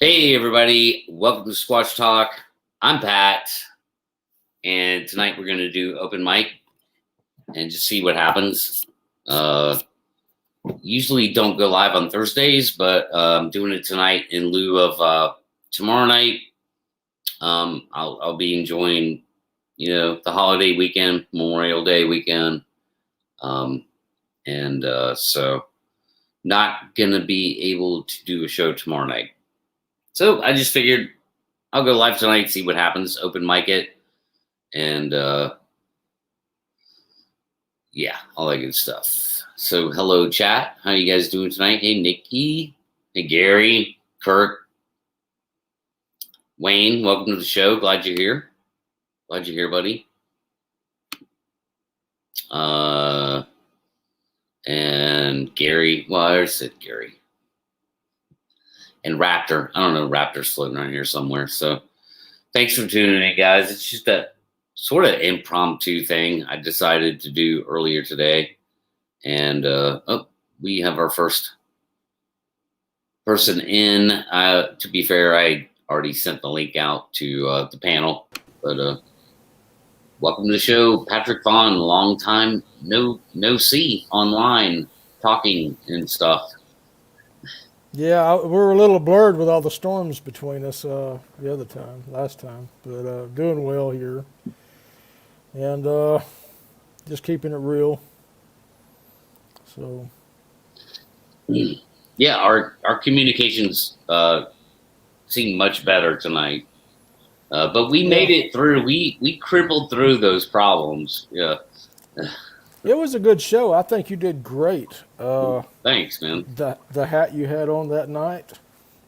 Hey everybody, welcome to Squash Talk. I'm Pat, and tonight we're going to do open mic and just see what happens. Usually don't go live on Thursdays, but I'm doing it tonight in lieu of tomorrow night. I'll be enjoying, the holiday weekend, Memorial Day weekend, so not going to be able to do a show tomorrow night. So I just figured I'll go live tonight, see what happens, open mic it, and all that good stuff. So hello, chat. How you guys doing tonight? Hey, Nikki. Hey, Gary. Kirk. Wayne, welcome to the show. Glad you're here. Glad you're here, buddy. And Gary. Well, I already said Gary. And Raptor. I don't know. Raptor's floating around here somewhere. So thanks for tuning in, guys. It's just a sort of impromptu thing I decided to do earlier today. And we have our first person in. To be fair, I already sent the link out to the panel. But welcome to the show, Patrick Vaughn. Long time no see online, talking and stuff. Yeah, we're a little blurred with all the storms between us last time, but doing well here, and just keeping it real. So, yeah, our communications seem much better tonight, but we made it through. We crippled through those problems. Yeah. It was a good show. I think you did great. Thanks, man. The hat you had on that night,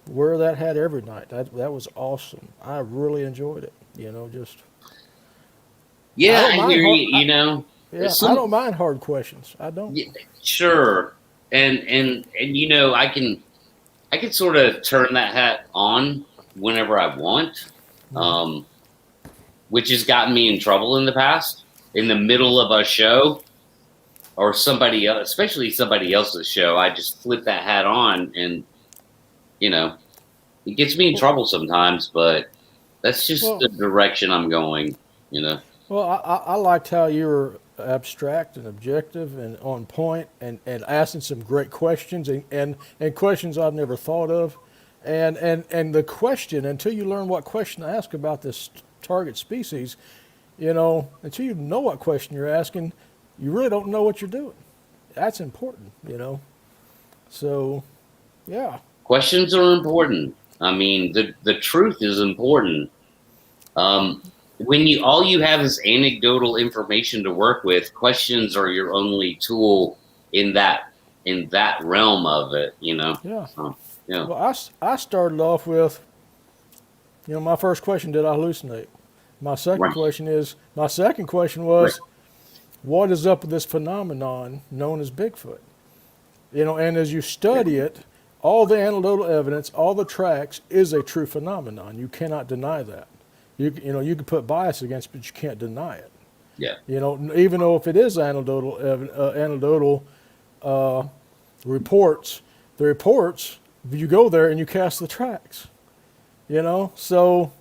wear that hat every night. That was awesome. I really enjoyed it. I hear you. I don't mind hard questions. I don't. Yeah, sure, and I can sort of turn that hat on whenever I want, which has gotten me in trouble in the past. In the middle of a show, or somebody else, especially somebody else's show, I just flip that hat on, and it gets me in trouble sometimes. But that's just the direction I'm going. Well, I liked how you were abstract and objective and on point, and asking some great questions and questions I've never thought of, and the question, until you learn what question to ask about this target species, until you know what question you're asking, you really don't know what you're doing. That's important, So, yeah. Questions are important. I mean, the truth is important. When all you have is anecdotal information to work with, questions are your only tool in that realm of it. Yeah. Yeah. Well, I started off with, my first question: did I hallucinate? My second question was, what is up with this phenomenon known as Bigfoot? And as you study it, all the anecdotal evidence, all the tracks is a true phenomenon. You cannot deny that. You can put bias against it, but you can't deny it. Yeah. Even though if it is anecdotal reports, the reports, you go there and you cast the tracks. So.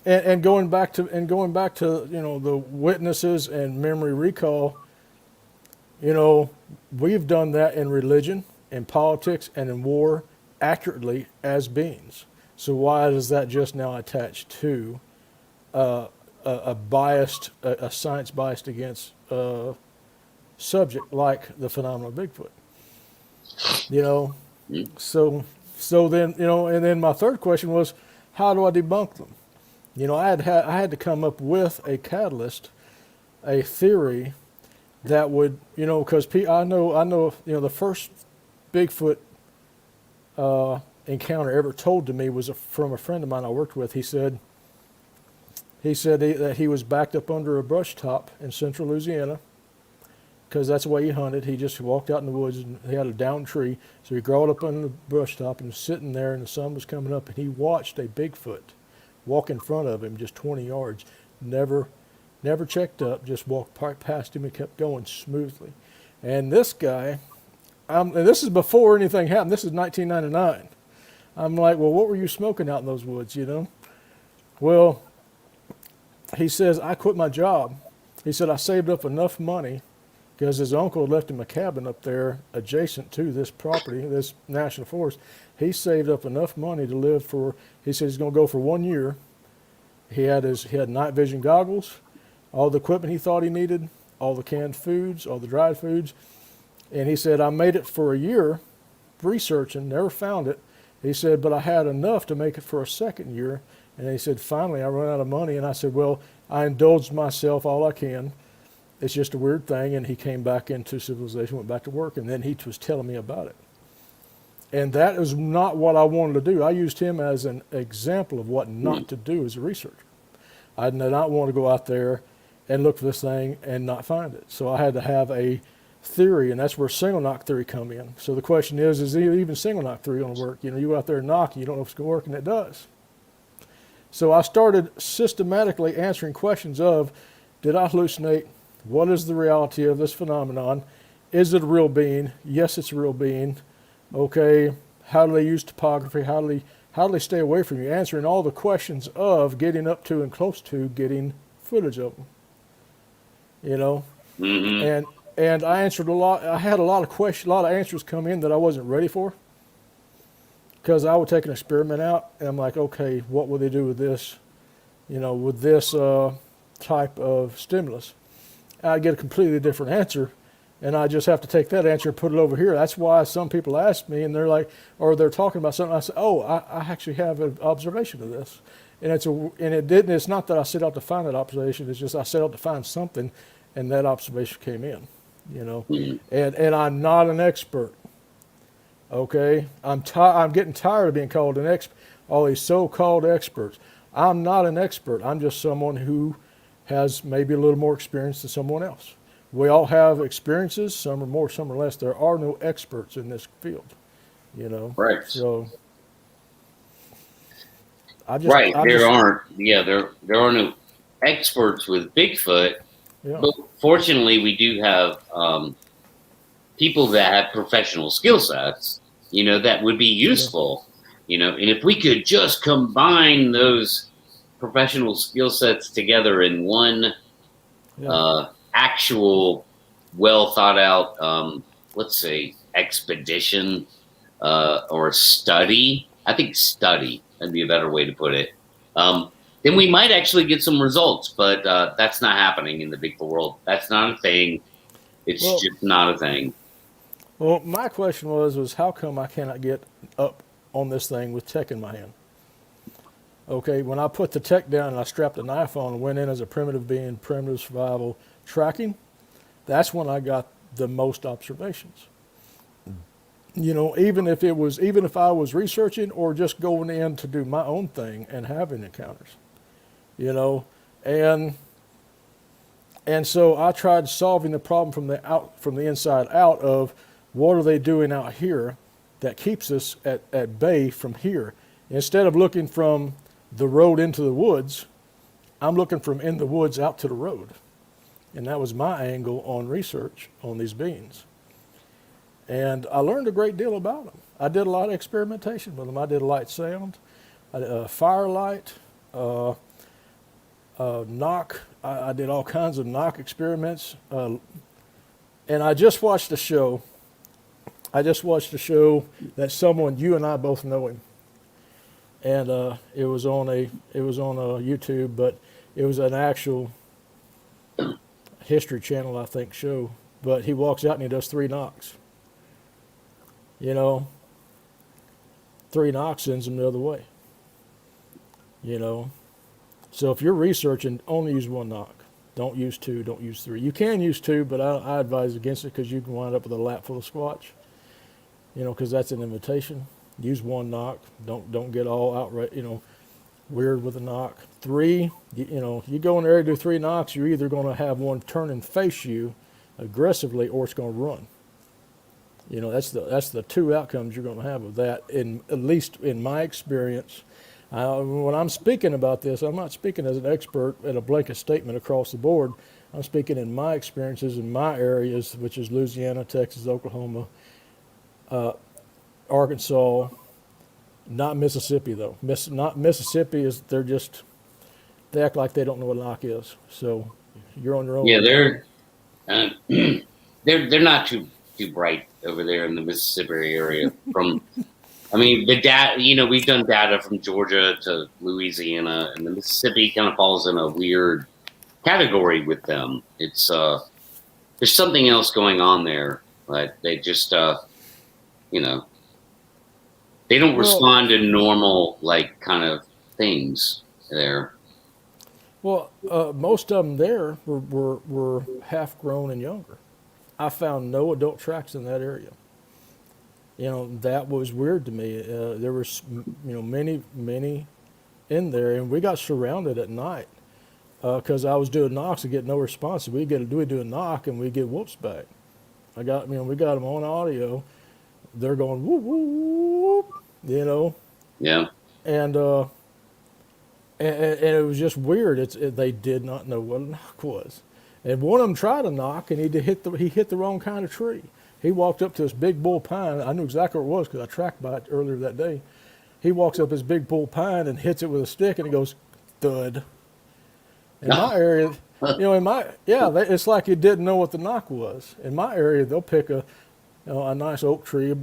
And going back to the witnesses and memory recall, we've done that in religion, in politics, and in war accurately as beings. So why is that just now attached to a science biased against subject like the phenomenon of Bigfoot? So then and then my third question was, how do I debunk them? I had to come up with a catalyst, a theory that would, because I know, the first Bigfoot encounter ever told to me was from a friend of mine I worked with. He said that he was backed up under a brush top in central Louisiana, because that's the way he hunted. He just walked out in the woods, and he had a downed tree, so he crawled up under the brush top and was sitting there, and the sun was coming up, and he watched a Bigfoot walk in front of him just 20 yards, never checked up, just walked past him and kept going smoothly. And this guy, and this is before anything happened. This is 1999. I'm like, well, what were you smoking out in those woods, you know? Well, he says, I quit my job. He said, I saved up enough money because his uncle had left him a cabin up there adjacent to this property, this national forest. He saved up enough money to live for, he said he's going to go for 1 year. He had night vision goggles, all the equipment he thought he needed, all the canned foods, all the dried foods. And he said, I made it for a year researching, never found it. He said, but I had enough to make it for a second year. And he said, finally, I ran out of money. And I said, well, I indulged myself all I can. It's just a weird thing. And he came back into civilization, went back to work. And then he was telling me about it. And that is not what I wanted to do. I used him as an example of what not to do as a researcher. I did not want to go out there and look for this thing and not find it. So I had to have a theory, and that's where single knock theory come in. So the question is even single knock theory going to work? You know, you go out there and knock, and you don't know if it's going to work, and it does. So I started systematically answering questions of, did I hallucinate? What is the reality of this phenomenon? Is it a real being? Yes, it's a real being. Okay, how do they use topography? How do they stay away from you? Answering all the questions of getting up to and close to getting footage of them. You know, and I answered a lot. I had a lot of questions, a lot of answers come in that I wasn't ready for. Because I would take an experiment out, and I'm like, okay, what will they do with this? You know, with this type of stimulus? I'd get a completely different answer. And I just have to take that answer and put it over here. That's why some people ask me, and they're like, or they're talking about something. I say, oh, I actually have an observation of this, and it's not that I set out to find that observation. It's just I set out to find something, and that observation came in, you know. And I'm not an expert. Okay, I'm getting tired of being called an expert. All these so-called experts. I'm not an expert. I'm just someone who has maybe a little more experience than someone else. We all have experiences, some are more, some are less. There are no experts in this field, you know. Right. So there aren't. Yeah, there are no experts with Bigfoot. Yeah. But fortunately, we do have people that have professional skill sets, you know, that would be useful, you know. And if we could just combine those professional skill sets together in one actual, well thought out, let's say, expedition or study. I think study would be a better way to put it. Then we might actually get some results, but that's not happening in the Bigfoot world. That's not a thing. It's just not a thing. Well, my question was how come I cannot get up on this thing with tech in my hand? Okay, when I put the tech down and I strapped a knife on and went in as a primitive being, primitive survival tracking, that's when I got the most observations. You know, even if I was researching or just going in to do my own thing and having encounters, you know, and so I tried solving the problem from the inside out of what are they doing out here that keeps us at bay from here. Instead of looking from the road into the woods, I'm looking from in the woods out to the road. And that was my angle on research on these beings. And I learned a great deal about them. I did a lot of experimentation with them. I did light sound, firelight, knock. I did all kinds of knock experiments. And I just watched a show. That someone, you and I both know him. And it was on a YouTube, but it was an actual History Channel, I think, show. But he walks out and he does 3 knocks. You know, 3 knocks sends him the other way. You know, so if you're researching, only use 1 knock. Don't use 2. Don't use 3. You can use 2, but I advise against it because you can wind up with a lap full of squatch. You know, because that's an invitation. Use 1 knock. Don't get all outright, you know, weird with a knock. 3, you know, you go in there and do 3 knocks, you're either going to have one turn and face you aggressively, or it's going to run. You know, that's the 2 outcomes you're going to have of that. At least in my experience, when I'm speaking about this, I'm not speaking as an expert at a blanket statement across the board. I'm speaking in my experiences in my areas, which is Louisiana, Texas, Oklahoma, Arkansas, Not Mississippi though. Not Mississippi is they act like they don't know what a knock is. So you're on your own Yeah, with that one. uh, they're not too bright over there in the Mississippi area. From I mean, the data, we've done data from Georgia to Louisiana, and the Mississippi kind of falls in a weird category with them. It's there's something else going on there, but they just you know they don't Well, respond to normal like kind of things there. most of them there were half grown and younger. I found no adult tracks in that area. That was weird to me. There was, many in there, and we got surrounded at night because I was doing knocks and get no response. We do a knock and we get whoops back. We got them on audio. They're going whoop whoop, Yeah. and and it was just weird. They did not know what a knock was, and one of them tried a knock and he hit the wrong kind of tree. He walked up to this big bull pine. I knew exactly where it was because I tracked by it earlier that day. He walks up this big bull pine and hits it with a stick, and it goes thud. In my area, it's like it didn't know what the knock was. In my area, they'll pick a nice oak tree,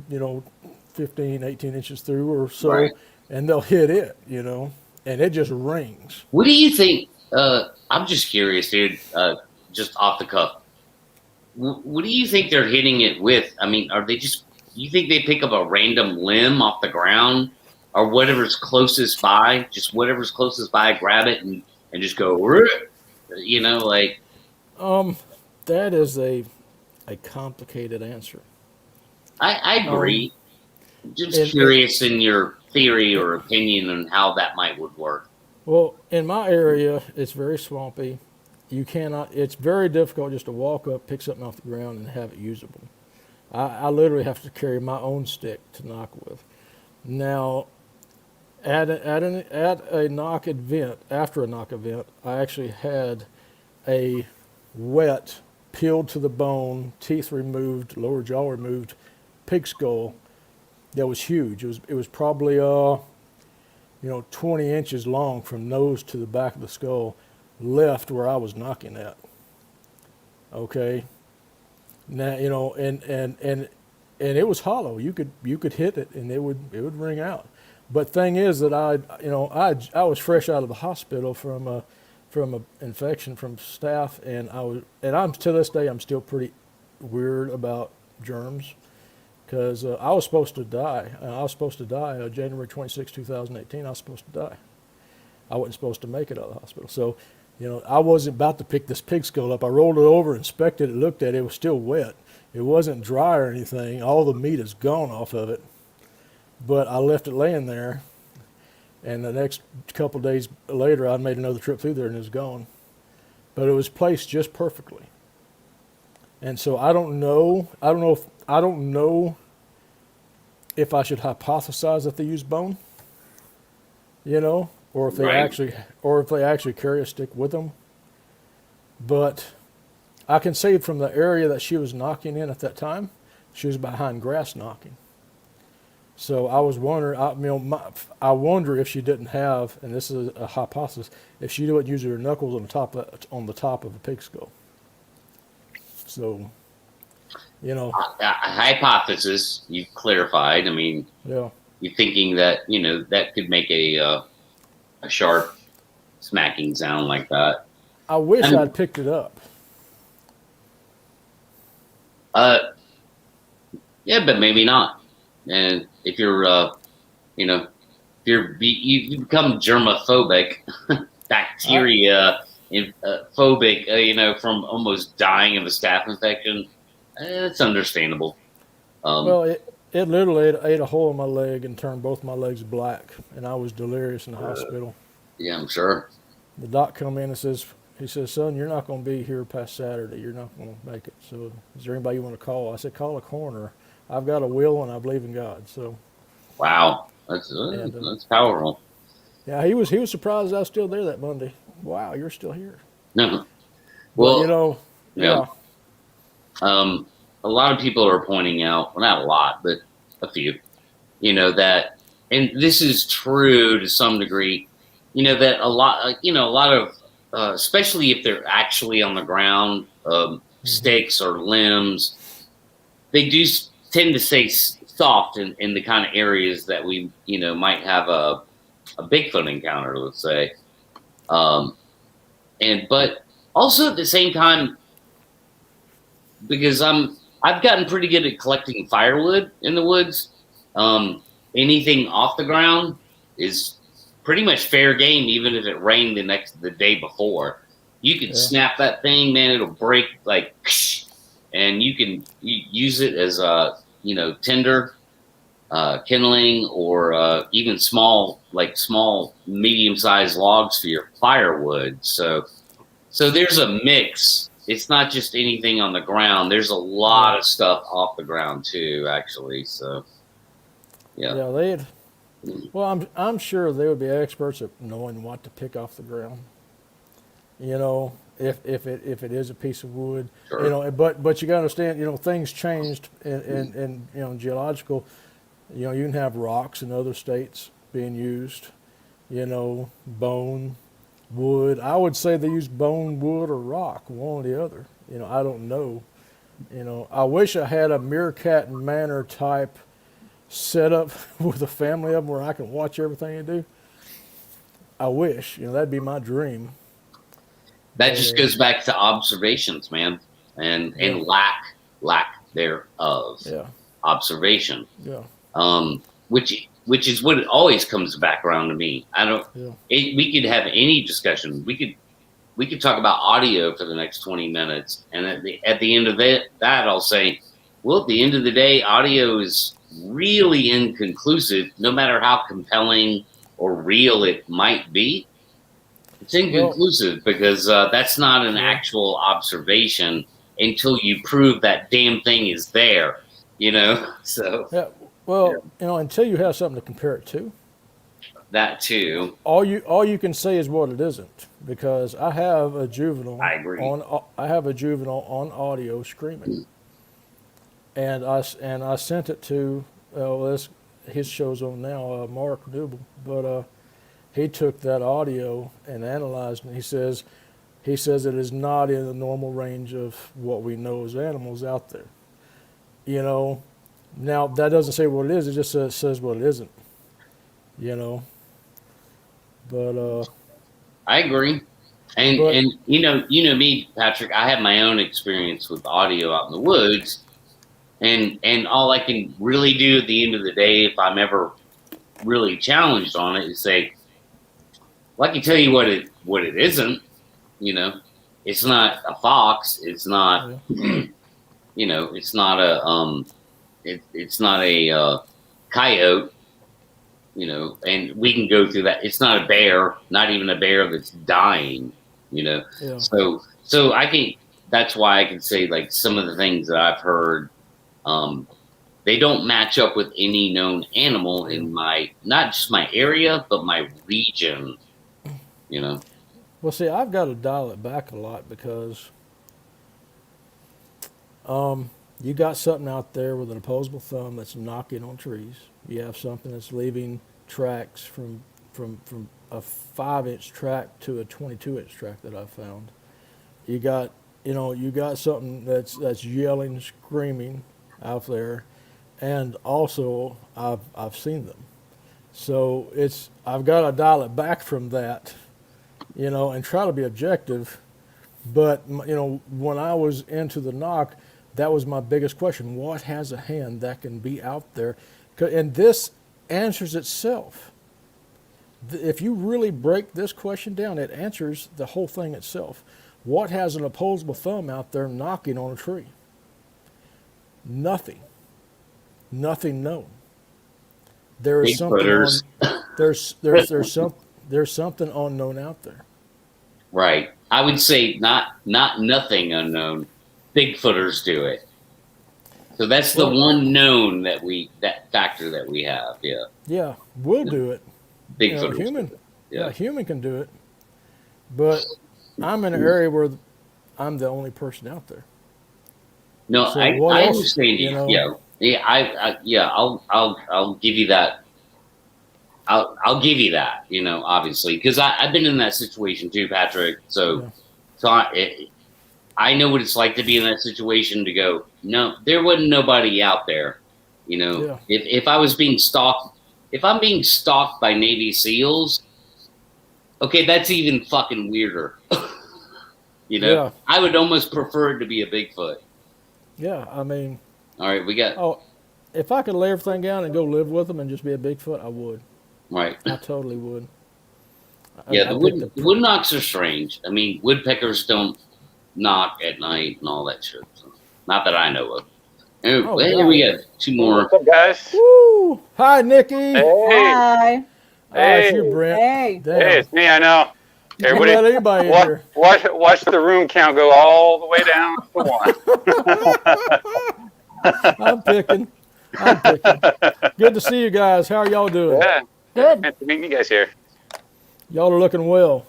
15, 18 inches through or so, Right. and they'll hit it, and it just rings. What do you think? I'm just curious, dude. Just off the cuff. What do you think they're hitting it with? I mean, are they just? You think they pick up a random limb off the ground, or whatever's closest by? Just whatever's closest by, grab it and just go. Like. That is a complicated answer. I agree. Just And, curious in your theory or opinion on how that would work. well, in my area, it's very swampy. It's very difficult just to walk up, pick something off the ground, and have it usable. I literally have to carry my own stick to knock with. Now, at a knock event, after a knock event, I actually had a wet, peeled to the bone, teeth removed, lower jaw removed, pig skull that was huge. It was probably 20 inches long from nose to the back of the skull, left where I was knocking at. Okay. Now and it was hollow. You could hit it and it would ring out. But thing is that I was fresh out of the hospital from a infection from staph, and I'm to this day I'm still pretty weird about germs because I was supposed to die. January 26, 2018. I was supposed to die. I wasn't supposed to make it out of the hospital. So, I wasn't about to pick this pig skull up. I rolled it over, inspected it, looked at it. It was still wet. It wasn't dry or anything. All the meat is gone off of it. But I left it laying there, and the next couple of days later, I made another trip through there, and it was gone. But it was placed just perfectly. And so I don't know if I should hypothesize that they use bone, or if Right. they actually carry a stick with them. But I can say from the area that she was knocking in at that time, she was behind grass knocking. So I was wondering, I wonder if she didn't have, and this is a hypothesis, if she wouldn't use her knuckles on the top of a pig skull. So, A hypothesis you've clarified. I mean, yeah. you're thinking that that could make a sharp smacking sound like that. I wish I'd picked it up. Yeah, but maybe not. And if you're, you become germophobic, bacteria phobic, from almost dying of a staph infection, it's understandable. Well, it literally ate a hole in my leg and turned both my legs black, and I was delirious in the hospital. Yeah, I'm sure. The doc come in and he says, son, you're not going to be here past Saturday. You're not going to make it. So is there anybody you want to call? I said, call a coroner. I've got a will and I believe in God. So. Wow, that's powerful. Yeah, he was surprised I was still there that Monday. Wow, you're still here. No, well, but, yeah. A lot of people are pointing out, well, not a lot, but a few, that and this is true to some degree, that a lot of, especially if they're actually on the ground, Hmm. sticks or limbs, they do tend to stay soft in the kind of areas that we, might have a Bigfoot encounter, let's say. Um, but also at the same time, because I've gotten pretty good at collecting firewood in the woods. Um, Anything off the ground is pretty much fair game, even if it rained the day before. You can Yeah. snap that thing, man. It'll break like, and you can use it as a tinder, kindling, or even small medium sized logs for your firewood. So there's a mix. It's not just anything on the ground. There's a Yeah. lot of stuff off the ground too, actually. So yeah. Yeah. They'd. Well, I'm sure they would be experts at knowing what to pick off the ground. If it is a piece of wood, Sure. but you got to understand, things changed in geological. You can have rocks in other states being used. Bone, wood. I would say they use bone, wood, or rock, one or the other. I don't know. I wish I had a meerkat manor type setup with a family of them where I can watch everything they do. I wish, that'd be my dream. That But just goes back to observations, man, yeah, and lack thereof yeah, observation. yeah, Which is what it always comes back around to me. I don't. yeah, We could have any discussion. We could talk about audio for the next 20 minutes, and at the end of that I'll say, well, at the end of the day, audio is really inconclusive, no matter how compelling or real it might be. It's well, inconclusive because that's not an yeah, actual observation until you prove that damn thing is there. So yeah. yeah, Well, until you have something to compare it to, that too. all you can say is what it isn't. Because I agree. I have a juvenile on audio screaming, and I sent it to this his show's on now, Mark Newell, but he took that audio and analyzed it. He says it is not in the normal range of what we know as animals out there. You know, Now that doesn't say what it is. It just says what it isn't. You know, but I agree. And but and you know me, Patrick. I have my own experience with audio out in the woods, and all I can really do at the end of the day, if I'm ever really challenged on it, is say, well, I can tell you what it isn't. You know, it's not a fox. It's not. yeah, It's not a it's not a coyote. And we can go through that. It's not a bear, not even a bear that's dying. You know, yeah, so I think that's why I can say like some of the things that I've heard. Um, they don't match up with any known animal yeah. in my not just my area, but my region. You know, Well, see, I've got to dial it back a lot because you got something out there with an opposable thumb that's knocking on trees. You have something that's leaving tracks from a 5-inch track to a 22-inch track that I found. You got you got something that's yelling, screaming out there, and also I've seen them. So I've got to dial it back from that, and try to be objective. But when I was into the knock, that was my biggest question: what has a hand that can be out there? And this answers itself. If you really break this question down, it answers the whole thing itself. What has an opposable thumb out there knocking on a tree? Nothing. Nothing known. There is something Bigfooters, on. There's something unknown out there. right? I would say not nothing unknown. Bigfooters do it. So that's the Well, one known that factor that we have. Yeah, yeah, we'll do it. Bigfooters do Human. it. Yeah, Yeah. human can do it. But I'm in an area where I'm the only person out there. No, So what I else? understand You you. know? Yeah, yeah. Yeah. I'll give you that. I'll give you that, obviously, because I've been in that situation too, Patrick. So, Yeah. so I know what it's like to be in that situation to go, no, there wasn't nobody out there. Yeah. If I was being stalked, if I'm being stalked by Navy SEALs, okay, that's even fucking weirder. Yeah. I would almost prefer it to be a Bigfoot. Yeah. I mean, All right, we got, oh, if I could lay everything down and go live with them and just be a Bigfoot, I would. right. I totally would. Yeah, I picked the wood knocks are strange. I mean, woodpeckers don't knock at night and all that shit. So, not that I know of. Anyway, Oh hey, we God. got two more. What's up, guys? Woo! Hi, Nikki. Hey, Hi. Ah, it's hey, you, Brent. Hey. hey, Damn. it's me. I know. You can Everybody, let anybody in here. watch the room count go all the way down to one. I'm picking. I'm picking. Good to see you guys. How are y'all doing? Yeah, Good. good to meet you guys here. Y'all are looking well.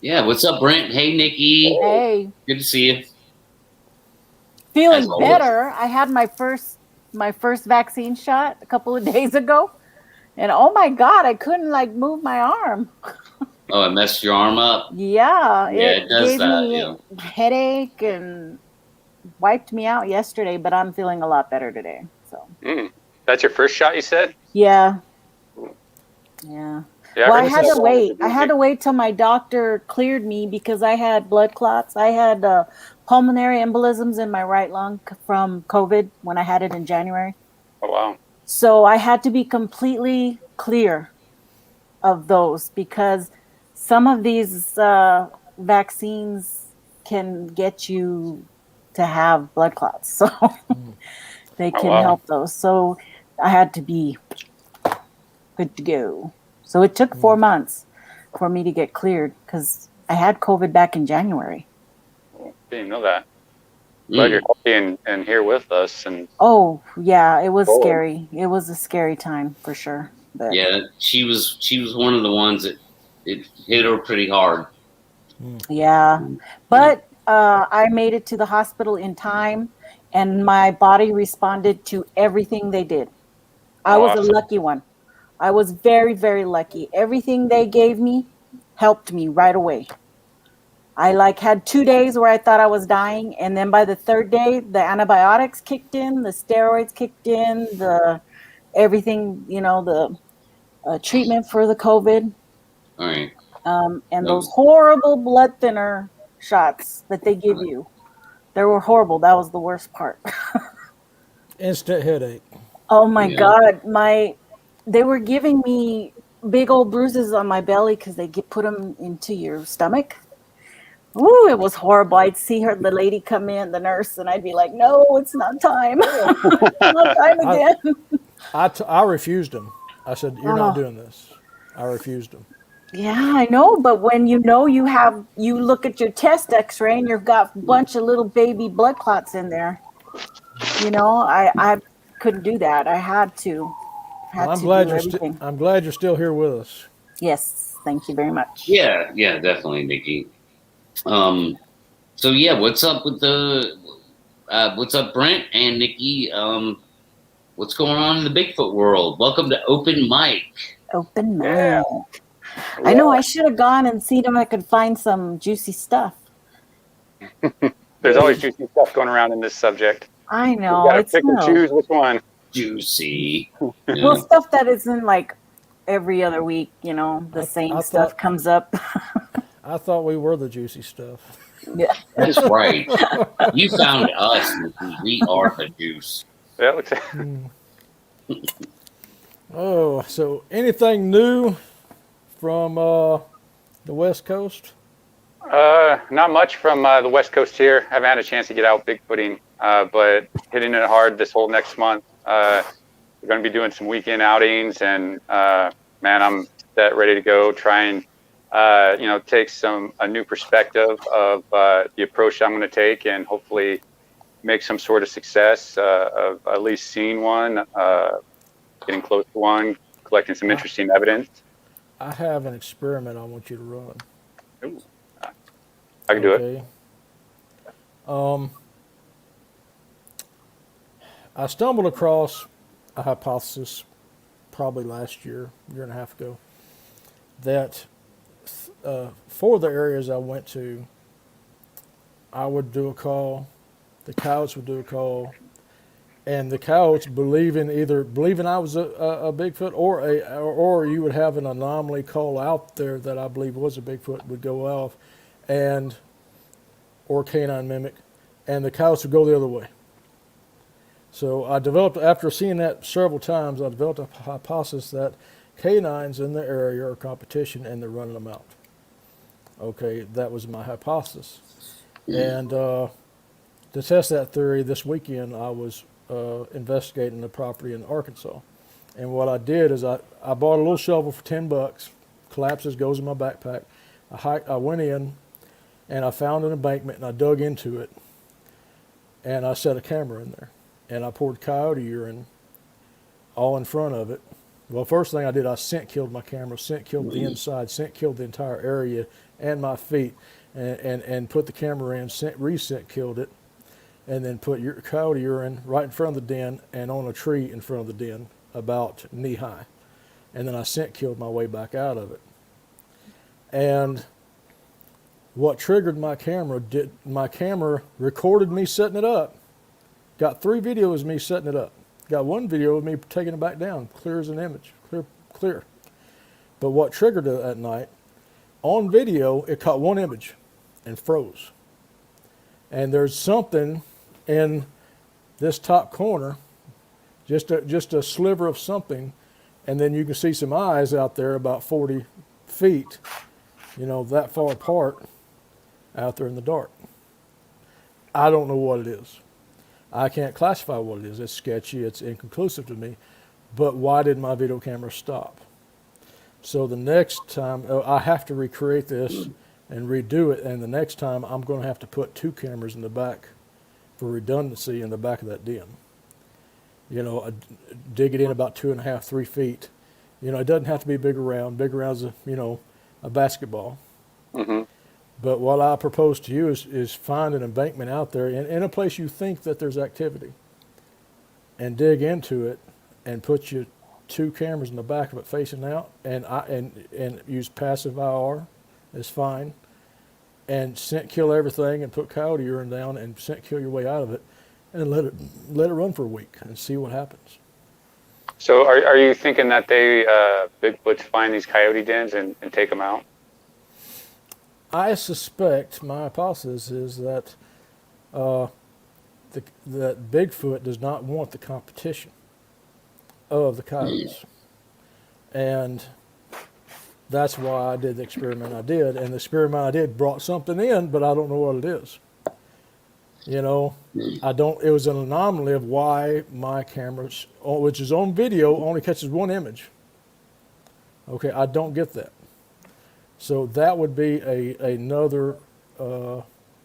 Yeah, what's up, Brent? Hey, Nikki. Hey. Good to see you. As Feeling always. better. I had my first vaccine shot a couple of days ago. And oh my God, I couldn't move my arm. Oh, it messed your arm up. Yeah. Yeah, it does gave that. me Yeah. headache and wiped me out yesterday, but I'm feeling a lot better today. So That's your first shot, you said? yeah. Yeah. Yeah. Well, I heard had it's to so wait. I long. had to wait till my doctor cleared me because I had blood clots. I had pulmonary embolisms in my right lung from COVID when I had it in January. Oh wow. So I had to be completely clear of those because some of these vaccines can get you to have blood clots. So they Oh can wow. help those. So I had to be good to go. So it took 4 months for me to get cleared because I had COVID back in January. Didn't know that. Glad you're healthy and here with us. And Oh yeah, it was Lord. scary. It was a scary time for sure. But Yeah, she was one of the ones that it hit her pretty hard. yeah, but I made it to the hospital in time, and my body responded to everything they did. I was a awesome. lucky one. I was very, very lucky. Everything they gave me helped me right away. I had 2 days where I thought I was dying, and then by the third day, the antibiotics kicked in, the steroids kicked in, the everything, the treatment for the COVID, All right. and No. those horrible blood thinner shots that they give you. They were horrible. That was the worst part. Instant headache. Oh my Yeah. God, they were giving me big old bruises on my belly because they put them into your stomach. Ooh, it was horrible. I'd see the lady come in, the nurse, and I'd be like, no, it's not time. It's not time again. I refused them. I said, "You're not Oh. doing this." I refused them. Yeah, I know. But when you look at your chest x-ray and you've got a bunch of little baby blood clots in there, I couldn't do that. I had to. Well, Do everything. I'm glad you're still here with us. Yes, thank you very much. Yeah, definitely, Nikki. So yeah, what's up with what's up, Brent and Nikki? What's going on in the Bigfoot world? Welcome to Open Mic. Open mic. Yeah. I know. I should have gone and seen if I could find some juicy stuff. There's always juicy stuff going around in this subject. I You know. gotta It's pick and choose which one. Juicy. well, stuff that isn't every other week. The same stuff comes up. I thought we were the juicy stuff. Yeah. That's right. You found us, Nikki. We are the juice. Yeah, looks Oh, so anything new from the West Coast? not much from the West Coast here. Haven't had a chance to get out bigfooting, but hitting it hard this whole next month. We're going to be doing some weekend outings, and man, I'm ready to go. Try and take a new perspective of the approach I'm going to take, and hopefully make some sort of success of at least seeing one, getting close to one, collecting some interesting evidence. I have an experiment I want you to run. Ooh. I can do it. I stumbled across a hypothesis probably last year and a half ago, that for the areas I went to, I would do a call, the coyotes would do a call, and the coyotes believing I was a Bigfoot, or you would have an anomaly call out there that I believe was a Bigfoot would go off, or canine mimic, and the coyotes would go the other way. So I developed, after seeing that several times, I developed a hypothesis that canines in the area are competition and they're running them out. Okay, that was my hypothesis. And to test that theory, this weekend I was investigating the property in Arkansas. And what I did is I bought a little shovel for $10, collapses, goes in my backpack. I went in and I found an embankment and I dug into it and I set a camera in there. And I poured coyote urine all in front of it. Well, first thing I did, I scent killed my camera, scent killed the inside, scent killed the entire area and my feet, and put the camera in, re-scent killed it, and then put your coyote urine right in front of the den and on a tree in front of the den about knee high. And then I scent killed my way back out of it. And what triggered my camera recorded me setting it up. Got 3 videos of me setting it up. Got 1 video of me taking it back down, clear as an image, clear. But what triggered it that night, on video, it caught 1 image and froze. And there's something in this top corner, just a sliver of something, and then you can see some eyes out there about 40 feet, that far apart out there in the dark. I don't know what it is. I can't classify what it is. It's sketchy. It's inconclusive to me. But why did my video camera stop? So the next time, I have to recreate this and redo it. And the next time, I'm going to have to put 2 cameras in the back for redundancy in the back of that den. Dig it in about 2.5, 3 feet. It doesn't have to be big around. Big around is a basketball. Mm-hmm. But what I propose to you is find an embankment out there in a place you think that there's activity, and dig into it, and put your 2 cameras in the back of it facing out, and use passive IR is fine, and scent kill everything, and put coyote urine down, and scent kill your way out of it, and let it run for a week and see what happens. So are you thinking that they Bigfoots find these coyote dens and take them out? I suspect, my hypothesis is that that Bigfoot does not want the competition of the coyotes. And that's why I did the experiment I did. And the experiment I did brought something in, but I don't know what it is. It was an anomaly of why my camera, which is on video, only catches 1 image. Okay, I don't get that. So that would be another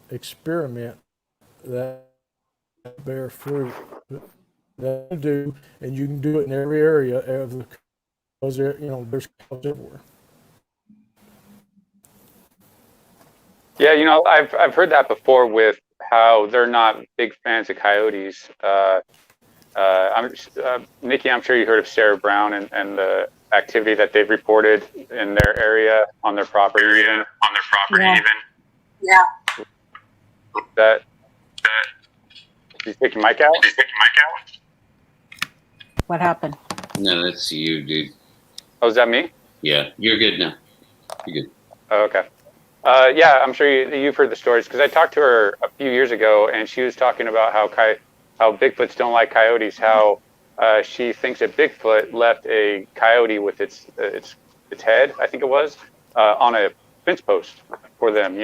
experiment that bear fruit that you do, and you can do it in every area of the, because there's cows everywhere. Yeah, I've heard that before with how they're not big fans of coyotes. Nikki, I'm sure you heard of Sarah Brown and the activity that they've reported in their area on their property. Yeah. That. Did you take your mic out? What happened? No, that's you, dude. Oh, is that me? Yeah, you're good now. You're good. Oh, okay. Yeah, I'm sure you've heard the stories, because I talked to her a few years ago, and she was talking about how Bigfoots don't like coyotes. How she thinks that Bigfoot left a coyote with its head, I think it was, on a fence post for them.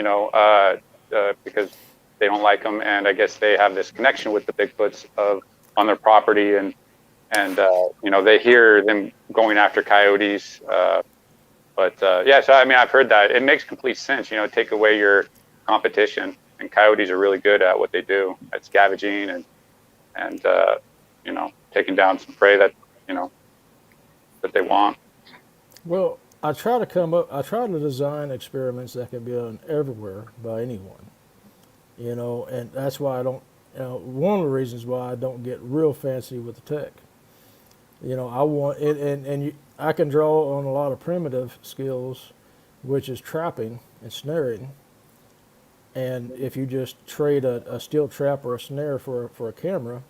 Because they don't like them, and I guess they have this connection with the Bigfoots on their property, and they hear them going after coyotes. Yeah, so I've heard that. It makes complete sense. Take away your competition, and coyotes are really good at what they do, at scavenging and taking down some prey that they want. Well, I try to design experiments that can be done everywhere by anyone. And that's why I don't. One of the reasons why I don't get real fancy with the tech. I want it, I can draw on a lot of primitive skills, which is trapping and snaring. And if you just trade a steel trap or a snare for a camera,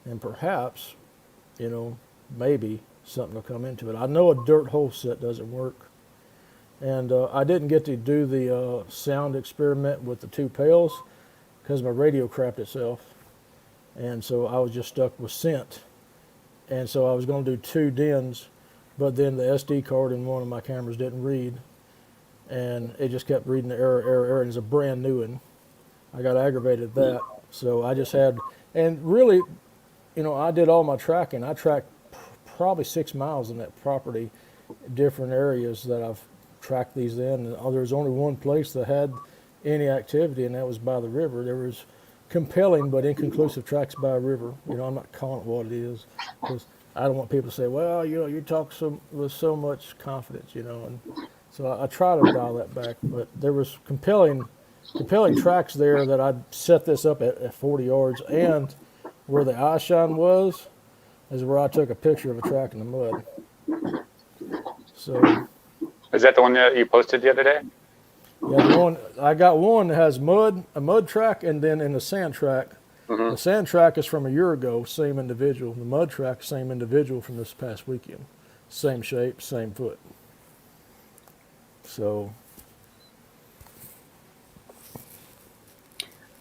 and perhaps, maybe something will come into it. I know a dirt hole set doesn't work. And I didn't get to do the sound experiment with the two pails because my radio crapped itself. And so I was just stuck with scent. And so I was going to do two DINs, but then the SD card in one of my cameras didn't read. And it just kept reading the error, and it's a brand new one. I got aggravated at that. So I just had, and really, I did all my tracking. I tracked probably 6 miles in that property, different areas that I've tracked these in. And there was only one place that had any activity, and that was by the river. There was compelling but inconclusive tracks by a river. I'm not calling it what it is because I don't want people to say, well, you talk with so much confidence, and so I try to dial that back. But there was compelling tracks there that I'd set this up at 40 yards, and where the eye shine was is where I took a picture of a track in the mud. So, is that the one that you posted the other day? Yeah, I got one that has a mud track, and then in the sand track. The sand track is from a year ago, same individual. The mud track, same individual from this past weekend. Same shape, same foot. So.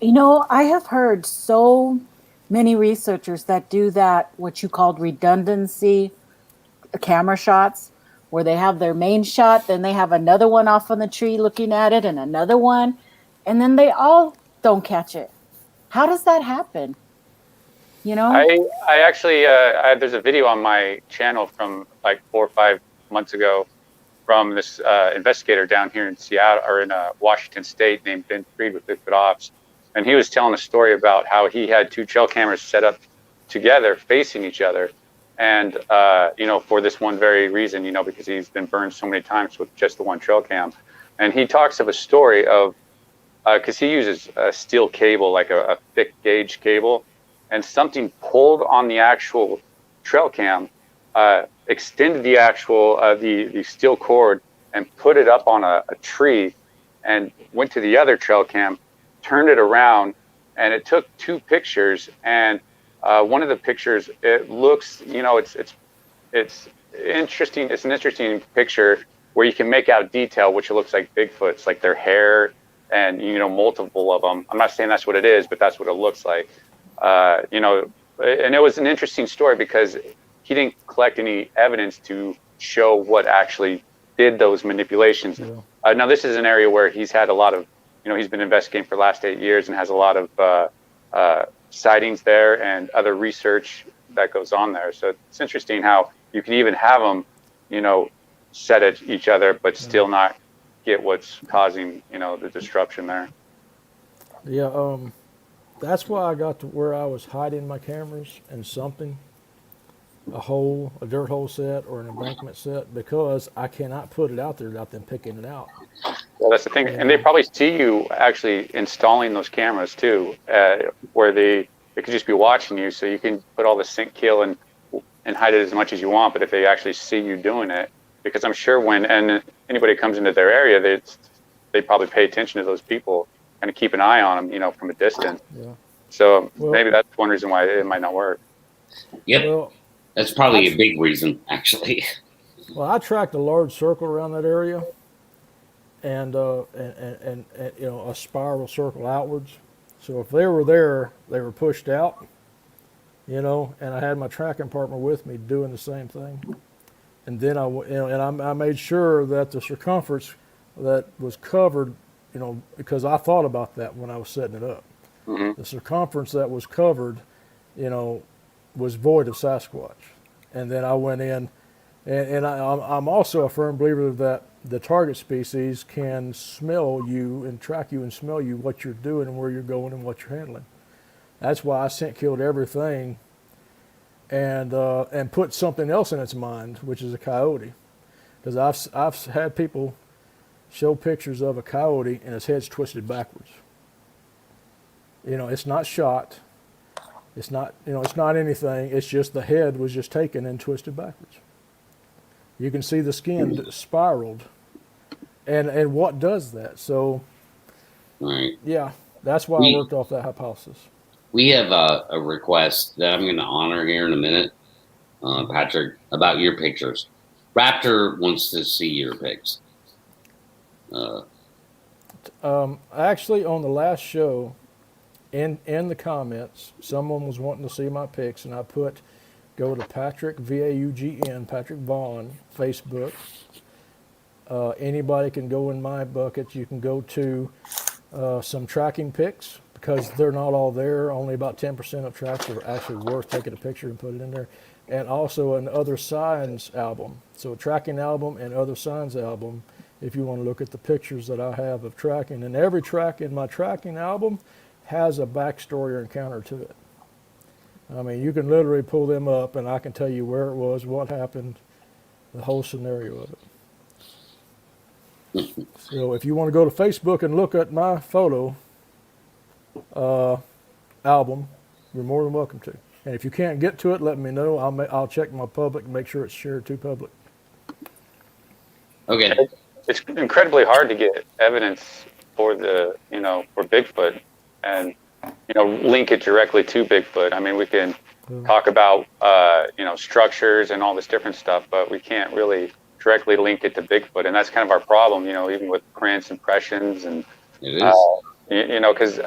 I have heard so many researchers that do that, what you called redundancy camera shots, where they have their main shot, then they have another one off on the tree looking at it, and another one, and then they all don't catch it. How does that happen? I actually there's a video on my channel from like 4 or 5 months ago from this investigator down here in Seattle or in Washington State named Ben Freed with Bigfoot Ops, and he was telling a story about how he had two trail cameras set up together facing each other, and for this one very reason, because he's been burned so many times with just the one trail cam. And he talks of a story of because he uses a steel cable, like a thick gauge cable, and something pulled on the actual trail cam, extended the actual the steel cord and put it up on a tree, and went to the other trail cam, turned it around, and it took two pictures. And one of the pictures, it looks, it's interesting. It's an interesting picture where you can make out detail, which it looks like Bigfoot's, like their hair and multiple of them. I'm not saying that's what it is, but that's what it looks like. And it was an interesting story because he didn't collect any evidence to show what actually did those manipulations. Yeah. Now this is an area where he's had a lot of, he's been investigating for the last 8 years and has a lot of sightings there and other research that goes on there. So it's interesting how you can even have them, set at each other, but still not get what's causing, the disruption there. Yeah, that's why I got to where I was hiding my cameras in something, a dirt hole set or an embankment set, because I cannot put it out there without them picking it out. Well, that's the thing. And they probably see you actually installing those cameras too, where they could just be watching you, so you can put all the scent kill and hide it as much as you want. But if they actually see you doing it, because I'm sure when anybody comes into their area, they probably pay attention to those people, kind of keep an eye on them, from a distance. Yeah. So maybe that's one reason why it might not work. Yep. Well, that's probably a big reason, actually. Well, I tracked a large circle around that area, and a spiral circle outwards. So if they were there, they were pushed out, and I had my tracking partner with me doing the same thing. And then I made sure that the circumference that was covered, because I thought about that when I was setting it up. Mm-hmm. The circumference that was covered, was void of Sasquatch. And then I went in, and I'm also a firm believer that the target species can smell you and track you and smell you, what you're doing and where you're going and what you're handling. That's why I scent killed everything and put something else in its mind, which is a coyote. Because I've had people show pictures of a coyote and its head's twisted backwards. It's not shot, It's not, it's not anything. It's just the head was just taken and twisted backwards. You can see the skin spiraled, and what does that? So, Right. yeah, that's why I worked off that hypothesis. We have a request that I'm going to honor here in a minute, Patrick, about your pictures. Raptor wants to see your pics. Actually, on the last show, in the comments, someone was wanting to see my pics, and I put, go to Patrick VAUGN, Patrick Vaughn, Facebook. Anybody can go in my bucket. You can go to some tracking pics because they're not all there. Only about 10% of tracks are actually worth taking a picture and put it in there. And also an Other Signs album. So a tracking album and Other Signs album, if you want to look at the pictures that I have of tracking. And every track in my tracking album has a backstory or encounter to it. I mean, you can literally pull them up and I can tell you where it was, what happened, the whole scenario of it. So if you want to go to Facebook and look at my photo album, you're more than welcome to. And if you can't get to it, let me know. I'll check my public and make sure it's shared to public. Okay. It's incredibly hard to get evidence for for Bigfoot and, link it directly to Bigfoot. I mean, we can talk about, structures and all this different stuff, but we can't really directly link it to Bigfoot. And that's kind of our problem, even with prints, impressions, and, It is. because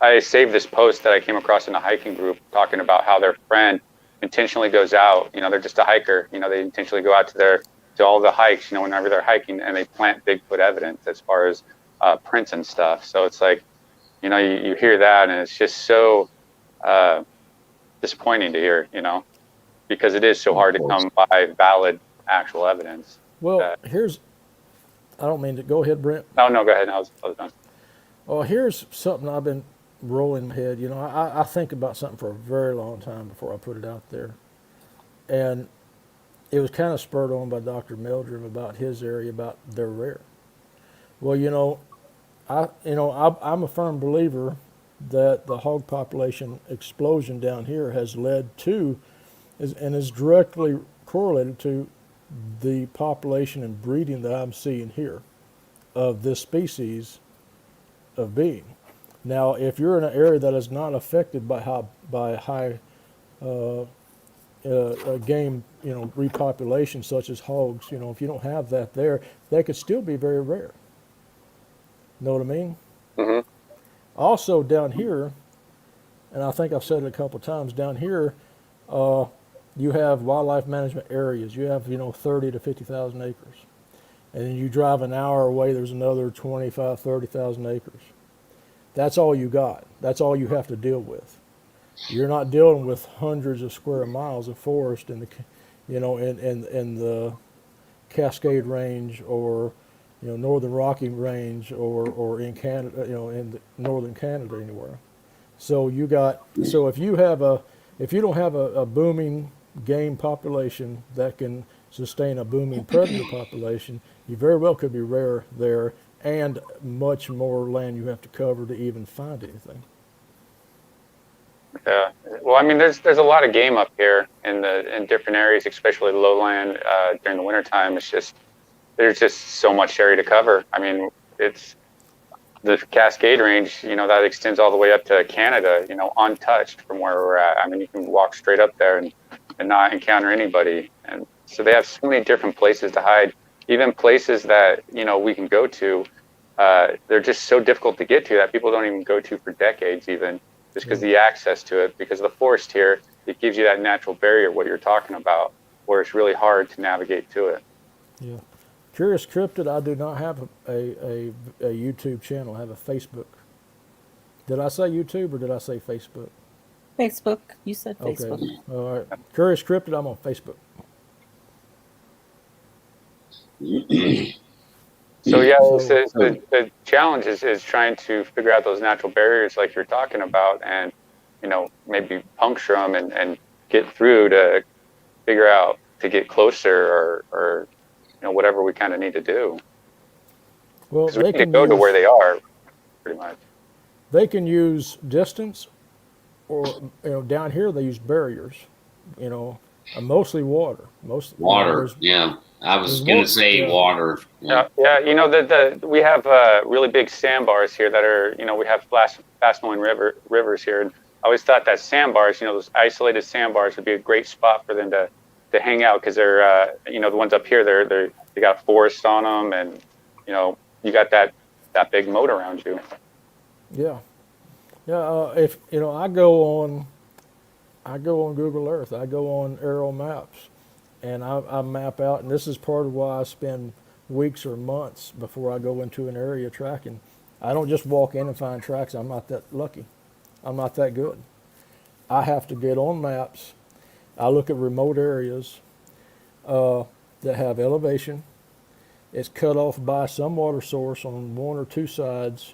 I saved this post that I came across in a hiking group talking about how their friend intentionally goes out, they're just a hiker, they intentionally go out to all the hikes, whenever they're hiking, and they plant Bigfoot evidence as far as prints and stuff. So it's like, you hear that and it's just so disappointing to hear, because it is so hard to come by valid actual evidence. Well, I don't mean to go ahead, Brent. No, go ahead. I was done. Well, here's something I've been rolling in my head. I think about something for a very long time before I put it out there. And it was kind of spurred on by Dr. Meldrum about his area, about they're rare. Well, I'm a firm believer that the hog population explosion down here has led to, and is directly correlated to the population and breeding that I'm seeing here of this species of being. Now, if you're in an area that is not affected by high game, repopulation such as hogs, if you don't have that there, they could still be very rare. Know what I mean? Mm-hmm. Also down here, and I think I've said it a couple of times, down here, you have wildlife management areas. You have, 30 to 50,000 acres. And then you drive an hour away, there's another 25, 30,000 acres. That's all you got. That's all you have to deal with. You're not dealing with hundreds of square miles of forest in the Cascade Range or, Northern Rocky Range or in Canada, in northern Canada anywhere. So if you don't have a booming game population that can sustain a booming predator population, you very well could be rare there, and much more land you have to cover to even find anything. Yeah. Well, I mean, there's a lot of game up here in different areas, especially lowland during the wintertime. There's just so much area to cover. I mean, it's the Cascade Range, that extends all the way up to Canada, untouched from where we're at. I mean, you can walk straight up there and not encounter anybody. And so they have so many different places to hide, even places that, we can go to. They're just so difficult to get to that people don't even go to for decades even, just because the access to it, because of the forest here, it gives you that natural barrier, what you're talking about, where it's really hard to navigate to it. Yeah. Curious Cryptid, I do not have a YouTube channel. I have a Facebook. Did I say YouTube or did I say Facebook? Facebook. You said Facebook. Okay. All right. Curious Cryptid, I'm on Facebook. So yeah, the challenge is trying to figure out those natural barriers like you're talking about, and maybe puncture them and get through to figure out to get closer or whatever we kind of need to do. Well, we need to go to where they are, pretty much. They can use distance or down here they use barriers, mostly water. Water. Yeah. I was there's going to more. say Yeah, water. Yeah. Yeah, we have really big sandbars here that are, we have fast flowing rivers here, and I always thought that sandbars, those isolated sandbars would be a great spot for them to hang out because they're, the ones up here, they got forests on them, and you got that big moat around you. yeah, yeah. If I go on Google Earth, I go on Aerial Maps, and I map out. And this is part of why I spend weeks or months before I go into an area tracking. I don't just walk in and find tracks. I'm not that lucky. I'm not that good. I have to get on maps. I look at remote areas that have elevation. It's cut off by some water source on one or two sides,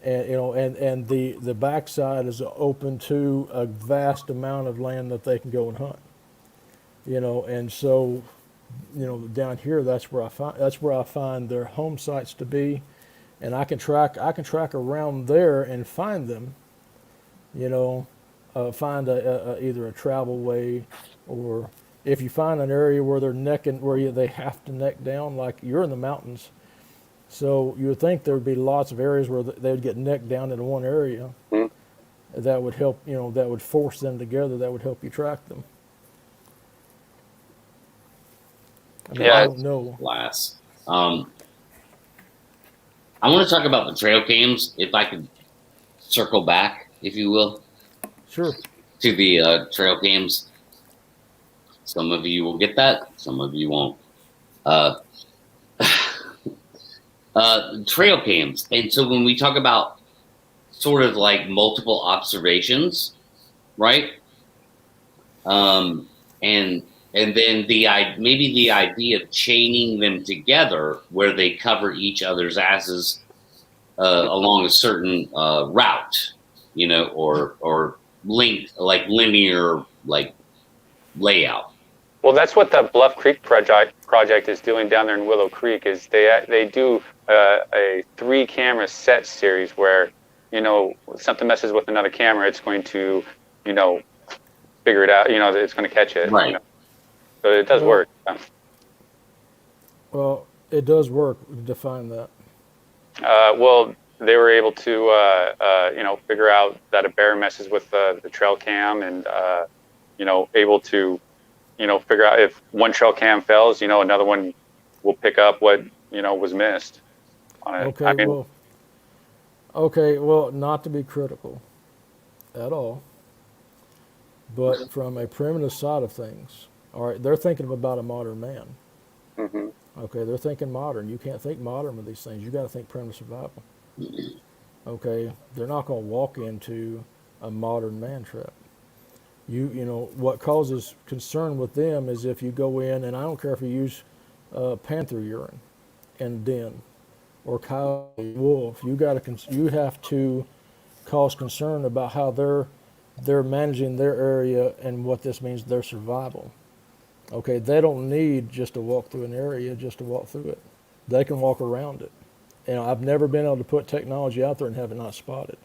and the backside is open to a vast amount of land that they can go and hunt. And so, down here that's where I find their home sites to be, and I can track around there and find them. Find either a travel way, or if you find an area where they have to neck down, like you're in the mountains. So you would think there would be lots of areas where they would get necked down in one area. Mm-hmm. That would help, that would force them together. That would help you track them. I don't know. Glass. I want to talk about the trail cams, if I could circle back, if you will. Sure. To the trail cams. Some of you will get that. Some of you won't. Trail cams. And so when we talk about sort of like multiple observations, right? And then maybe the idea of chaining them together where they cover each other's asses along a certain route, or length, like linear, like layout. Well, that's what the Bluff Creek project is doing down there in Willow Creek. Is they do a 3-camera set series where something messes with another camera, it's going to figure it out. It's going to catch it. Right. So it does work. Well, it does work. Define that. Well, they were able to figure out that a bear messes with the trail cam, and able to figure out if one trail cam fails, another one will pick up what was missed on it. Okay, well, not to be critical at all, but from a primitive side of things, all right, they're thinking about a modern man. Mm-hmm. Okay, they're thinking modern. You can't think modern with these things. You got to think primitive survival. Okay, they're not going to walk into a modern man trap. What causes concern with them is if you go in, and I don't care if you use panther urine and den, or coyote, wolf. You have to cause concern about how they're managing their area and what this means to their survival. Okay, they don't need just to walk through an area just to walk through it. They can walk around it. I've never been able to put technology out there and have it not spotted.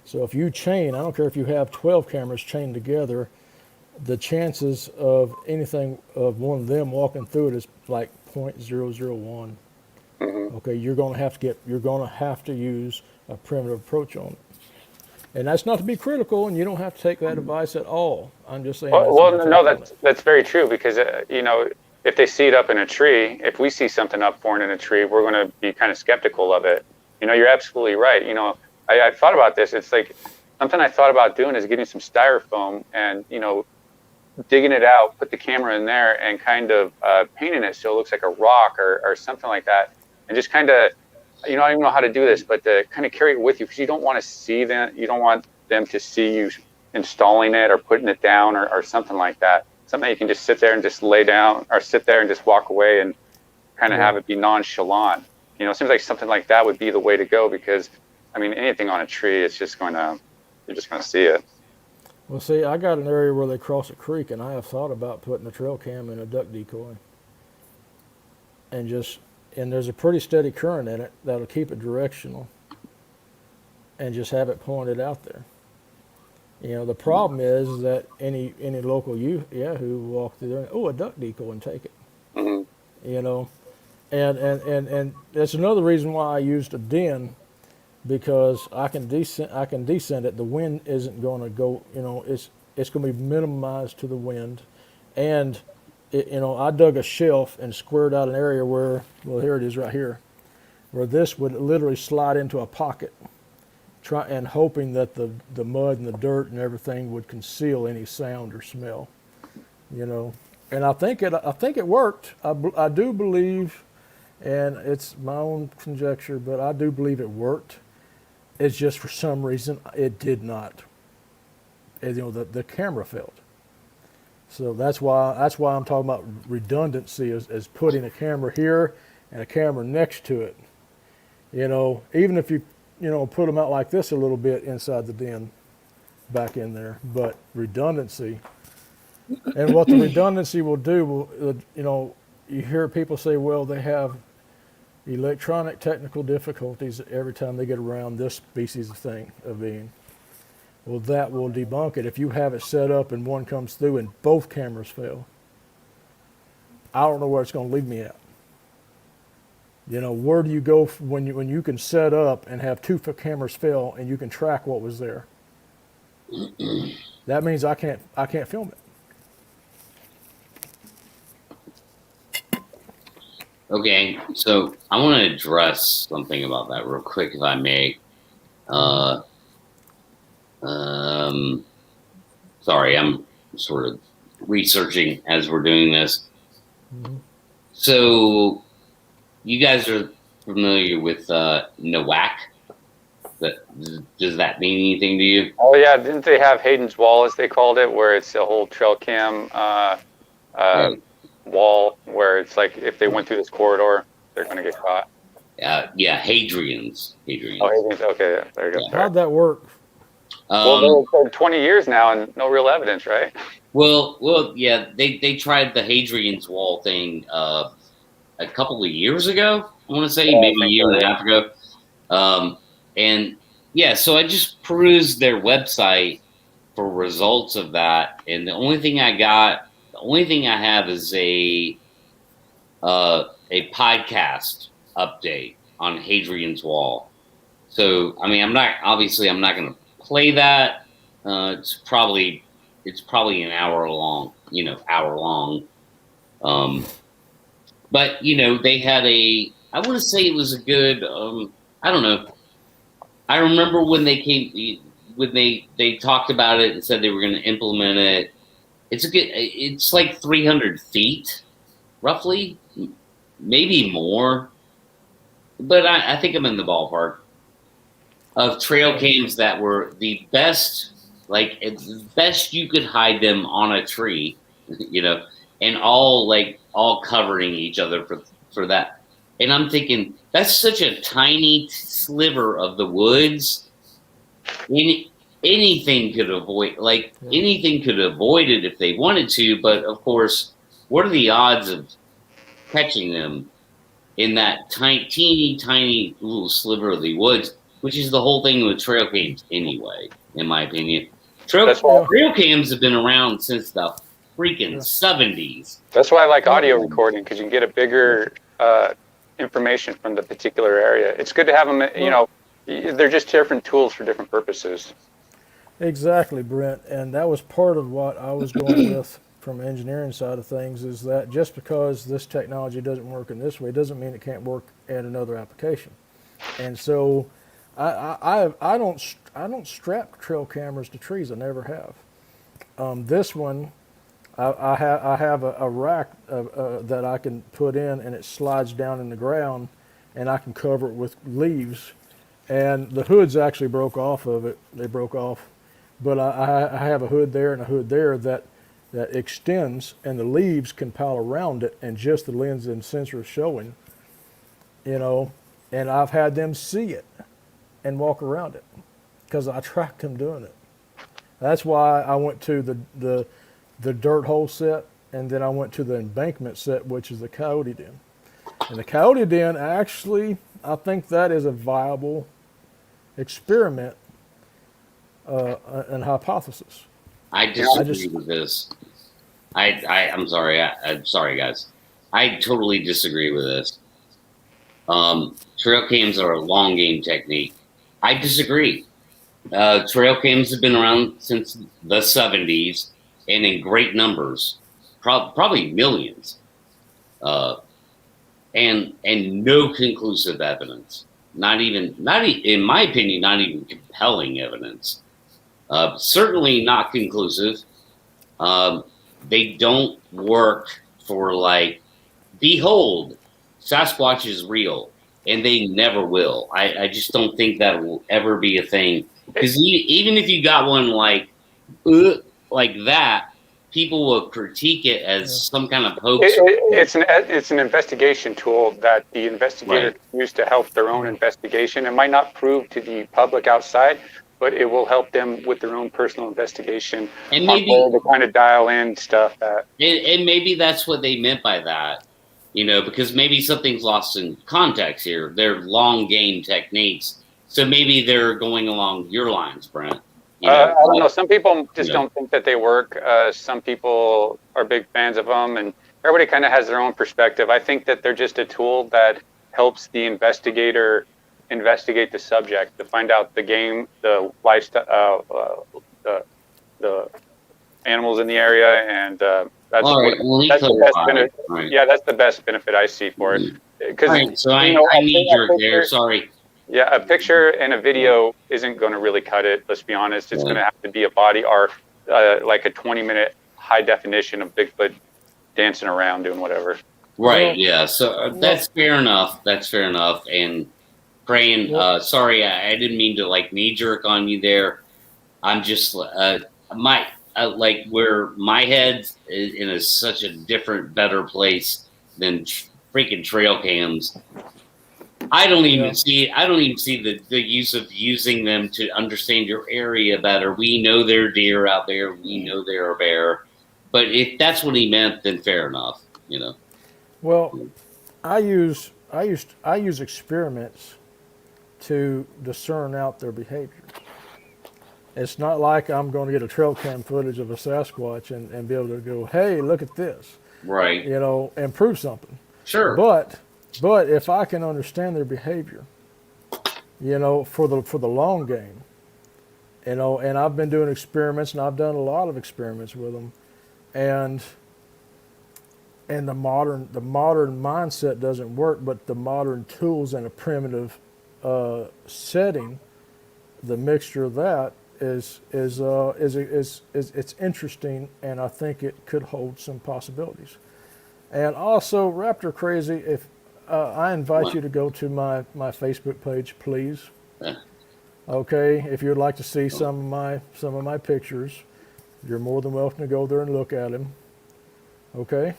So if you chain, I don't care if you have 12 cameras chained together, the chances of anything of one of them walking through it is like 0.001. Mm-hmm. Okay, you're going to have to use a primitive approach on it. And that's not to be critical, and you don't have to take that advice at all. I'm just saying. That's very true, because if they see it up in a tree, if we see something up foreign in a tree, we're going to be kind of skeptical of it. You're absolutely right. I thought about this. It's like something I thought about doing is getting some styrofoam and digging it out, put the camera in there, and kind of painting it so it looks like a rock or something like that, and just kind of. I don't even know how to do this, but to kind of carry it with you, because you don't want to see them. You don't want them to see you installing it or putting it down or something like that. Something you can just sit there and just lay down, or sit there and just walk away and kind of have it be nonchalant. It seems like something like that would be the way to go, because, anything on a tree, you're just going to see it. Well, see, I got an area where they cross a creek, and I have thought about putting a trail cam in a duck decoy. And there's a pretty steady current in it that'll keep it directional, and just have it pointed out there. The problem is that any local Yahoo will walk through there and, oh, a duck decoy, and take it. Mm-hmm. You know, and that's another reason why I used a den, because I can descend it. The wind isn't going to go. It's going to be minimized to the wind, and I dug a shelf and squared out an area where, well, here it is right here, where this would literally slide into a pocket, and hoping that the mud and the dirt and everything would conceal any sound or smell. And I think it worked. I do believe, and it's my own conjecture, but I do believe it worked. It's just for some reason it did not. The camera failed. So that's why I'm talking about redundancy, as putting a camera here and a camera next to it. Even if you put them out like this a little bit inside the den, back in there, but redundancy. And what the redundancy will do, you hear people say, well, they have electronic technical difficulties every time they get around this species of being. Well, that will debunk it. If you have it set up and one comes through and both cameras fail, I don't know where it's going to leave me at. Where do you go when you can set up and have two cameras fail and you can track what was there? That means I can't film it. Okay, so I want to address something about that real quick, if I may. Sorry, I'm sort of researching as we're doing this. Mm-hmm. So, you guys are familiar with NOAC? Does that mean anything to you? Oh yeah, didn't they have Hayden's Wall, as they called it, where it's a whole trail cam wall, where it's like if they went through this corridor, they're going to get caught? Yeah, Hadrian's. Oh, Hadrian's. Okay, there you go. Yeah. How'd that work? Well, they're 20 years now and no real evidence, right? Well, yeah, they tried the Hadrian's Wall thing a couple of years ago. I want to say maybe a year and a half ago. And yeah, so I just perused their website for results of that, and the only thing I have is a podcast update on Hadrian's Wall. So I mean, I'm not going to play that. It's probably an hour long. But they had I want to say it was a good. I don't know. I remember when they talked about it and said they were going to implement it. It's like 300 feet, roughly, maybe more. But I think I'm in the ballpark of trail cams that were the best, like the best you could hide them on a tree, and all covering each other for that. And I'm thinking, that's such a tiny sliver of the woods. Anything could avoid it if they wanted to. But of course, what are the odds of catching them in that teeny little sliver of the woods, which is the whole thing with trail cams anyway, in my opinion. Trail cams have been around since the freaking 70s. That's why I like audio recording, because you can get a bigger information from the particular area. It's good to have them, they're just different tools for different purposes. Exactly, Brent. And that was part of what I was going with from the engineering side of things, is that just because this technology doesn't work in this way doesn't mean it can't work at another application. And so I don't strap trail cameras to trees. I never have. This one, I have a rack that I can put in, and it slides down in the ground, and I can cover it with leaves. And the hoods actually broke off of it. They broke off. But I have a hood there and a hood there that extends, and the leaves can pile around it, and just the lens and sensor is showing, and I've had them see it and walk around it because I tracked them doing it. That's why I went to the dirt hole set, and then I went to the embankment set, which is the coyote den. And the coyote den, actually, I think that is a viable experiment an hypothesis. I disagree with this. I'm sorry. I'm sorry, guys. I totally disagree with this. Trail cams are a long game technique. I disagree. Trail cams have been around since the 70s and in great numbers, probably millions, and no conclusive evidence. Not even, in my opinion, not even compelling evidence. Certainly not conclusive. They don't work for like, behold, Sasquatch is real, and they never will. I just don't think that will ever be a thing. Because even if you got one like that, people will critique it as some kind of hoax. It's an investigation tool that the investigator can use to help their own investigation. It might not prove to the public outside, but it will help them with their own personal investigation. And maybe to kind of dial in stuff that. And maybe that's what they meant by that, because maybe something's lost in context here. They're long game techniques, so maybe they're going along your lines, Brent. I don't know. Some people just don't think that they work. Some people are big fans of them, and everybody kind of has their own perspective. I think that they're just a tool that helps the investigator investigate the subject to find out the game, the lifestyle, the animals in the area, and that's the best benefit. Right. Yeah, that's the best benefit I see for it. Because so I need your there. Sorry. Yeah, a picture and a video isn't going to really cut it. Let's be honest. It's going to have to be a body or like a 20-minute high definition of Bigfoot dancing around doing whatever. Right. Yeah. So that's fair enough. That's fair enough. And praying. Sorry, I didn't mean to like knee jerk on you there. I'm just like where my head's in such a different, better place than freaking trail cams. I don't even see the use of using them to understand your area better. We know there are deer out there. We know there are bear. But if that's what he meant, then fair enough. Well, I use experiments to discern out their behavior. It's not like I'm going to get a trail cam footage of a Sasquatch and be able to go, hey, look at this. Right. And prove something. Sure. But if I can understand their behavior, for the long game, and I've been doing experiments, and I've done a lot of experiments with them, and the modern mindset doesn't work, but the modern tools in a primitive setting, the mixture of that is it's interesting, and I think it could hold some possibilities. And also, Raptor Crazy, if I invite you to go to my Facebook page, please. Okay, if you'd like to see some of my pictures, you're more than welcome to go there and look at them. Okay.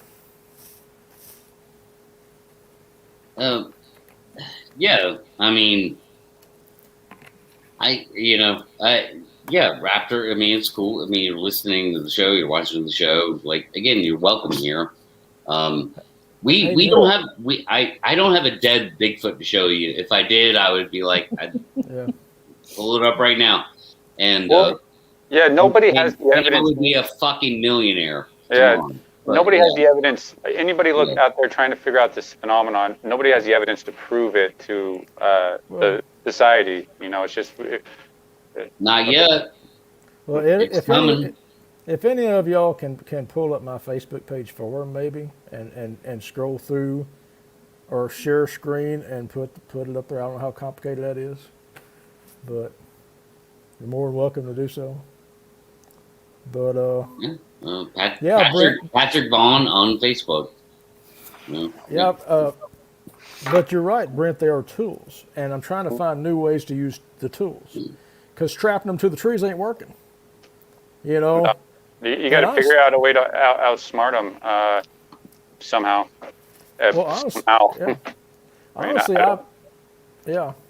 Yeah. I mean, Raptor. I mean, it's cool. I mean, you're listening to the show, you're watching the show. Like, again, you're welcome here. We don't have I don't have a dead Bigfoot to show you. If I did, I would be like, I'd pull it up right now. And nobody has the evidence. I would be a fucking millionaire. Nobody has the evidence. Anybody look out there trying to figure out this phenomenon, nobody has the evidence to prove it to the society. It's just not yet. Well, if any of y'all can pull up my Facebook page for them, maybe, and scroll through, or share screen and put it up there. I don't know how complicated that is, but you're more than welcome to do so. But Patrick Vaughn on Facebook. But you're right, Brent. They are tools, and I'm trying to find new ways to use the tools, because trapping them to the trees ain't working. You got to figure out a way to outsmart them somehow. Honestly,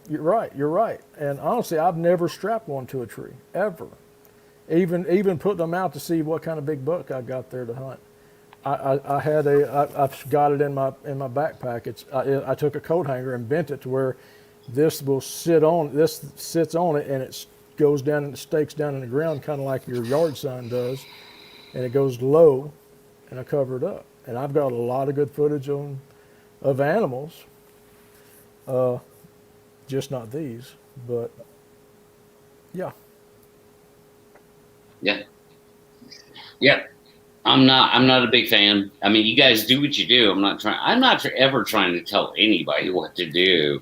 you're right. And honestly, I've never strapped one to a tree ever. Even put them out to see what kind of big buck I got there to hunt. I've got it in my backpack. I took a coat hanger and bent it to where this sits on it, and goes down and stakes down in the ground, kind of like your yard sign does, and it goes low, and I cover it up. And I've got a lot of good footage of animals, just not these, but yeah. Yeah. Yeah. I'm not a big fan. I mean, you guys do what you do. I'm not ever trying to tell anybody what to do.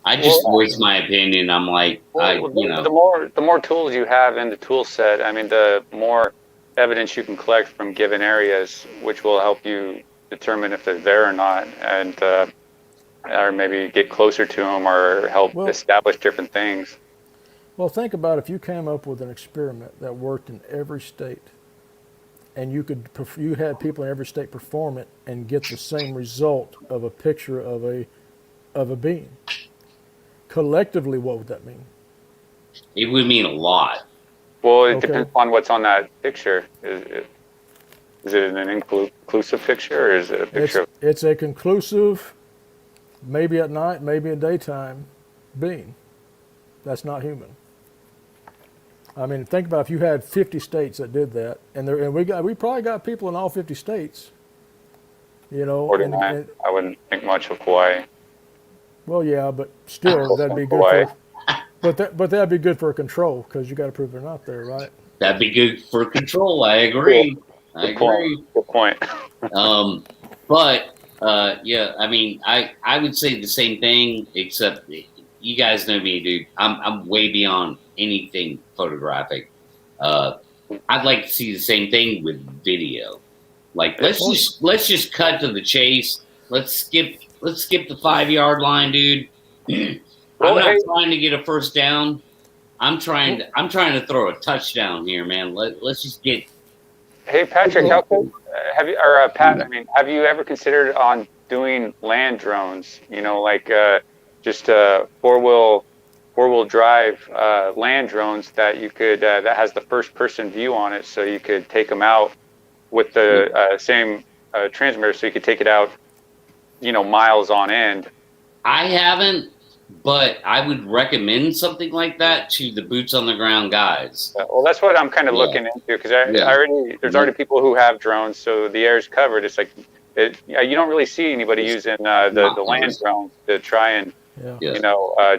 I just voice my opinion. I'm like, the more tools you have in the tool set, I mean, the more evidence you can collect from given areas, which will help you determine if they're there or not, and or maybe get closer to them or help establish different things. Well, think about if you came up with an experiment that worked in every state, and you had people in every state perform it and get the same result of a picture of a being. Collectively, what would that mean? It would mean a lot. Well, it depends on what's on that picture. Is it an inclusive picture, or is it a picture? It's a conclusive, maybe at night, maybe in daytime, being. That's not human. I mean, think about if you had 50 states that did that, and we probably got people in all 50 states. 49. I wouldn't think much of Hawaii. Well, yeah, but still, that'd be good. But that'd be good for control, because you got to prove they're not there, right? That'd be good for control. I agree. Good point. But yeah, I mean, I would say the same thing, except you guys know me, dude. I'm way beyond anything photographic. I'd like to see the same thing with video. Like, let's just cut to the chase. Let's skip the 5-yard line, dude. I'm not trying to get a first down. I'm trying to throw a touchdown here, man. Let's just get. Hey, Patrick, Pat? I mean, have you ever considered on doing land drones? Like just four-wheel drive land drones that you could that has the first-person view on it, so you could take them out with the same transmitter, so you could take it out, miles on end. I haven't, but I would recommend something like that to the boots on the ground guys. Well, that's what I'm kind of looking into, because there's already people who have drones, so the air is covered. It's like you don't really see anybody using the land drones to try and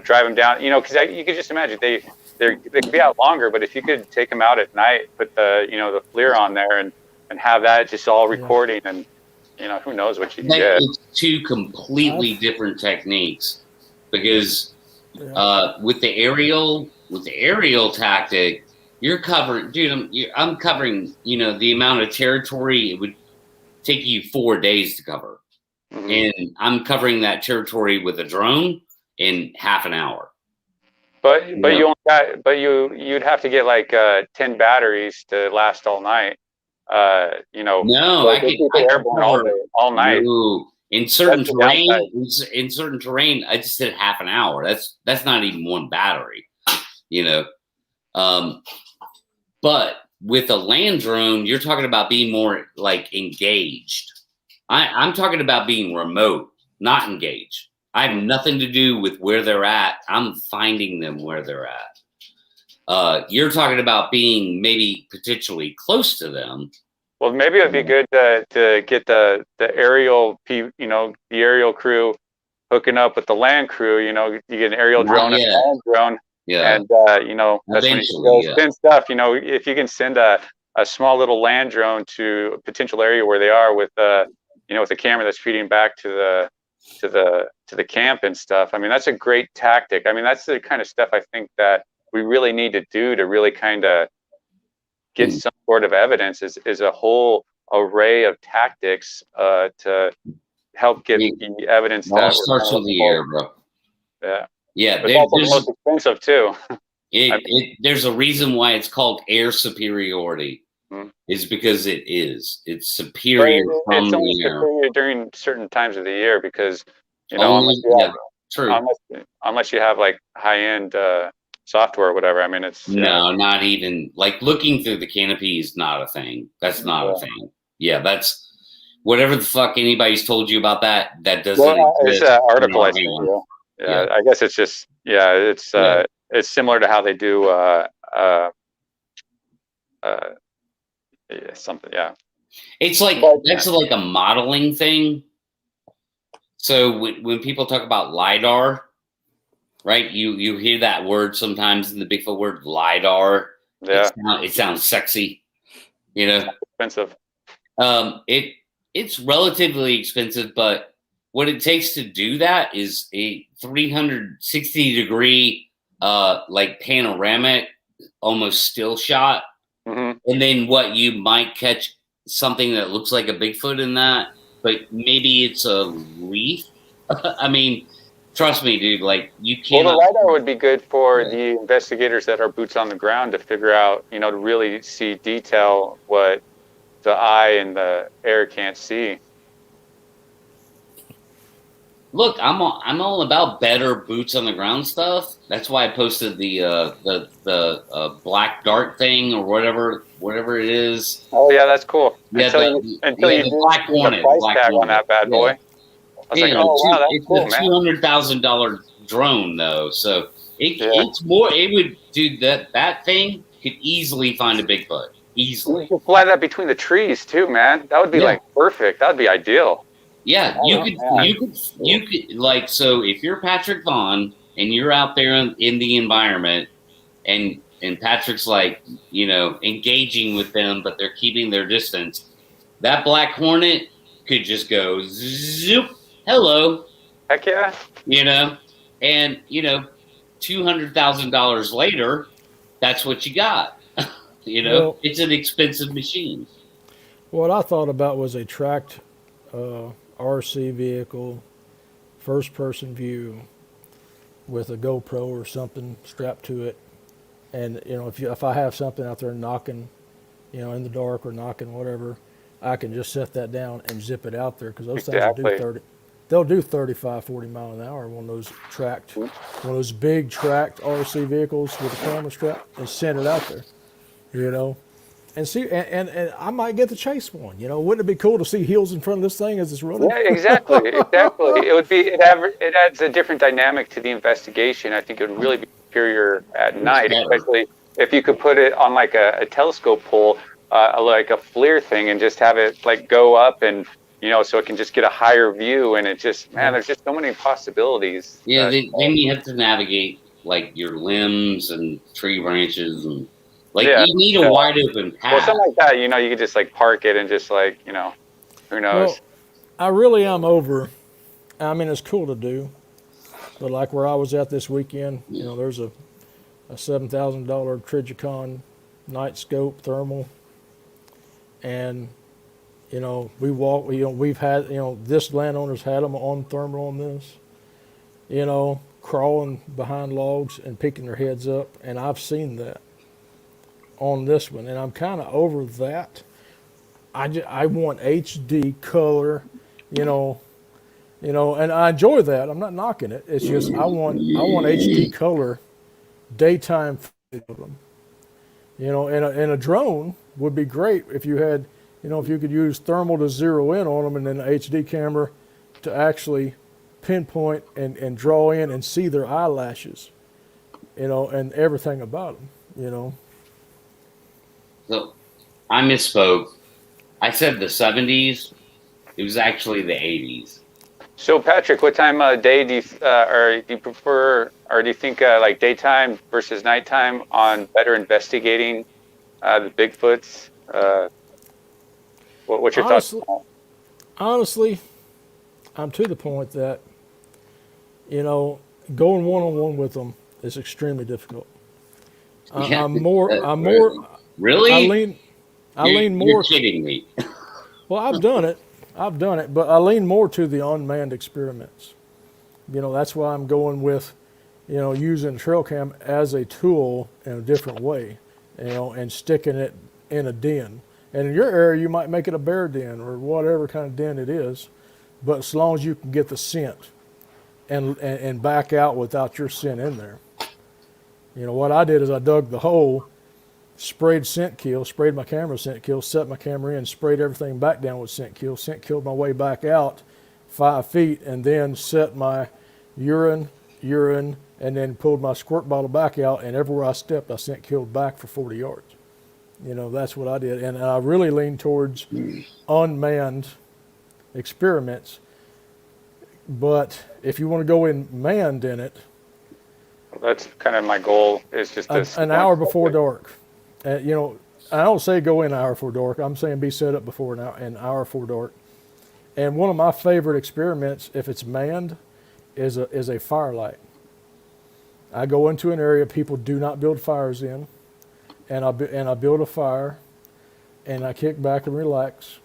drive them down. Because you could just imagine they could be out longer, but if you could take them out at night, put the the FLIR on there and have that just all recording, and who knows what you can get. It's two completely different techniques, because with the aerial tactic, you're covering, dude. I'm covering the amount of territory it would take you 4 days to cover, and I'm covering that territory with a drone in half an hour. But you'd have to get like 10 batteries to last all night. No, I could airborne all night. No. In certain terrain, I just did half an hour. That's not even one battery, But with a land drone, you're talking about being more like engaged. I'm talking about being remote, not engaged. I have nothing to do with where they're at. I'm finding them where they're at. You're talking about being maybe potentially close to them. Well, maybe it'd be good to get the aerial, the aerial crew hooking up with the land crew. You get an aerial drone and a land drone. Yeah. And that's when you send stuff. If you can send a small little land drone to a potential area where they are with with a camera that's feeding back to the camp and stuff. I mean, that's a great tactic. I mean, that's the kind of stuff I think that we really need to do to really kind of get some sort of evidence. Is a whole array of tactics to help get the evidence. It all starts with the air, bro. Yeah. Yeah, it's also the most expensive too. There's a reason why it's called air superiority. Is because it's superior from the air. Superior during certain times of the year, because unless you have like high-end software or whatever. I mean, it's not even like looking through the canopy is not a thing. That's not a thing. Yeah, that's whatever the fuck anybody's told you about that. That doesn't exist. It's an article I sent you. Yeah, I guess it's just it's similar to how they do uh, uh, yeah, something. Yeah. It's like But, that's like a modeling thing. So when people talk about LiDAR, right? You hear that word sometimes in the Bigfoot word LiDAR. yeah, It sounds sexy, you know. expensive. It's relatively expensive, but what it takes to do that is a 360-degree like panoramic, almost still shot, Mm-hmm. and then what you might catch something that looks like a Bigfoot in that, but maybe it's a leaf. I mean, trust me, dude. Like you Well, the cannot. LiDAR would be good for Yeah. the investigators that are boots on the ground to figure out, to really see detail what the eye and the air can't see. Look, I'm all about better boots on the ground stuff. That's why I posted the black dart thing or whatever it is. Oh yeah, that's cool. Yeah, Until you the do Black see the Hornet, price Black tag on Hornet. that bad Yeah, boy. I was like, yeah. oh wow, that's It's cool, a man. $200,000 drone though, so Yeah. it's more. It would do that thing could easily find a Bigfoot You easily. could fly that between the trees too, man. That would be Yeah. like perfect. That would be ideal. Yeah, Oh, man. you could like so if you're Patrick Vaughn and you're out there in the environment and Patrick's like, engaging with them, but they're keeping their distance. That Black Hornet could just go zoop, hello, Heck yeah. and $200,000 later, that's what you got. Well, It's an expensive machine. what I thought about was a tracked RC vehicle, first person view, with a GoPro or something strapped to it. And if I have something out there knocking, in the dark or knocking whatever, I can just set that down and zip it out there, because those things will do Exactly. 30. They'll do 35, 40 mile an hour. One of those one of those big tracked RC vehicles with a camera strap, and send it out there. And see, and I might get to chase one. Wouldn't it be cool to see heels in front of this thing as it's running? Yeah, exactly. It adds a different dynamic to the investigation. I think it would really be superior at night, especially if you could put it on like a telescope pole, like a FLIR thing, and just have it like go up and so it can just get a higher view. And it just, man, there's just so many possibilities. Yeah, then you have to navigate like your limbs and tree branches and you need a wide open path. Well, something like that, you could just like park it and just like, who knows? Well, I really am over. I mean, it's cool to do, but like where I was at this weekend, there's a $7,000 Trijicon night scope thermal, and we've had this landowner's had them on thermal on this, crawling behind logs and picking their heads up, and I've seen that on this one, and I'm kind of over that. I want HD color, and I enjoy that. I'm not knocking it. It's just I want HD color, daytime footage of them. And a drone would be great if you had, if you could use thermal to zero in on them, and then an HD camera to actually pinpoint and draw in and see their eyelashes, and everything about them, So I misspoke. I said the 70s. It was actually the 80s. So Patrick, what time of day do you prefer, or do you think like daytime versus nighttime on better investigating the Bigfoots? What's your thoughts? Honestly, I'm to the point that going one-on-one with them is extremely difficult. I'm more. Really? I lean more. You're kidding me. Well, I've done it, but I lean more to the unmanned experiments. That's why I'm going with, using trail cam as a tool in a different way, and sticking it in a den. And in your area, you might make it a bear den or whatever kind of den it is, but as long as you can get the scent and back out without your scent in there. What I did is I dug the hole, sprayed scent kill, sprayed my camera scent kill, set my camera in, sprayed everything back down with scent killed my way back out 5 feet, and then set my urine, and then pulled my squirt bottle back out, and everywhere I stepped, I sent killed back for 40 yards. You know, that's what I did. And I really lean towards unmanned experiments. But if you want to go in manned in it, That's kind of my goal. Is just this an hour before dark. You know, I don't say go in an hour before dark. I'm saying be set up before an hour before dark. And one of my favorite experiments, if it's manned, is a firelight. I go into an area people do not build fires in, and I build a fire, and I kick back and relax.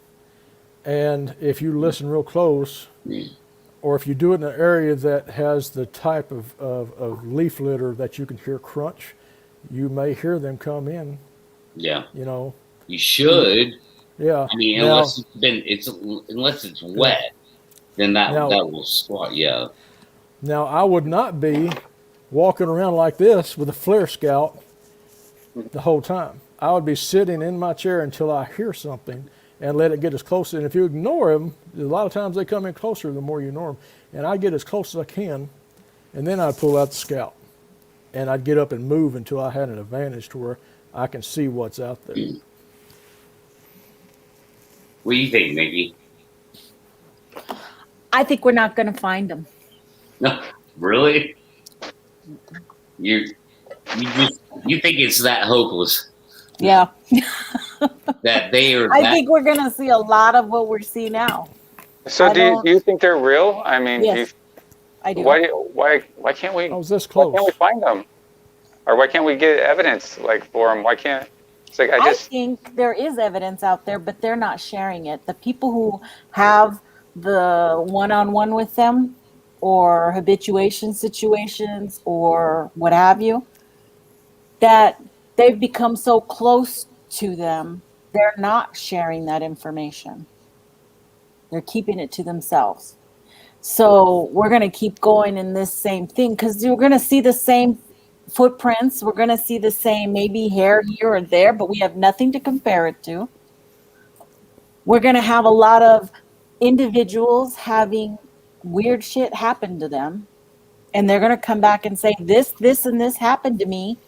And if you listen real close, or if you do it in an area that has the type of leaf litter that you can hear crunch, you may hear them come in. Yeah. You know. You should. Yeah. I mean, now, unless it's wet, then that will squat. Yeah. Now I would not be walking around like this with a flare scout the whole time. I would be sitting in my chair until I hear something and let it get as close. And if you ignore them, a lot of times they come in closer the more you ignore them. And I'd get as close as I can, and then I'd pull out the scout. And I'd get up and move until I had an advantage to where I can see what's out there. What do you think, Nikki? I think we're not going to find them. No, really? You think it's that hopeless? Yeah. That they are. I think we're going to see a lot of what we're seeing now. So do you think they're real? I mean, yes, I do. Why can't we? I was this close. Why can't we find them? Or why can't we get evidence for them? Why can't? It's like I think there is evidence out there, but they're not sharing it. The people who have the one-on-one with them, or habituation situations, or what have you, that they've become so close to them, they're not sharing that information. They're keeping it to themselves. So we're going to keep going in this same thing, because you're going to see the same footprints. We're going to see the same maybe hair here or there, but we have nothing to compare it to. We're going to have a lot of individuals having weird shit happen to them, and they're going to come back and say, this, and this happened to me.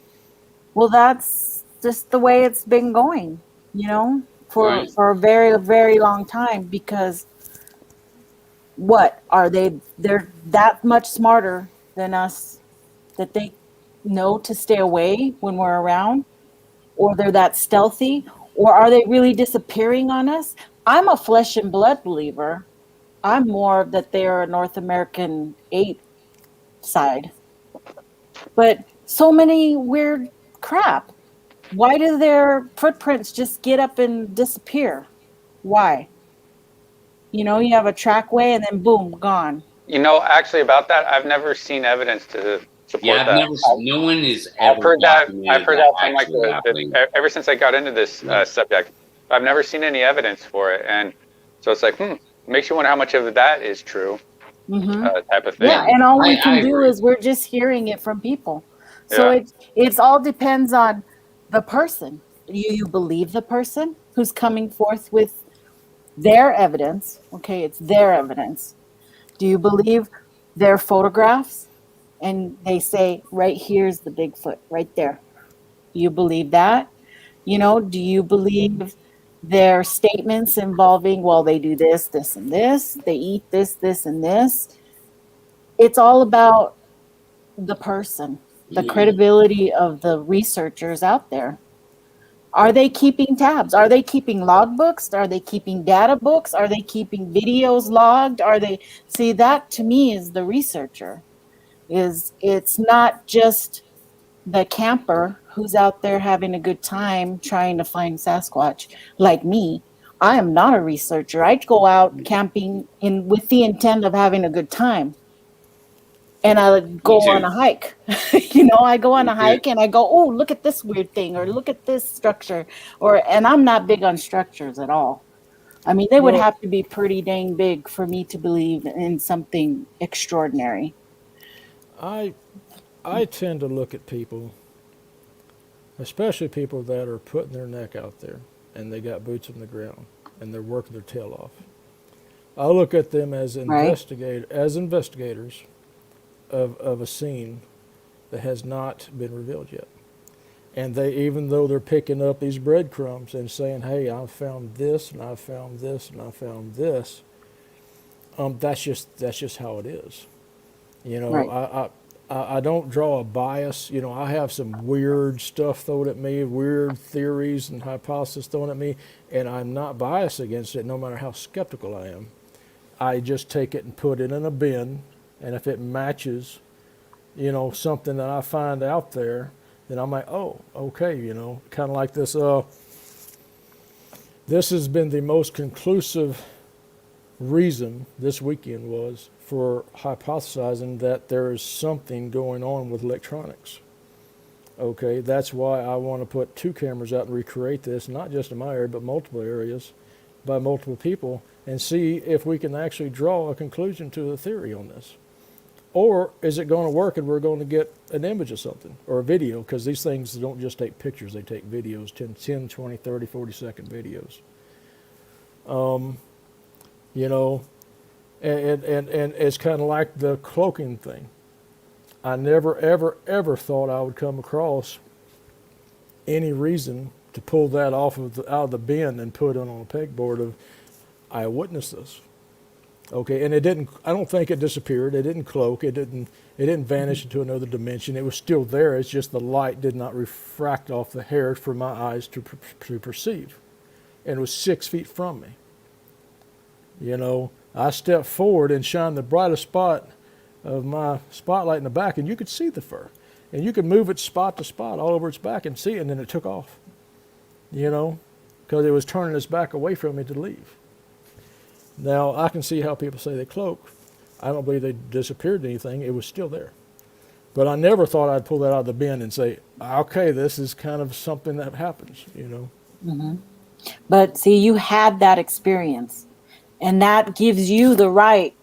Well, that's just the way it's been going, for a very, very long time, because what are they? They're that much smarter than us that they know to stay away when we're around, or they're that stealthy, or are they really disappearing on us? I'm a flesh and blood believer. I'm more that they're a North American ape side. But so many weird crap. Why do their footprints just get up and disappear? Why? You have a trackway and then boom, gone. Actually about that, I've never seen evidence to support that. No one is ever. I've heard that from ever since I got into this subject. I've never seen any evidence for it, and so it's like, makes you wonder how much of that is true, type of thing. Yeah, and all we can do is we're just hearing it from people. So it's all depends on the person. You believe the person who's coming forth with their evidence. Okay, it's their evidence. Do you believe their photographs? And they say, right here's the Bigfoot, right there. You believe that? Do you believe their statements involving, well, they do this, this, and this. They eat this, this, and this. It's all about the person, the credibility of the researchers out there. Are they keeping tabs? Are they keeping logbooks? Are they keeping data books? Are they keeping videos logged? See, that to me is the researcher. It's not just the camper who's out there having a good time trying to find Sasquatch like me. I am not a researcher. I go out camping with the intent of having a good time. And I go on a hike. I go on a hike and I go, oh, look at this weird thing, or look at this structure. And I'm not big on structures at all. I mean, they would have to be pretty dang big for me to believe in something extraordinary. I tend to look at people, especially people that are putting their neck out there and they got boots on the ground and they're working their tail off. I look at them as investigators of a scene that has not been revealed yet. And they, even though they're picking up these breadcrumbs and saying, "Hey, I found this, and I found this, and I found this," that's just how it is. You know, Right. I don't draw a bias. You know, I have some weird stuff thrown at me, weird theories and hypotheses thrown at me, and I'm not biased against it, no matter how skeptical I am. I just take it and put it in a bin, and if it matches, you know, something that I find out there, then I'm like, oh, okay, you know, kind of like this. This has been the most conclusive reason this weekend was for hypothesizing that there is something going on with electronics. Okay, that's why I want to put 2 cameras out and recreate this, not just in my area, but multiple areas by multiple people, and see if we can actually draw a conclusion to the theory on this. Or is it going to work and we're going to get an image of something or a video? Because these things don't just take pictures, they take videos, 10, 20, 30, 40-second videos. You know, and it's kind of like the cloaking thing. I never, ever, ever thought I would come across any reason to pull that off of out of the bin and put it on a pegboard of, I witnessed this. Okay, and it didn't. I don't think it disappeared. It didn't cloak. It didn't vanish into another dimension. It was still there. It's just the light did not refract off the hair for my eyes to perceive, and it was 6 feet from me. You know, I stepped forward and shined the brightest spot of my spotlight in the back, and you could see the fur, and you could move it spot to spot all over its back and see it, and then it took off. You know, because it was turning its back away from me to leave. Now, I can see how people say they cloak. I don't believe they disappeared anything. It was still there. But I never thought I'd pull that out of the bin and say, okay, this is kind of something that happens, you know. Mm-hmm. But see, you had that experience, and that gives you the right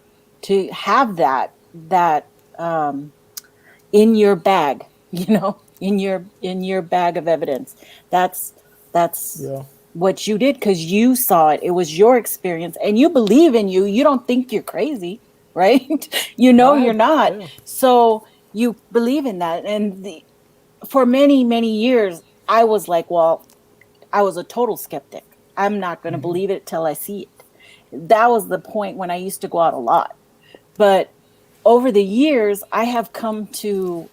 to have that in your bag, you know, in your bag of evidence. That's Yeah. what you did because you saw it. It was your experience, and you believe in you. You don't think you're crazy, right? You know you're not. Yeah. So you believe in that. And for many, many years, I was like, well, I was a total skeptic. I'm not going to believe it till I see it. That was the point when I used to go out a lot. But over the years, I have come to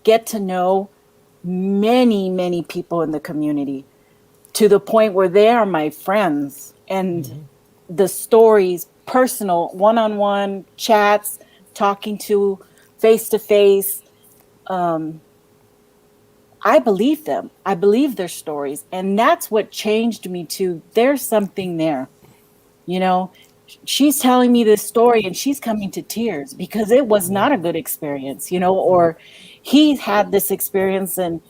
get to know many, many people in the community to the point where they are my friends. And the stories, personal, one-on-one chats, talking to face-to-face, I believe them. I believe their stories. And that's what changed me to, there's something there. You know, she's telling me this story and she's coming to tears because it was not a good experience, you know, or he's had this experience and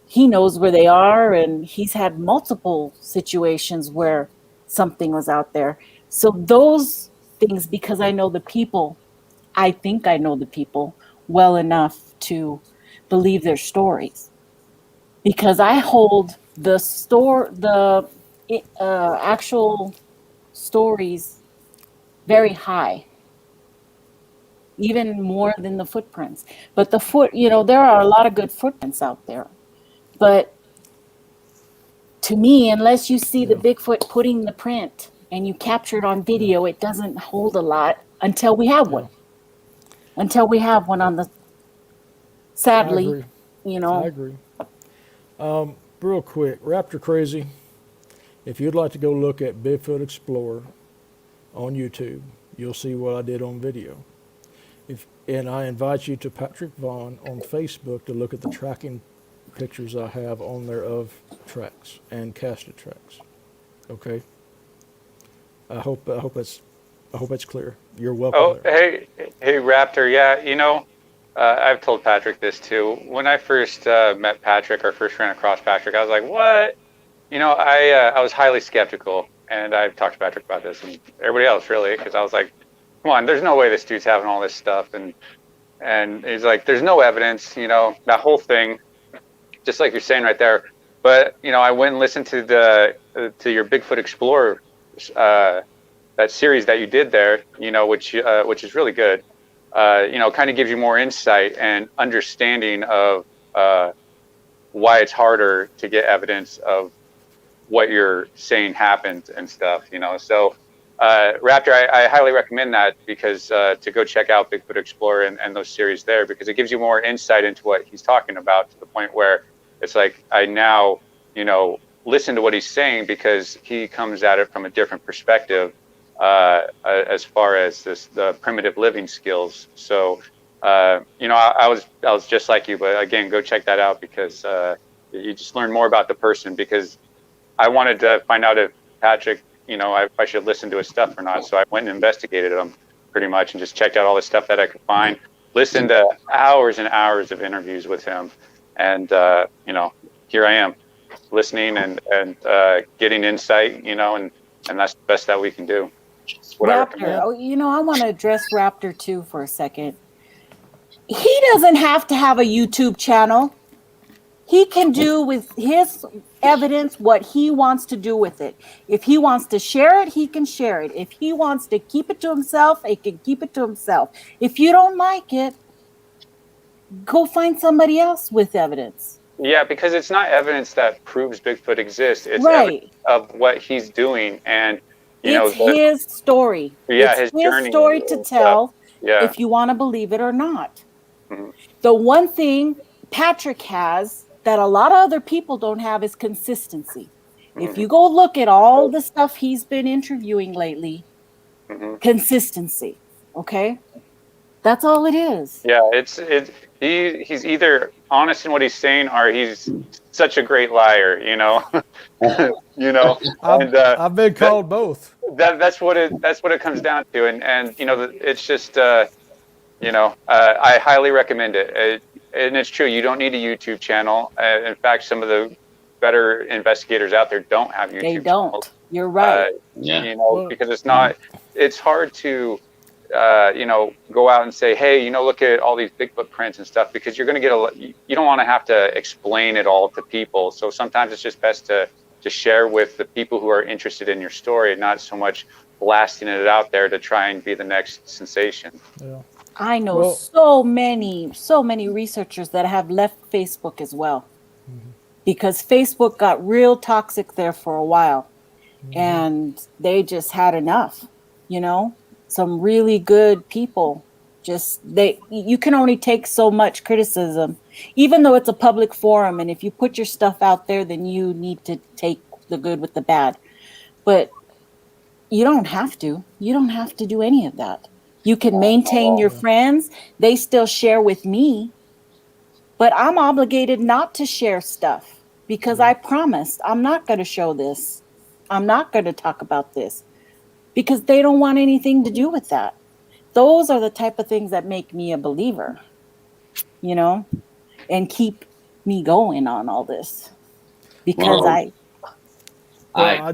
he knows where they are, and he's had multiple situations where something was out there. So those things, because I know the people, I think I know the people well enough to believe their stories. Because I hold the actual stories very high, even more than the footprints. But you know, there are a lot of good footprints out there. But to me, unless you see the Bigfoot putting the print and you capture it on video, it doesn't hold a lot until we have one. Until we have one on the, I sadly, agree. you I know. agree. Real quick, Raptor Crazy, if you'd like to go look at Bigfoot Explorer on YouTube, you'll see what I did on video. And I invite you to Patrick Vaughn on Facebook to look at the tracking pictures I have on there of tracks and casted tracks. Okay. I hope that's clear. You're welcome. Oh, there. hey, Raptor. Yeah, you know, I've told Patrick this too. When I first met Patrick or first ran across Patrick, I was like, what? You know, I was highly skeptical, and I've talked to Patrick about this and everybody else really, because I was like, come on, there's no way this dude's having all this stuff, and he's like, there's no evidence, you know, that whole thing, just like you're saying right there. But you know, I went and listened to your Bigfoot Explorer, that series that you did there, you know, which is really good. kind of gives you more insight and understanding of why it's harder to get evidence of what you're saying happened and stuff, So, Raptor, I highly recommend that because to go check out Bigfoot Explorer and those series there, because it gives you more insight into what he's talking about, to the point where it's like I now, listen to what he's saying, because he comes at it from a different perspective as far as the primitive living skills. So, I was just like you, but again, go check that out, because you just learn more about the person. Because I wanted to find out if Patrick, if I should listen to his stuff or not. So I went and investigated him pretty much, and just checked out all the stuff that I could find. Listened to hours and hours of interviews with him, and here I am, listening and getting insight, and that's the best that we can do. That's what I recommend. Raptor, I want to address Raptor too for a second. He doesn't have to have a YouTube channel. He can do with his evidence what he wants to do with it. If he wants to share it, he can share it. If he wants to keep it to himself, he can keep it to himself. If you don't like it, go find somebody else with evidence. Yeah, because it's not evidence that proves Bigfoot exists. It's right. evidence of what he's doing, and it's his story. Yeah, it's his journey story to tell. Yeah. If you want to believe it or not. Mm-hmm. The one thing Patrick has that a lot of other people don't have is consistency. Mm-hmm. If you go look at all the stuff he's been interviewing lately, mm-hmm. consistency. Okay, that's all it is. Yeah, he's either honest in what he's saying, or he's such a great liar. I've been called both. That's what it comes down to, and it's just I highly recommend it. And it's true, you don't need a YouTube channel. In fact, some of the better investigators out there don't have YouTube channels. They don't. You're right. Because it's hard to go out and say, hey, look at all these Bigfoot prints and stuff, because you're going to get you don't want to have to explain it all to people. So sometimes it's just best to share with the people who are interested in your story, and not so much blasting it out there to try and be the next sensation. Yeah. I know so many researchers that have left Facebook as well, mm-hmm. because Facebook got real toxic there for a while, mm-hmm. and they just had enough. Some really good people, you can only take so much criticism, even though it's a public forum. And if you put your stuff out there, then you need to take the good with the bad. But you don't have to. You don't have to do any of that. You can maintain your friends. They still share with me. But I'm obligated not to share stuff, because I promised I'm not going to show this. I'm not going to talk about this, because they don't want anything to do with that. Those are the type of things that make me a believer, and keep me going on all this. Because Go ahead,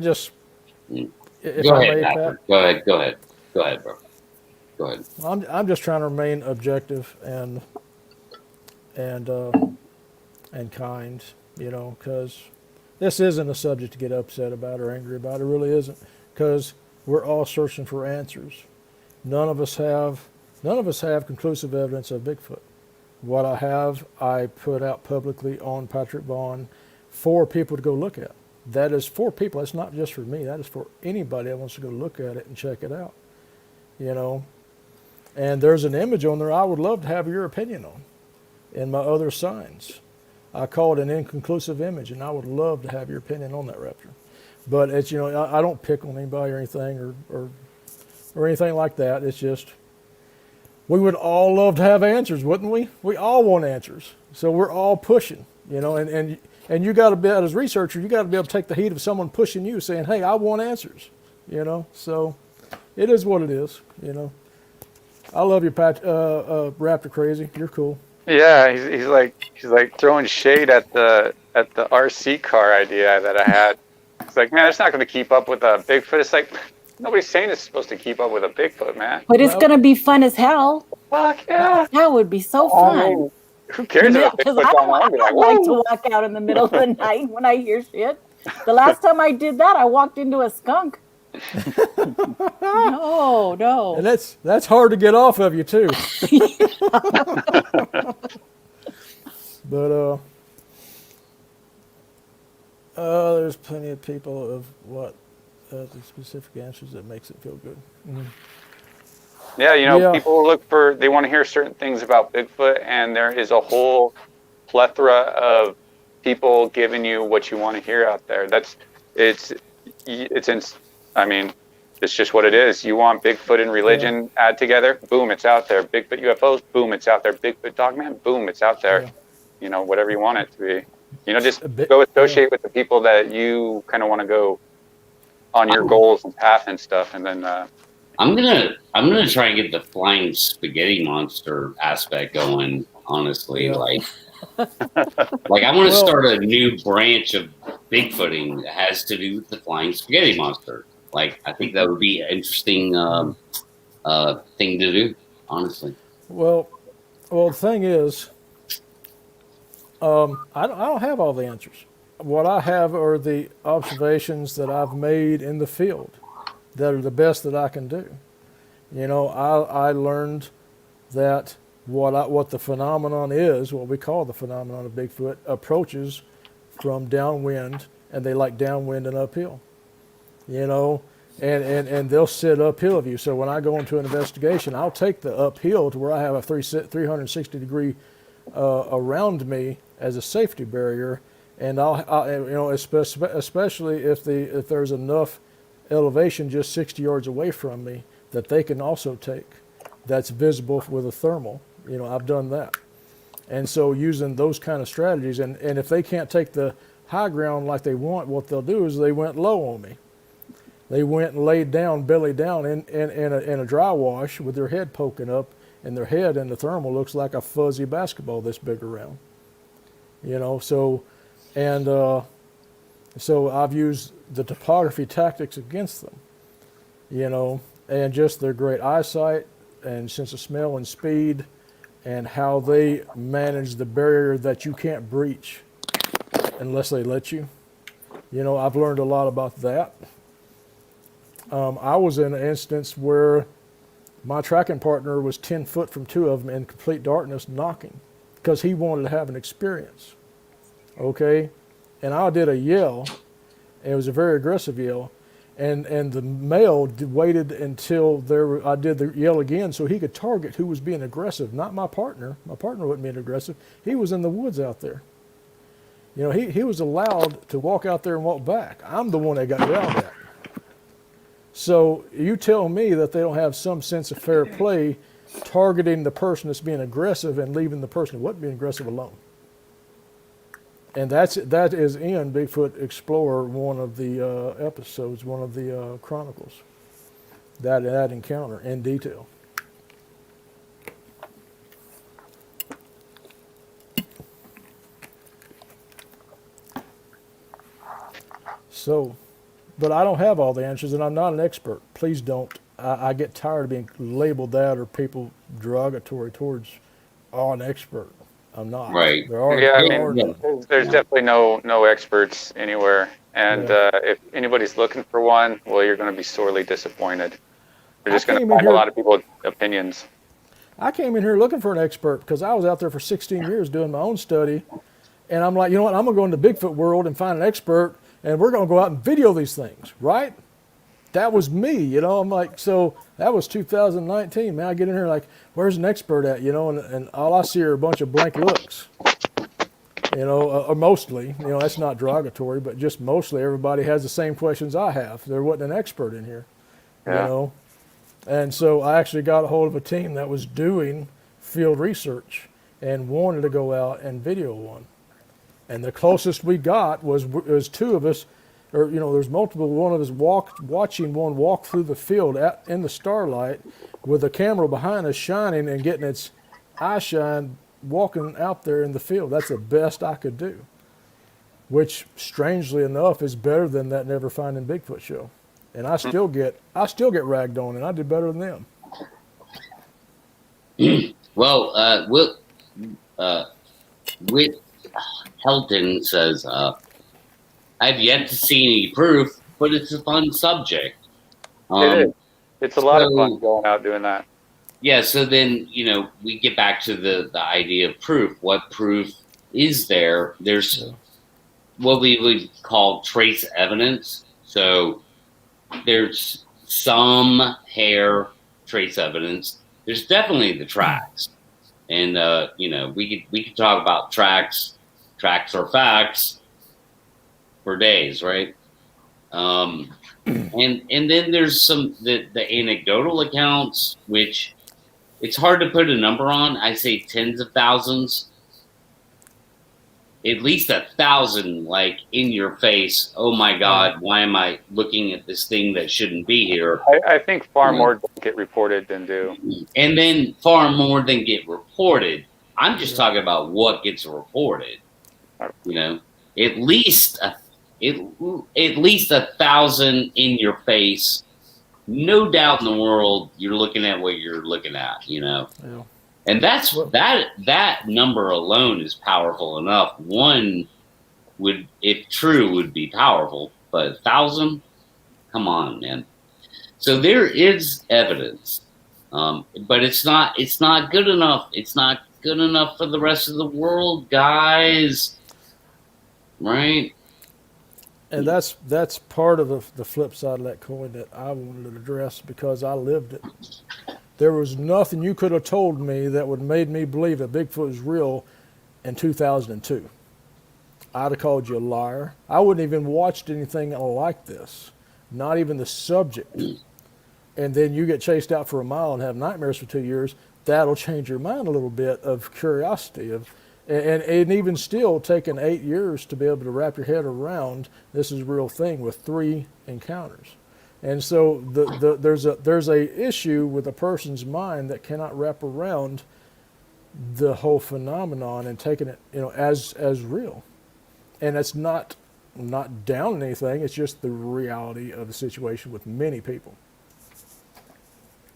bro. Go ahead. I'm just trying to remain objective and kind, because this isn't a subject to get upset about or angry about. It really isn't, because we're all searching for answers. None of us have conclusive evidence of Bigfoot. What I have, I put out publicly on Patrick Vaughn for people to go look at. That is for people. It's not just for me. That is for anybody that wants to go look at it and check it out. And there's an image on there I would love to have your opinion on in my other signs. I call it an inconclusive image, and I would love to have your opinion on that, Raptor. But it's, I don't pick on anybody or anything or anything like that. It's just, we would all love to have answers, wouldn't we? We all want answers. So we're all pushing, and you got to be, as a researcher, you got to be able to take the heat of someone pushing you, saying, hey, I want answers, So it is what it is, I love you, Raptor Crazy. You're cool. Yeah, he's like throwing shade at the RC car idea that I had. It's like, man, it's not going to keep up with a Bigfoot. It's like, nobody's saying it's supposed to keep up with a Bigfoot, man. But it's going to be fun as hell. Fuck yeah. That would be so fun. Who cares about Bigfoot? I don't like to walk out in the middle of the night when I hear shit. The last time I did that, I walked into a skunk. No. And that's hard to get off of you too. But there's plenty of people of what the specific answers that makes it feel good. Yeah, Yeah. people they want to hear certain things about Bigfoot, and there is a whole plethora of people giving you what you want to hear out there. I mean, it's just what it is. You want Bigfoot and religion add together, boom, it's out there. Bigfoot UFOs, boom, it's out there. Bigfoot Dogman, boom, it's out there. Yeah. Whatever you want it to be. Just go associate with the people that you kind of want to go on your goals and path and stuff, and then. I'm gonna try and get the flying spaghetti monster aspect going. Honestly, Yeah. like I want to start a new branch of Bigfooting that has to do with the flying spaghetti monster. Like, I think that would be an interesting thing to do. Honestly. Well, the thing is, I don't have all the answers. What I have are the observations that I've made in the field that are the best that I can do. I learned that what the phenomenon is, what we call the phenomenon of Bigfoot, approaches from downwind, and they like downwind and uphill. And they'll sit uphill of you. So when I go into an investigation, I'll take the uphill to where I have a 360 degree around me as a safety barrier, and especially if there's enough elevation just 60 yards away from me that they can also take, that's visible with a thermal. I've done that. And so using those kind of strategies, and if they can't take the high ground like they want, what they'll do is they went low on me. They went and laid down, belly down in a dry wash with their head poking up, and their head in the thermal looks like a fuzzy basketball this big around. So I've used the topography tactics against them, and just their great eyesight and sense of smell and speed, and how they manage the barrier that you can't breach unless they let you. I've learned a lot about that. I was in an instance where my tracking partner was 10 foot from two of them in complete darkness knocking because he wanted to have an experience. Okay? And I did a yell, and it was a very aggressive yell, and the male waited until I did the yell again so he could target who was being aggressive, not my partner. My partner wasn't being aggressive. He was in the woods out there. He was allowed to walk out there and walk back. I'm the one that got yelled at. So you tell me that they don't have some sense of fair play targeting the person that's being aggressive and leaving the person who wasn't being aggressive alone. And that is in Bigfoot Explorer, one of the episodes, one of the chronicles, that encounter in detail. So, but I don't have all the answers, and I'm not an expert. Please don't. I get tired of being labeled that or people derogatory towards an expert. I'm not. Right. There's definitely no experts anywhere, and if anybody's looking for one, well, you're going to be sorely disappointed. You're just going to find a lot of people's opinions. I came in here looking for an expert because I was out there for 16 years doing my own study, and I'm like, you know what? I'm going to go into the Bigfoot world and find an expert, and we're going to go out and video these things, right? That was me, I'm like, so that was 2019, man. I get in here like, where's an expert at, and all I see are a bunch of blank looks, or mostly, that's not derogatory, but just mostly everybody has the same questions I have. There wasn't an expert in here, And so I actually got a hold of a team that was doing field research and wanted to go out and video one. And the closest we got was two of us, or there's multiple. One of us watching one walk through the field in the starlight with a camera behind us shining and getting its eye shine walking out there in the field. That's the best I could do, which strangely enough is better than that Never Finding Bigfoot show. And I still get ragged on, and I did better than them. Well, Whit Helton says, I've yet to see any proof, but it's a fun subject. It is. It's a lot of fun So, going out doing that. yeah, so then, we get back to the idea of proof. What proof is there? There's what we would call trace evidence. So there's some hair trace evidence. There's definitely the tracks. And we could talk about tracks or facts for days, right? And then there's the anecdotal accounts, which it's hard to put a number on. I say tens of thousands, at least 1,000, like in your face. Oh my God, why am I looking at this thing that shouldn't be here? I think far more don't get reported than do. And then far more than get reported. I'm just talking about what gets reported. At least 1,000 in your face. No doubt in the world, you're looking at what you're looking at. Yeah. And that number alone is powerful enough. One would, if true, would be powerful, but 1,000, come on, man. So there is evidence, but it's not good enough. It's not good enough for the rest of the world, guys. Right? And that's part of the flip side of that coin that I wanted to address because I lived it. There was nothing you could have told me that would have made me believe that Bigfoot was real in 2002. I'd have called you a liar. I wouldn't even watched anything like this, not even the subject. And then you get chased out for a mile and have nightmares for 2 years. That'll change your mind a little bit of curiosity and even still taking 8 years to be able to wrap your head around this is a real thing with 3 encounters. And so there's a issue with a person's mind that cannot wrap around the whole phenomenon and taking it, as real. And it's not down anything. It's just the reality of the situation with many people.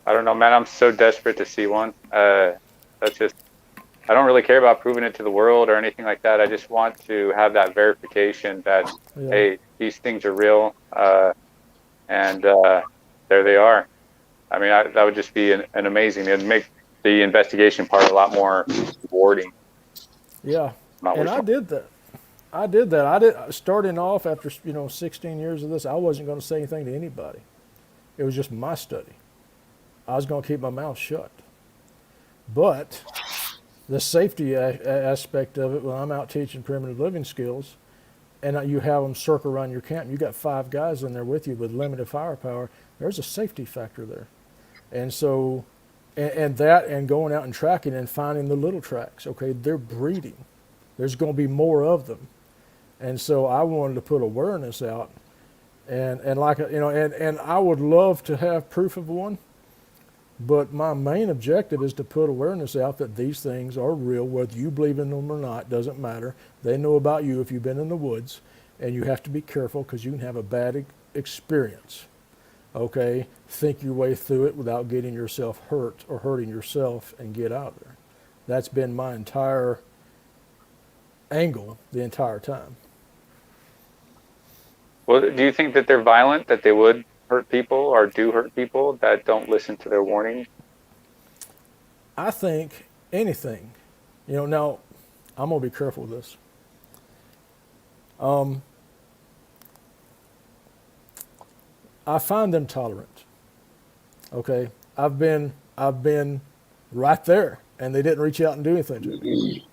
I don't know, man. I'm so desperate to see one. That's just. I don't really care about proving it to the world or anything like that. I just want to have that verification that hey, these things are real. And there they are. I mean, that would just be an amazing. It'd make the investigation part a lot more rewarding. Yeah, and I did that. I did that. Starting off after 16 years of this, I wasn't going to say anything to anybody. It was just my study. I was going to keep my mouth shut. But the safety aspect of it, when I'm out teaching primitive living skills, and you have them circle around your camp, you got 5 guys in there with you with limited firepower, there's a safety factor there. And so, and going out and tracking and finding the little tracks, okay, they're breeding. There's going to be more of them. And so I wanted to put awareness out. And I would love to have proof of one, but my main objective is to put awareness out that these things are real, whether you believe in them or not, doesn't matter. They know about you if you've been in the woods, and you have to be careful because you can have a bad experience. Okay? Think your way through it without getting yourself hurt or hurting yourself and get out of there. That's been my entire angle the entire time. Well, do you think that they're violent, that they would hurt people or do hurt people that don't listen to their warnings? I think anything. Now, I'm going to be careful with this. I find them tolerant. Okay? I've been right there, and they didn't reach out and do anything to me.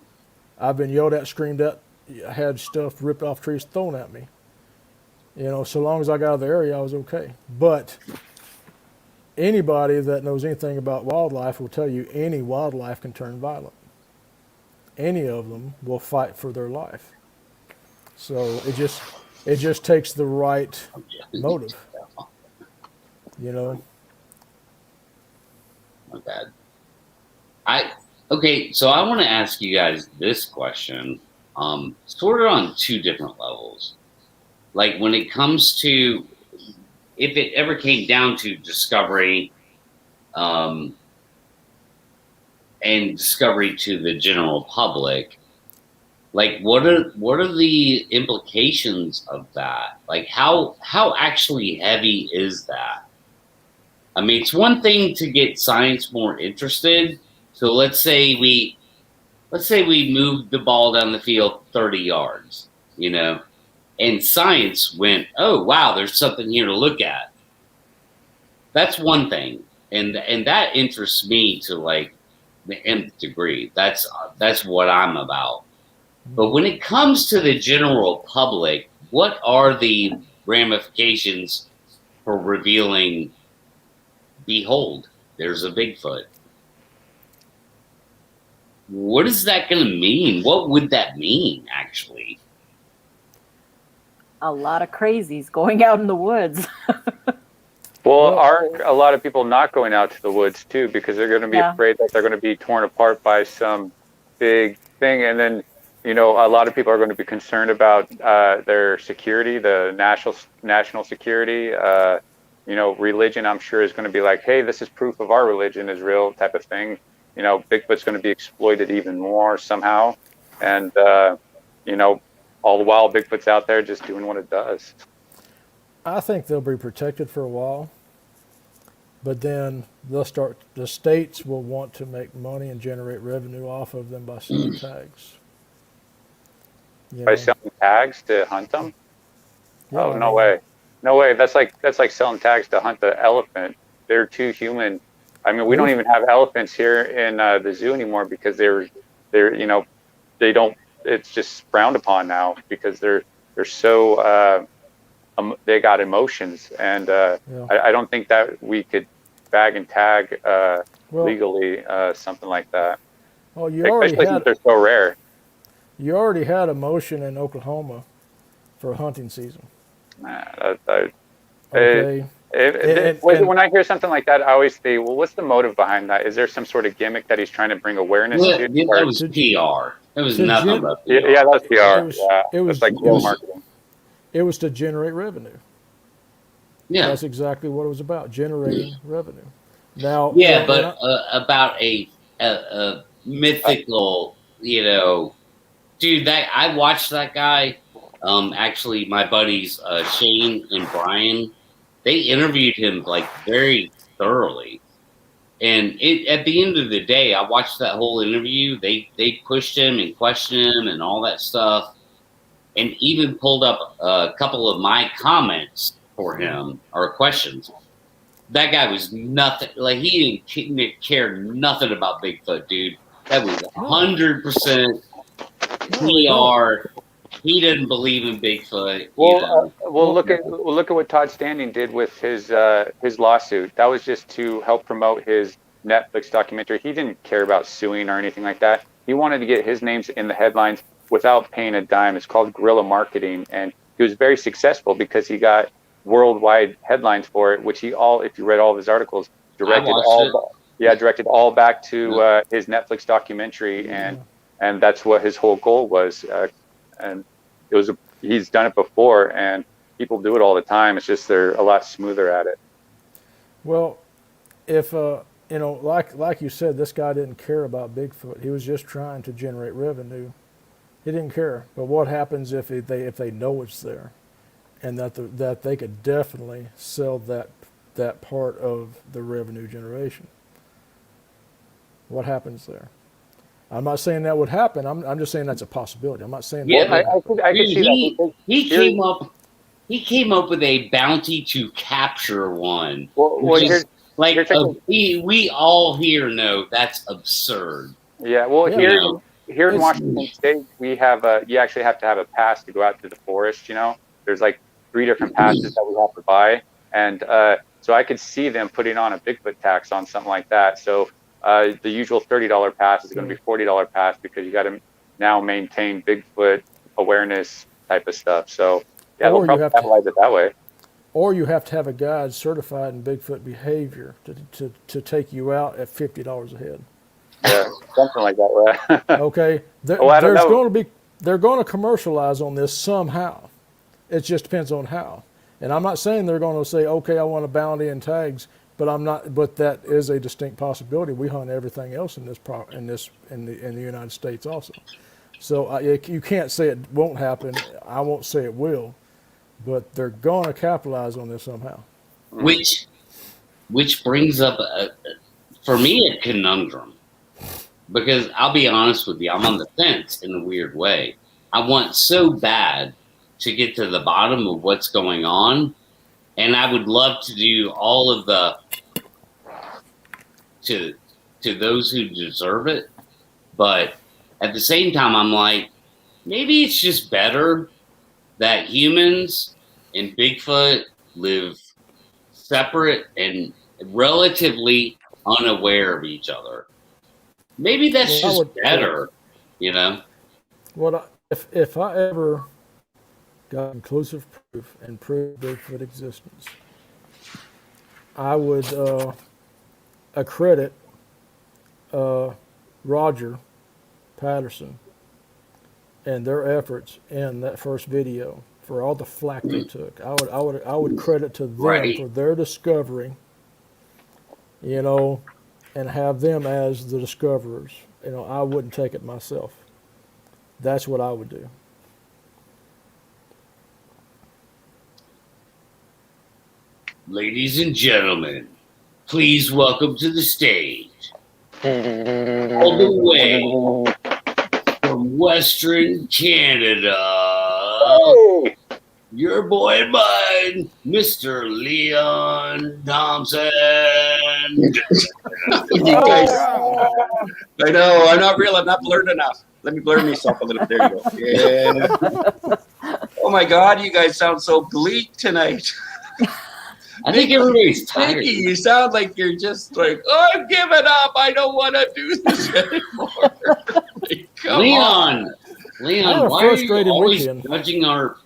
I've been yelled at, screamed at, I had stuff ripped off trees thrown at me. So long as I got out of the area, I was okay. But anybody that knows anything about wildlife will tell you any wildlife can turn violent. Any of them will fight for their life. So it just takes the right motive. My bad. Okay, so I want to ask you guys this question, sort of on 2 different levels. Like when it comes to, if it ever came down to discovery, and discovery to the general public, like what are the implications of that? Like how actually heavy is that? I mean, it's one thing to get science more interested. So let's say we move the ball down the field 30 yards, and science went, oh wow, there's something here to look at. That's one thing, and that interests me to like the nth degree. That's what I'm about. But when it comes to the general public, what are the ramifications for revealing, behold, there's a Bigfoot? What is that going to mean? What would that mean, actually? A lot of crazies going out in the woods. Well, are a lot of people not going out to the woods too because they're going to be afraid that they're going to be torn apart by some big thing, and then a lot of people are going to be concerned about their security, the national security. Religion, I'm sure, is going to be like, hey, this is proof of our religion is real, type of thing. Bigfoot's going to be exploited even more somehow, and all the while Bigfoot's out there just doing what it does. I think they'll be protected for a while, but then the states will want to make money and generate revenue off of them by selling tags. By selling tags to hunt them? Yeah, oh, no way. No way. That's like selling tags to hunt the elephant. They're too human. I mean, we don't even have elephants here in the zoo anymore because they don't, it's just frowned upon now because they're so, they got emotions, and I don't think that we could bag and tag legally something like that. Well, especially since they're so rare. You already had a motion in Oklahoma for hunting season. Okay. When I hear something like that, I always think, well, what's the motive behind that? Is there some sort of gimmick that he's trying to bring awareness to? Yeah, that was PR. It was nothing but PR. Yeah, that was PR. It was like marketing. It was to generate revenue. Yeah, that's exactly what it was about, generating revenue. Now, yeah, but about a mythical, dude. That I watched that guy. Actually, my buddies Shane and Brian, they interviewed him like very thoroughly, and at the end of the day, I watched that whole interview. They pushed him and questioned him and all that stuff. And even pulled up a couple of my comments for him or questions. That guy was nothing. Like he didn't care nothing about Bigfoot, dude. That was 100% PR. He didn't believe in Bigfoot. Well, look at what Todd Standing did with his lawsuit. That was just to help promote his Netflix documentary. He didn't care about suing or anything like that. He wanted to get his names in the headlines without paying a dime. It's called guerrilla marketing, and he was very successful because he got worldwide headlines for it, which if you read all of his articles, directed all back to his Netflix documentary, and that's what his whole goal was. And he's done it before, and people do it all the time. It's just they're a lot smoother at it. Well, if like you said, this guy didn't care about Bigfoot. He was just trying to generate revenue. He didn't care. But what happens if they know it's there, and that they could definitely sell that part of the revenue generation? What happens there? I'm not saying that would happen. I'm just saying that's a possibility. I'm not saying I could see that. He came up with a bounty to capture one. We all here know that's absurd. Yeah. Well, here in Washington State, we have you actually have to have a pass to go out to the forest. There's like 3 different passes that we have to buy, and so I could see them putting on a Bigfoot tax on something like that. So the usual $30 pass is going to be $40 pass because you got to now maintain Bigfoot awareness type of stuff. So they'll probably capitalize it that way. Or you have to have a guide certified in Bigfoot behavior to take you out at $50 a head. Yeah, something like that, right? Okay, they're going to commercialize on this somehow. It just depends on how. And I'm not saying they're going to say, okay, I want a bounty and tags, but that is a distinct possibility. We hunt everything else in the United States also. So you can't say it won't happen. I won't say it will, but they're going to capitalize on this somehow. Which which brings up, for me, a conundrum. Because I'll be honest with you, I'm on the fence in a weird way. I want so bad to get to the bottom of what's going on. And I would love to do all of the, to those who deserve it. But at the same time, I'm like, maybe it's just better that humans and Bigfoot live separate and relatively unaware of each other. Maybe that's just better, you know? If I ever got conclusive proof and proved Bigfoot existence, I would accredit Roger Patterson and their efforts in that first video for all the flack they took. I would credit to them for their discovery, you know, and have them as the discoverers. You know, I wouldn't take it myself. That's what I would do. Ladies and gentlemen, please welcome to the stage, all the way from Western Canada, your boy and mine, Mr. Leon Thompson. You guys, I know, I'm not real, I'm not blurred enough. Let me blur myself a little bit. There you go. Yeah. Oh my God, you guys sound so bleak tonight. I think everybody's tired. Mickey, you sound like you're just like, oh, I'm giving up. I don't want to do this anymore. Like, Leon, why are you always weekend. judging our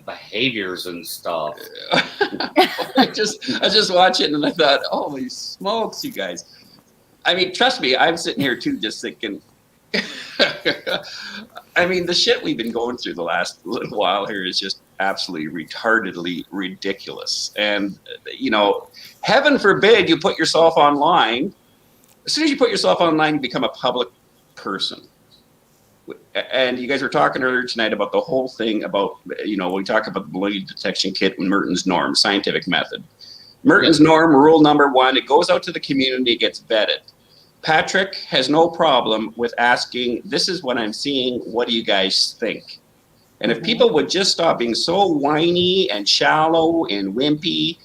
behaviors and stuff? I just watch it and I thought, holy smokes, you guys. I mean, trust me, I'm sitting here too, just thinking. I mean, the shit we've been going through the last little while here is just absolutely retardedly ridiculous. And, you know, heaven forbid you put yourself online. As soon as you put yourself online, you become a public person. And you guys were talking earlier tonight about the whole thing about, you know, we talk about the balloon detection kit and Merton's norm, scientific method. Merton's norm, rule number 1, it goes out to the community, it gets vetted. Patrick has no problem with asking, this is what I'm seeing, what do you guys think? And if people would just stop being so whiny and shallow and wimpy,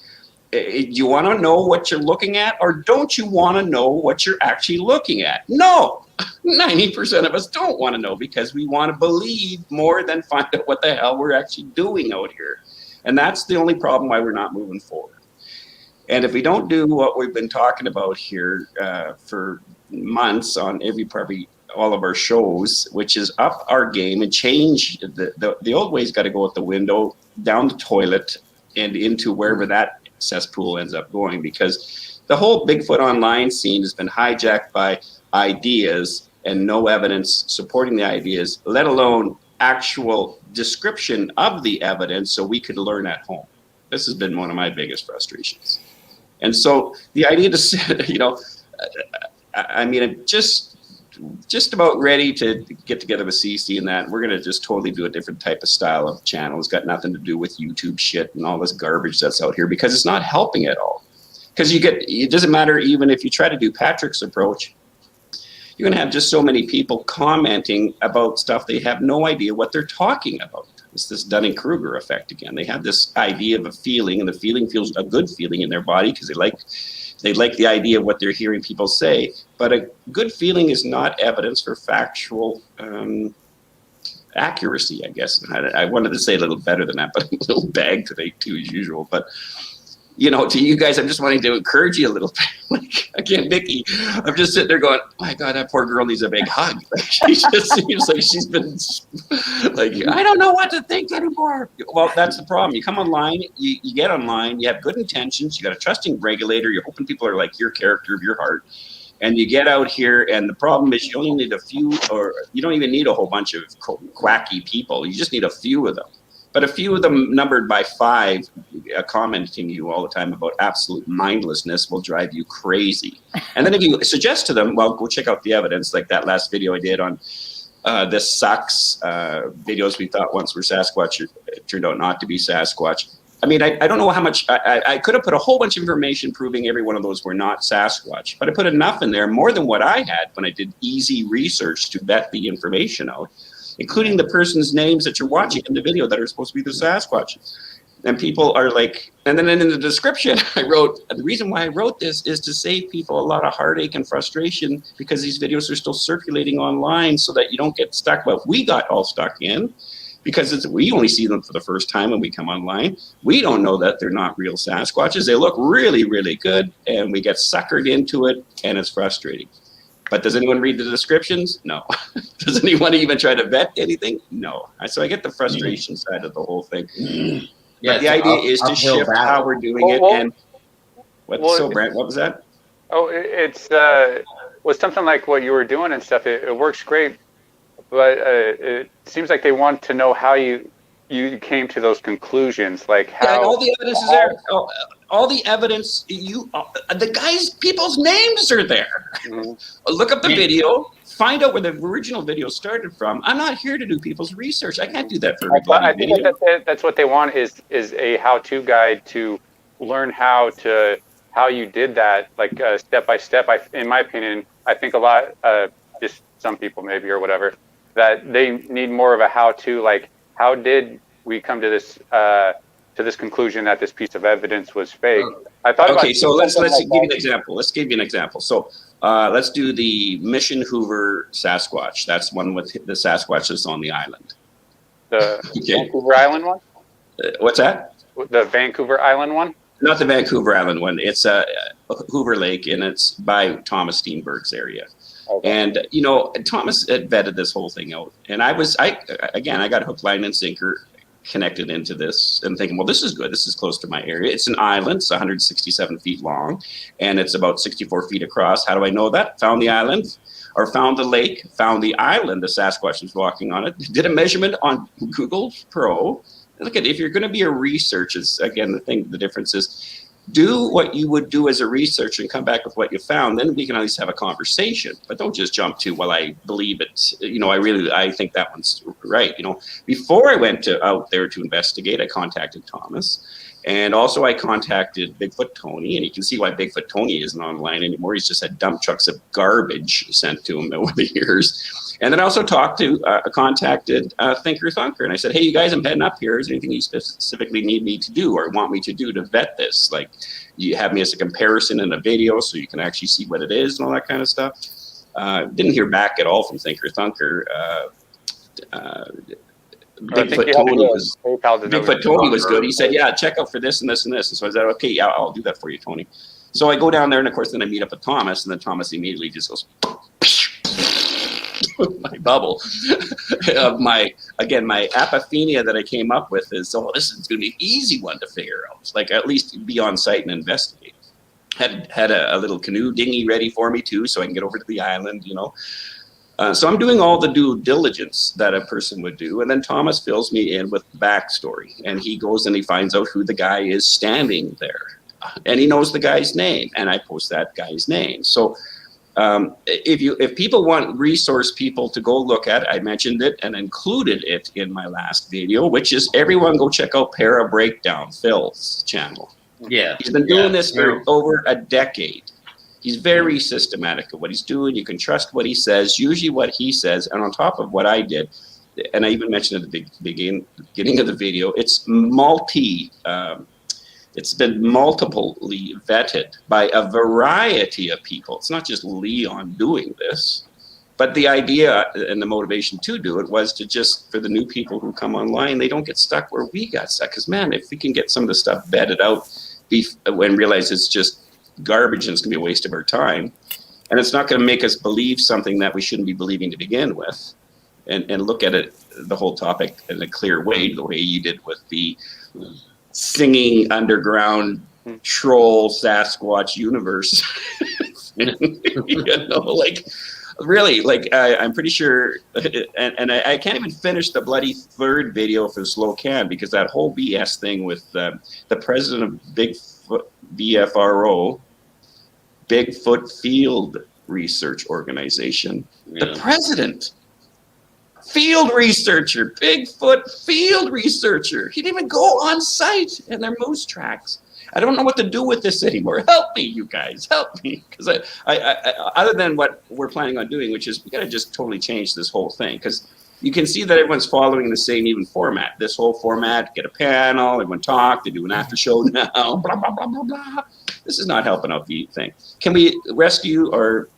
you want to know what you're looking at, or don't you want to know what you're actually looking at? No, 90% of us don't want to know because we want to believe more than find out what the hell we're actually doing out here. And that's the only problem why we're not moving forward. And if we don't do what we've been talking about here for months on probably all of our shows, which is up our game and change the old way's got to go out the window, down the toilet, and into wherever that cesspool ends up going, because the whole Bigfoot online scene has been hijacked by ideas and no evidence supporting the ideas, let alone actual description of the evidence so we could learn at home. This has been one of my biggest frustrations. And so the idea to, you know, I mean, I'm just about ready to get together with CC and that. We're going to just totally do a different type of style of channel. It's got nothing to do with YouTube shit and all this garbage that's out here, because it's not helping at all. Because it doesn't matter even if you try to do Patrick's approach, you're going to have just so many people commenting about stuff they have no idea what they're talking about. It's this Dunning-Kruger effect again. They have this idea of a feeling, and the feeling feels a good feeling in their body because they like the idea of what they're hearing people say. But a good feeling is not evidence for factual accuracy, I guess. I wanted to say a little better than that, but I'm a little bagged today too, as usual. But you know, to you guys, I'm just wanting to encourage you a little bit. Like, again, Vicky, I'm just sitting there going, oh my God, that poor girl needs a big hug. Like, she just seems like she's been like, I don't know what to think anymore. Well, that's the problem. You come online, you get online, you have good intentions, you got a trusting regulator, you're hoping people are like your character of your heart. And you get out here, and the problem is you only need a few, or you don't even need a whole bunch of quacky people. You just need a few of them. But a few of them numbered by 5 commenting you all the time about absolute mindlessness will drive you crazy. And then if you suggest to them, well, go check out the evidence, like that last video I did on This Sucks, videos we thought once were Sasquatch, it turned out not to be Sasquatch. I mean, I don't know how much, I could have put a whole bunch of information proving every one of those were not Sasquatch, but I put enough in there, more than what I had when I did easy research to vet the information out, including the person's names that you're watching in the video that are supposed to be the Sasquatch. And people are like, and then in the description, I wrote, the reason why I wrote this is to save people a lot of heartache and frustration, because these videos are still circulating online so that you don't get stuck. Well, we got all stuck in because we only see them for the first time when we come online. We don't know that they're not real Sasquatches. They look really, really good, and we get suckered into it, and it's frustrating. But does anyone read the descriptions? No. Does anyone even try to vet anything? No. So I get the frustration side of the whole thing. Yeah, but the idea is to shift how we're doing it. And so Brent, what was that? Oh, it's was something like what you were doing and stuff. It works great, but it seems like they want to know how you came to those conclusions, like how. Yeah, all the evidence is there. All the evidence, the guys, people's names are there. Mm-hmm. Look up the video, find out where the original video started from. I'm not here to do people's research. I can't do that for everybody. I think that's what they want is a how-to guide to learn how you did that, like step by step. In my opinion, I think a lot, just some people maybe or whatever, that they need more of a how-to, like how did we come to this conclusion that this piece of evidence was fake. I thought. Okay, so let's give you an example. Let's give you an example. So let's do the Mission Hoover Sasquatch. That's one with the Sasquatch that's on the island. The Vancouver Island one? What's that? The Vancouver Island one? Not the Vancouver Island one. It's Hoover Lake, and it's by Thomas Steenberg's area. Okay. And Thomas had vetted this whole thing out, and I got hook, line, and sinker connected into this and thinking, well, this is good. This is close to my area. It's an island. It's 167 feet long, and it's about 64 feet across. How do I know that? Found the island, or found the lake, found the island. The Sasquatch was walking on it. Did a measurement on Google Pro. Look at, if you're going to be a researcher, again, the difference is, do what you would do as a researcher and come back with what you found. Then we can at least have a conversation. But don't just jump to, well, I believe it. I think that one's right. Before I went out there to investigate, I contacted Thomas. And also I contacted Bigfoot Tony. And you can see why Bigfoot Tony isn't online anymore. He's just had dump trucks of garbage sent to him over the years. And then I also contacted Thinker Thunker, and I said, hey, you guys, I'm heading up here. Is there anything you specifically need me to do or want me to do to vet this? Like, you have me as a comparison in a video so you can actually see what it is and all that kind of stuff. Didn't hear back at all from Thinker Thunker. Bigfoot Tony was good. He said, yeah, check out for this and this and this. And so I said, okay, yeah, I'll do that for you, Tony. So I go down there, and of course, then I meet up with Thomas, and then Thomas immediately just goes, my bubble of my apophenia that I came up with is, this is going to be an easy one to figure out. Like, at least be on site and investigate. Had a little canoe dinghy ready for me too, so I can get over to the island, So I'm doing all the due diligence that a person would do. And then Thomas fills me in with backstory, and he goes and he finds out who the guy is standing there, and he knows the guy's name, and I post that guy's name. So if people want resource people to go look at, I mentioned it and included it in my last video, which is everyone go check out Para Breakdown, Phil's channel. Yeah. He's been doing this for over a decade. He's very systematic at what he's doing. You can trust what he says, usually what he says. And on top of what I did, and I even mentioned at the beginning of the video, it's been multiply vetted by a variety of people. It's not just Leon doing this, but the idea and the motivation to do it was to just, for the new people who come online, they don't get stuck where we got stuck. Because, man, if we can get some of the stuff vetted out and realize it's just garbage and it's going to be a waste of our time, and it's not going to make us believe something that we shouldn't be believing to begin with, and look at it, the whole topic in a clear way, the way you did with the singing underground troll Sasquatch universe. I'm pretty sure, and I can't even finish the bloody third video for Slow Can, because that whole BS thing with the president of Bigfoot BFRO, Bigfoot Field Research Organization, the president Field researcher, Bigfoot field researcher. He didn't even go on site in their moose tracks. I don't know what to do with this anymore. Help me, you guys, help me. Because I, other than what we're planning on doing, which is we got to just totally change this whole thing. Because you can see that everyone's following the same even format. This whole format, get a panel, everyone talk, they do an after show now, blah, blah, blah, blah, blah. This is not helping out the thing. Can we rescue or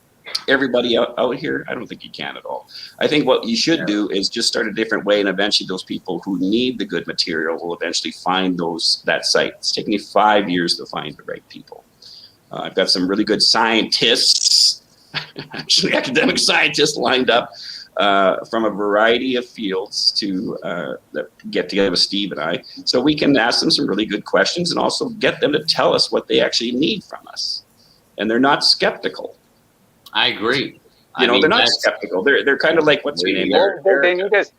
everybody out here? I don't think you can at all. I think what you should do is just start a different way, and eventually those people who need the good material will eventually find that site. It's taken me 5 years to find the right people. I've got some really good scientists, actually academic scientists lined up from a variety of fields to get together with Steve and I, so we can ask them some really good questions and also get them to tell us what they actually need from us. And they're not skeptical. I agree. They're not skeptical. They're kind of like, what's your name?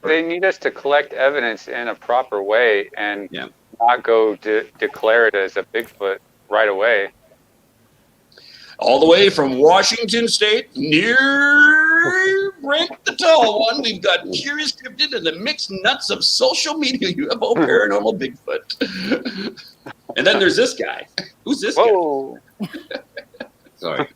They need us to collect evidence in a proper way and not go to declare it as a Bigfoot right away. All the way from Washington State, near Brent the Tall One, we've got Curious Cryptid and the mixed nuts of social media. UFO paranormal Bigfoot. And then there's this guy. Who's this guy? Sorry.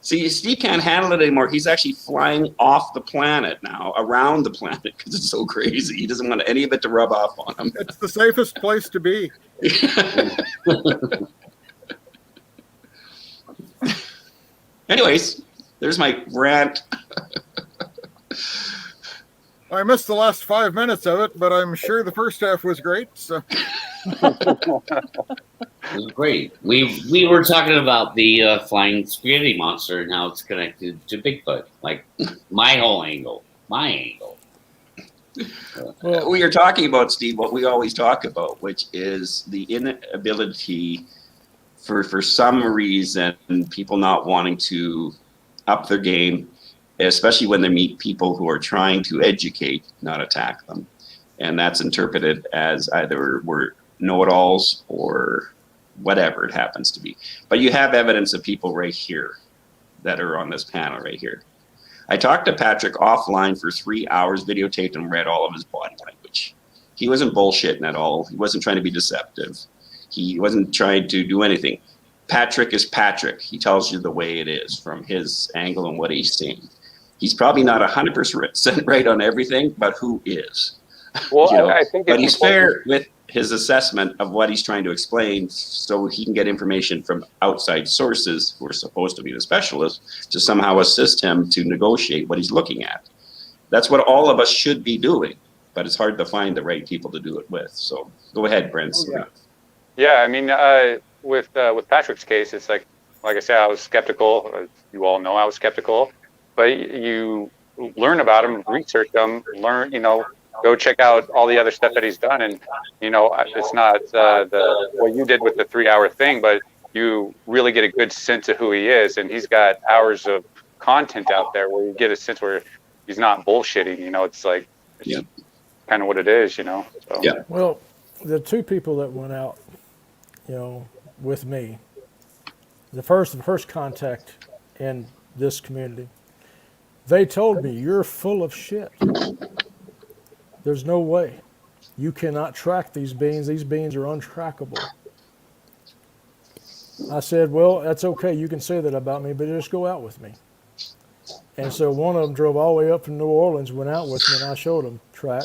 See, Steve can't handle it anymore. He's actually flying off the planet now, around the planet, because it's so crazy. He doesn't want any of it to rub off on him. It's the safest place to be. Anyways, there's my rant. I missed the last 5 minutes of it, but I'm sure the first half was great. So. It was great. We were talking about the flying spaghetti monster and how it's connected to Bigfoot. Like my angle. We are talking about, Steve, what we always talk about, which is the inability for some reason, people not wanting to up their game, especially when they meet people who are trying to educate, not attack them. And that's interpreted as either we're know-it-alls or whatever it happens to be. But you have evidence of people right here that are on this panel right here. I talked to Patrick offline for 3 hours, videotaped and read all of his body language. He wasn't bullshitting at all. He wasn't trying to be deceptive. He wasn't trying to do anything. Patrick is Patrick. He tells you the way it is from his angle and what he's seeing. He's probably not 100% right on everything, but who is? Well, I think but he's fair with his assessment of what he's trying to explain, so he can get information from outside sources who are supposed to be the specialists to somehow assist him to negotiate what he's looking at. That's what all of us should be doing, but it's hard to find the right people to do it with. So go ahead, Brent. Yeah, I mean, with Patrick's case, it's like I said, I was skeptical. You all know I was skeptical, but you learn about him, research him, go check out all the other stuff that he's done. And, it's not what you did with the 3 hour thing, but you really get a good sense of who he is. And he's got hours of content out there where you get a sense where he's not bullshitting, it's like, it's kind of what it is, So. Yeah. Well, the two people that went out, with me, the first contact in this community, they told me, you're full of shit. There's no way. You cannot track these beings. These beings are untrackable. I said, well, that's okay. You can say that about me, but just go out with me. And so one of them drove all the way up from New Orleans, went out with me, and I showed him track,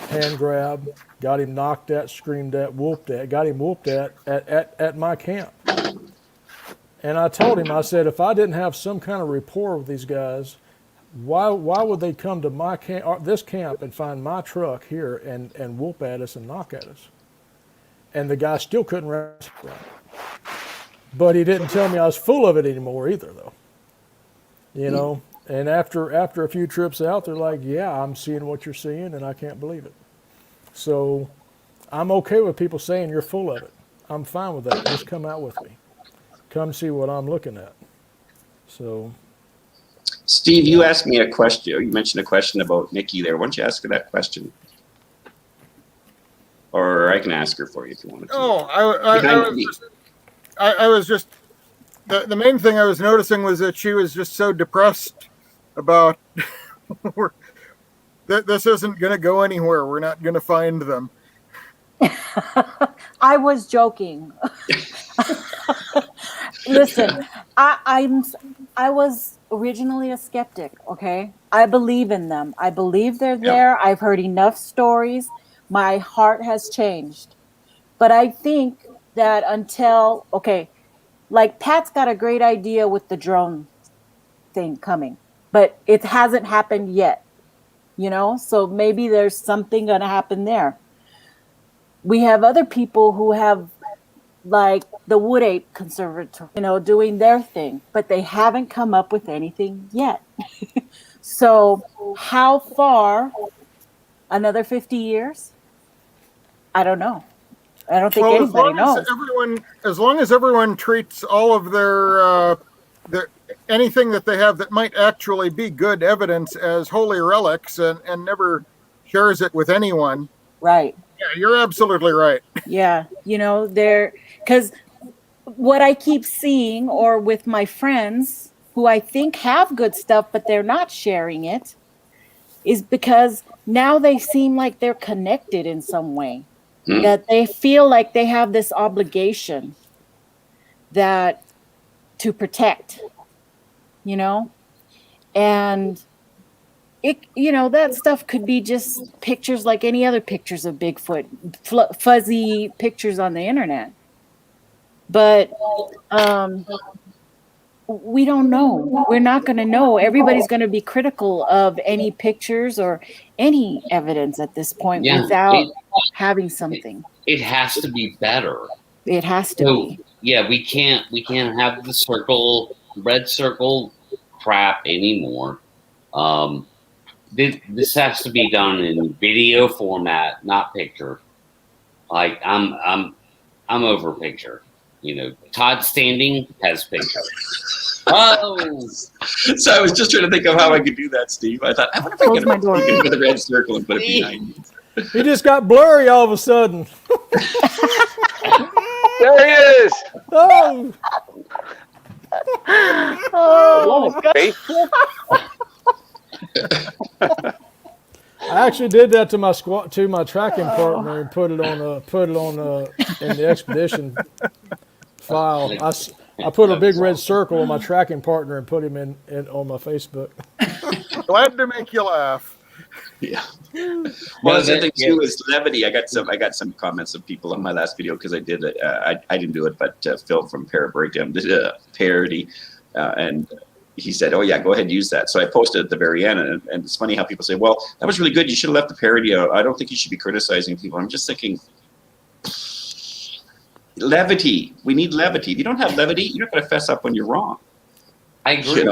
hand grab, got him knocked at, screamed at, whooped at, got him whooped at my camp. And I told him, I said, if I didn't have some kind of rapport with these guys, why would they come to my camp, this camp, and find my truck here and whoop at us and knock at us? And the guy still couldn't wrestle right. But he didn't tell me I was full of it anymore either, though. And after a few trips out, they're like, yeah, I'm seeing what you're seeing, and I can't believe it. So I'm okay with people saying you're full of it. I'm fine with that. Just come out with me. Come see what I'm looking at. So, Steve, you asked me a question. You mentioned a question about Nikki there. Why don't you ask her that question? Or I can ask her for you if you want to. Oh, I was just the main thing I was noticing was that she was just so depressed about this isn't going to go anywhere. We're not going to find them. I was joking. Listen, I was originally a skeptic, okay? I believe in them. I believe they're there. I've heard enough stories. My heart has changed. But I think that until, okay, like Pat's got a great idea with the drone thing coming, but it hasn't happened yet, So maybe there's something going to happen there. We have other people who have, like the Wood Ape Conservatory, doing their thing, but they haven't come up with anything yet. So how far? Another 50 years? I don't know. I don't think anybody knows. As long as everyone treats all of their anything that they have that might actually be good evidence as holy relics and never shares it with anyone. Right. Yeah, you're absolutely right. Yeah. Because what I keep seeing, or with my friends who I think have good stuff, but they're not sharing it, is because now they seem like they're connected in some way, that they feel like they have this obligation to protect, and that stuff could be just pictures like any other pictures of Bigfoot, fuzzy pictures on the internet. But we don't know. We're not going to know. Everybody's going to be critical of any pictures or any evidence at this point without having something. It has to be better. It has to be. Yeah, we can't have the red circle crap anymore. This has to be done in video format, not picture. Like I'm over picture. Todd Standing has picture. Oh, so I was just trying to think of how I could do that, Steve. I thought, I wonder if I could with a red circle and put it behind me. He just got blurry all of a sudden. There he is. Oh. I actually did that to my tracking partner and put it on in the expedition file. I put a big red circle on my tracking partner and put him in on my Facebook. Glad to make you laugh. Yeah. Well, that's the thing too is levity. I got some comments of people on my last video because I did it. I didn't do it, but Phil from Para Breakdown did a parody, and he said, "Oh yeah, go ahead and use that." So I posted at the very end, and it's funny how people say, "Well, that was really good. You should have left the parody out." I don't think you should be criticizing people. I'm just thinking, levity. We need levity. If you don't have levity, you're not going to fess up when you're wrong. I agree.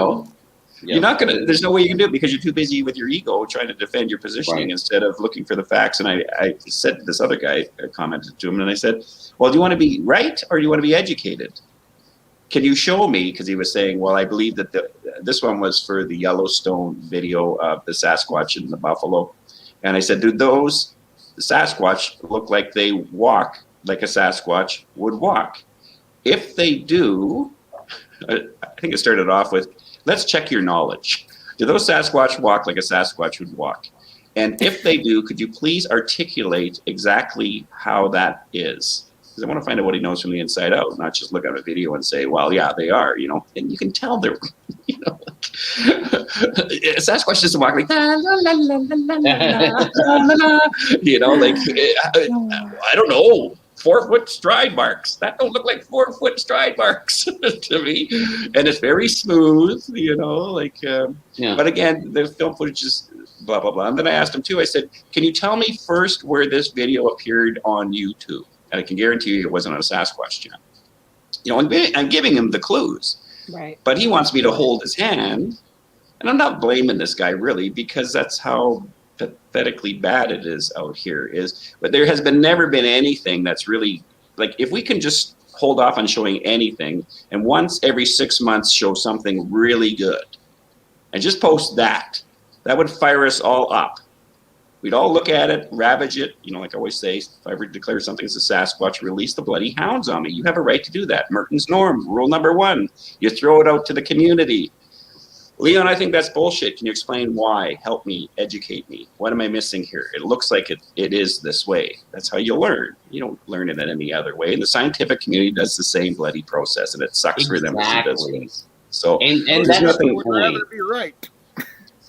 You're not going to, there's no way you can do it because you're too busy with your ego trying to defend your positioning instead of looking for the facts. And I said to this other guy, I commented to him, and I said, well, do you want to be right or do you want to be educated? Can you show me? Because he was saying, well, I believe that this one was for the Yellowstone video of the Sasquatch and the buffalo. And I said, do the Sasquatch look like they walk like a Sasquatch would walk? If they do, I think it started off with, let's check your knowledge. Do those Sasquatch walk like a Sasquatch would walk? And if they do, could you please articulate exactly how that is? Because I want to find out what he knows from the inside out, not just look at a video and say, well, yeah, they are, and you can tell they're, Sasquatch doesn't walk like, la, la, la, la, la, la, I don't know. 4-foot stride marks. That don't look like 4-foot stride marks to me. And it's very smooth, But again, the film footage is blah, blah, blah. And then I asked him too, I said, can you tell me first where this video appeared on YouTube? And I can guarantee you it wasn't on a Sasquatch channel. I'm giving him the clues. Right. But he wants me to hold his hand. And I'm not blaming this guy really, because that's how pathetically bad it is out here but there has never been anything that's really like, if we can just hold off on showing anything and once every 6 months show something really good and just post that would fire us all up. We'd all look at it, ravage it, like I always say, if I ever declare something as a Sasquatch, release the bloody hounds on me. You have a right to do that. Merton's norm, rule number 1, you throw it out to the community. Leon, I think that's bullshit. Can you explain why? Help me, educate me. What am I missing here? It looks like it is this way. That's how you learn. You don't learn it in any other way. And the scientific community does the same bloody process, and it sucks for them as it does for us. So and there's that's nothing. Would rather be right.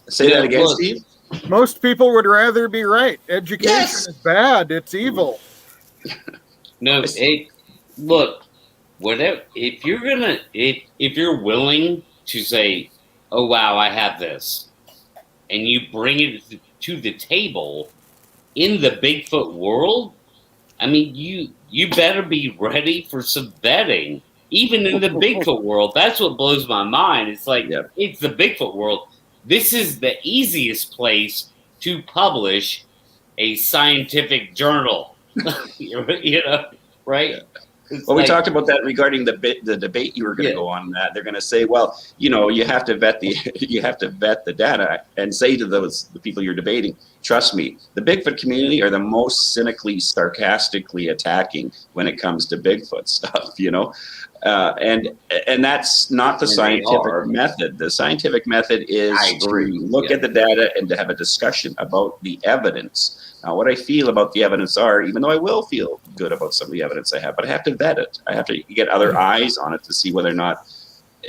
Say that again, look, Steve. Most people would rather be right. Education Yes. is bad. It's evil. No, look, whatever. If you're willing to say, "Oh wow, I have this," and you bring it to the table in the Bigfoot world, I mean, you better be ready for some vetting, even in the Bigfoot world. That's what blows my mind. It's like it's the Bigfoot world. This is the easiest place to publish a scientific journal. You know, right? It's Well, we like- talked about that regarding the debate you were going to go on. That they're going to say, well, you have to vet the data and say to the people you're debating, trust me, the Bigfoot community are the most cynically, sarcastically attacking when it comes to Bigfoot stuff. And that's not the scientific method. The scientific method is to look at the data and to have a discussion about the evidence. Now, what I feel about the evidence even though I will feel good about some of the evidence I have, but I have to vet it. I have to get other eyes on it to see whether or not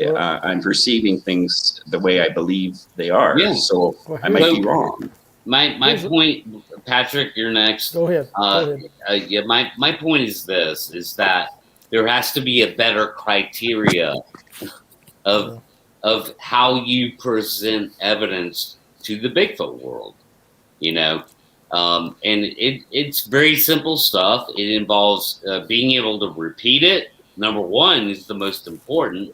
I'm perceiving things the way I believe they are. Yeah. So I might be wrong. My point, Patrick, you're next. Go ahead. My point is this: is that there has to be a better criteria of how you present evidence to the Bigfoot world. And it's very simple stuff. It involves being able to repeat it. Number one is the most important.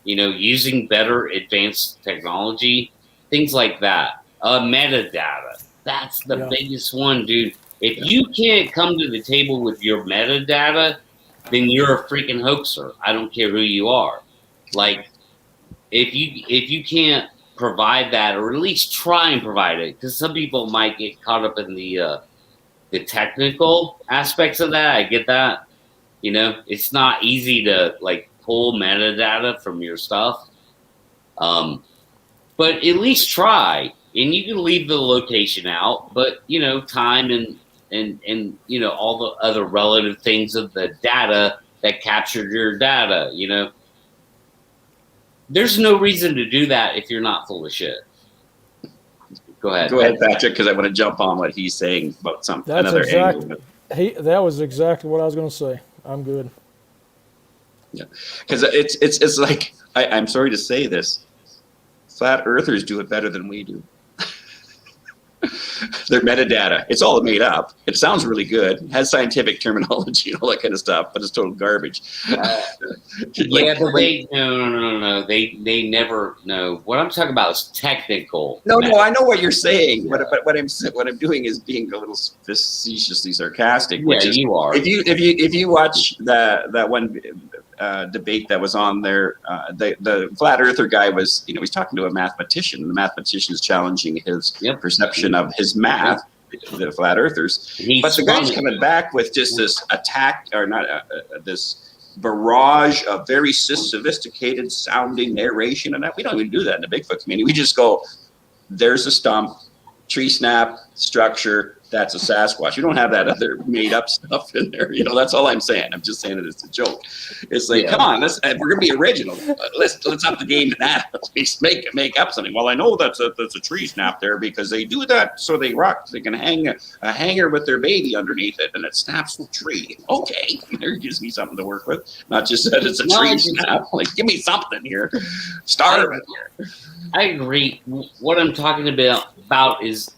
Using better advanced technology, things like that. Metadata. That's the biggest one, dude. If you can't come to the table with your metadata, then you're a freaking hoaxer. I don't care who you are. Like, if you can't provide that, or at least try and provide it, because some people might get caught up in the technical aspects of that. I get that. It's not easy to pull metadata from your stuff, but at least try. And you can leave the location out, but time and all the other relative things of the data that captured your data. There's no reason to do that if you're not full of shit. Go ahead, Patrick, because I want to jump on what he's saying about another angle. That was exactly what I was going to say. I'm good. Yeah, because it's like I'm sorry to say this, flat earthers do it better than we do. Their metadata, it's all made up. It sounds really good, it has scientific terminology and all that kind of stuff, but it's total garbage. But no. They never know. What I'm talking about is technical. No, I know what you're saying, but what I'm doing is being a little facetiously sarcastic. Yeah, you are. If you watch that one debate that was on there, the flat earther guy was, he's talking to a mathematician, and the mathematician is challenging his perception of his math, the flat earthers. But the guy's coming back with just this attack, or not this barrage of very sophisticated sounding narration, and that we don't even do that in the Bigfoot community. We just go, there's a stump, tree snap, structure, that's a Sasquatch. You don't have that other made up stuff in there. That's all I'm saying. I'm just saying that it's a joke. It's like, come on, we're gonna be original. Let's up the game to that. Let's make up something. Well, I know that's a tree snap there because they do that so they can hang a hanger with their baby underneath it and it snaps the tree. Okay, there gives me something to work with. Not just that it's a tree snap. Like, give me something here. Starving here. I agree. What I'm talking about is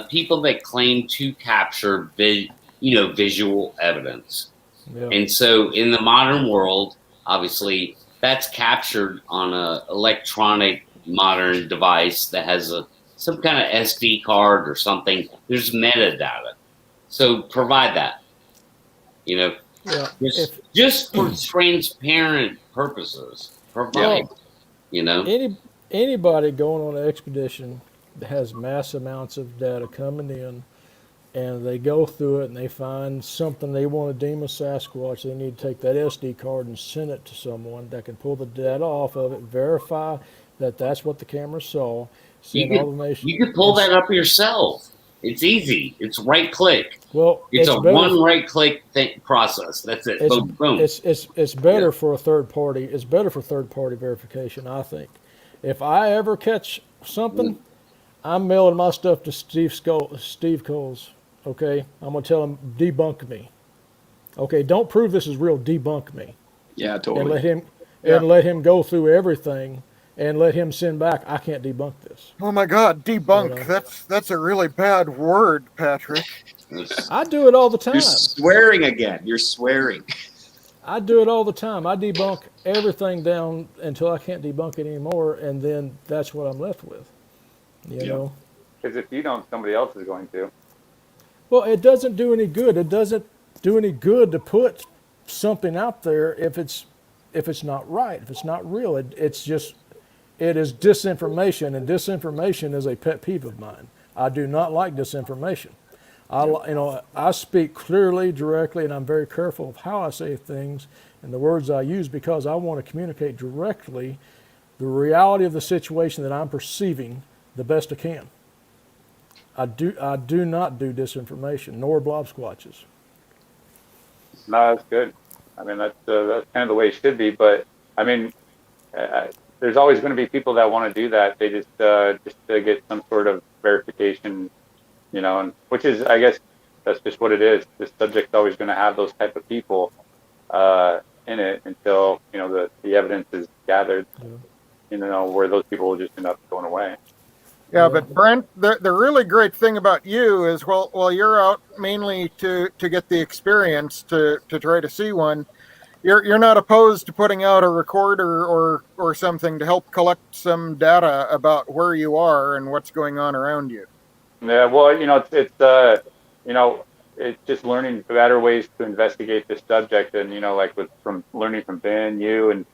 people that claim to capture visual evidence. Yeah. And so in the modern world, obviously, that's captured on an electronic modern device that has some kind of SD card or something. There's metadata. So provide that. Just for transparent purposes. Provide. Anybody going on an expedition that has mass amounts of data coming in and they go through it and they find something they want to deem a Sasquatch. They need to take that SD card and send it to someone that can pull the data off of it, verify that that's what the camera saw, send all the nation. You could pull that up yourself. It's easy. It's right click. Well, It's a better one right click process. That's it. It's, Boom, boom. it's better for a third party. It's better for third party verification, I think. If I ever catch something, I'm mailing my stuff to Steve Coles. Okay, I'm gonna tell him debunk me. Okay, don't prove this is real. Debunk me. Yeah, And totally. let him go through everything and let him send back. I can't debunk this. Oh my God, debunk. You know? That's a really bad word, Patrick. I do it all the time. You're swearing again. You're swearing. I do it all the time. I debunk everything down until I can't debunk it anymore, and then that's what I'm left with. You know? Because if you don't, somebody else is going to. Well, it doesn't do any good. It doesn't do any good to put something out there if it's not right, if it's not real. It is disinformation, and disinformation is a pet peeve of mine. I do not like disinformation. I speak clearly, directly, and I'm very careful of how I say things and the words I use because I want to communicate directly the reality of the situation that I'm perceiving the best I can. I do not do disinformation, nor blob squatches. No, that's good. I mean, that's kind of the way it should be. But I mean, there's always going to be people that want to do that. They just to get some sort of verification, and which is, I guess, that's just what it is. This subject's always going to have those type of people in it until the evidence is gathered. Where those people will just end up going away. Yeah, but Brent, the really great thing about you is while you're out mainly to get the experience to try to see one, you're not opposed to putting out a recorder or something to help collect some data about where you are and what's going on around you. Yeah, well, it's just learning better ways to investigate this subject, and like from learning from Ben, you, and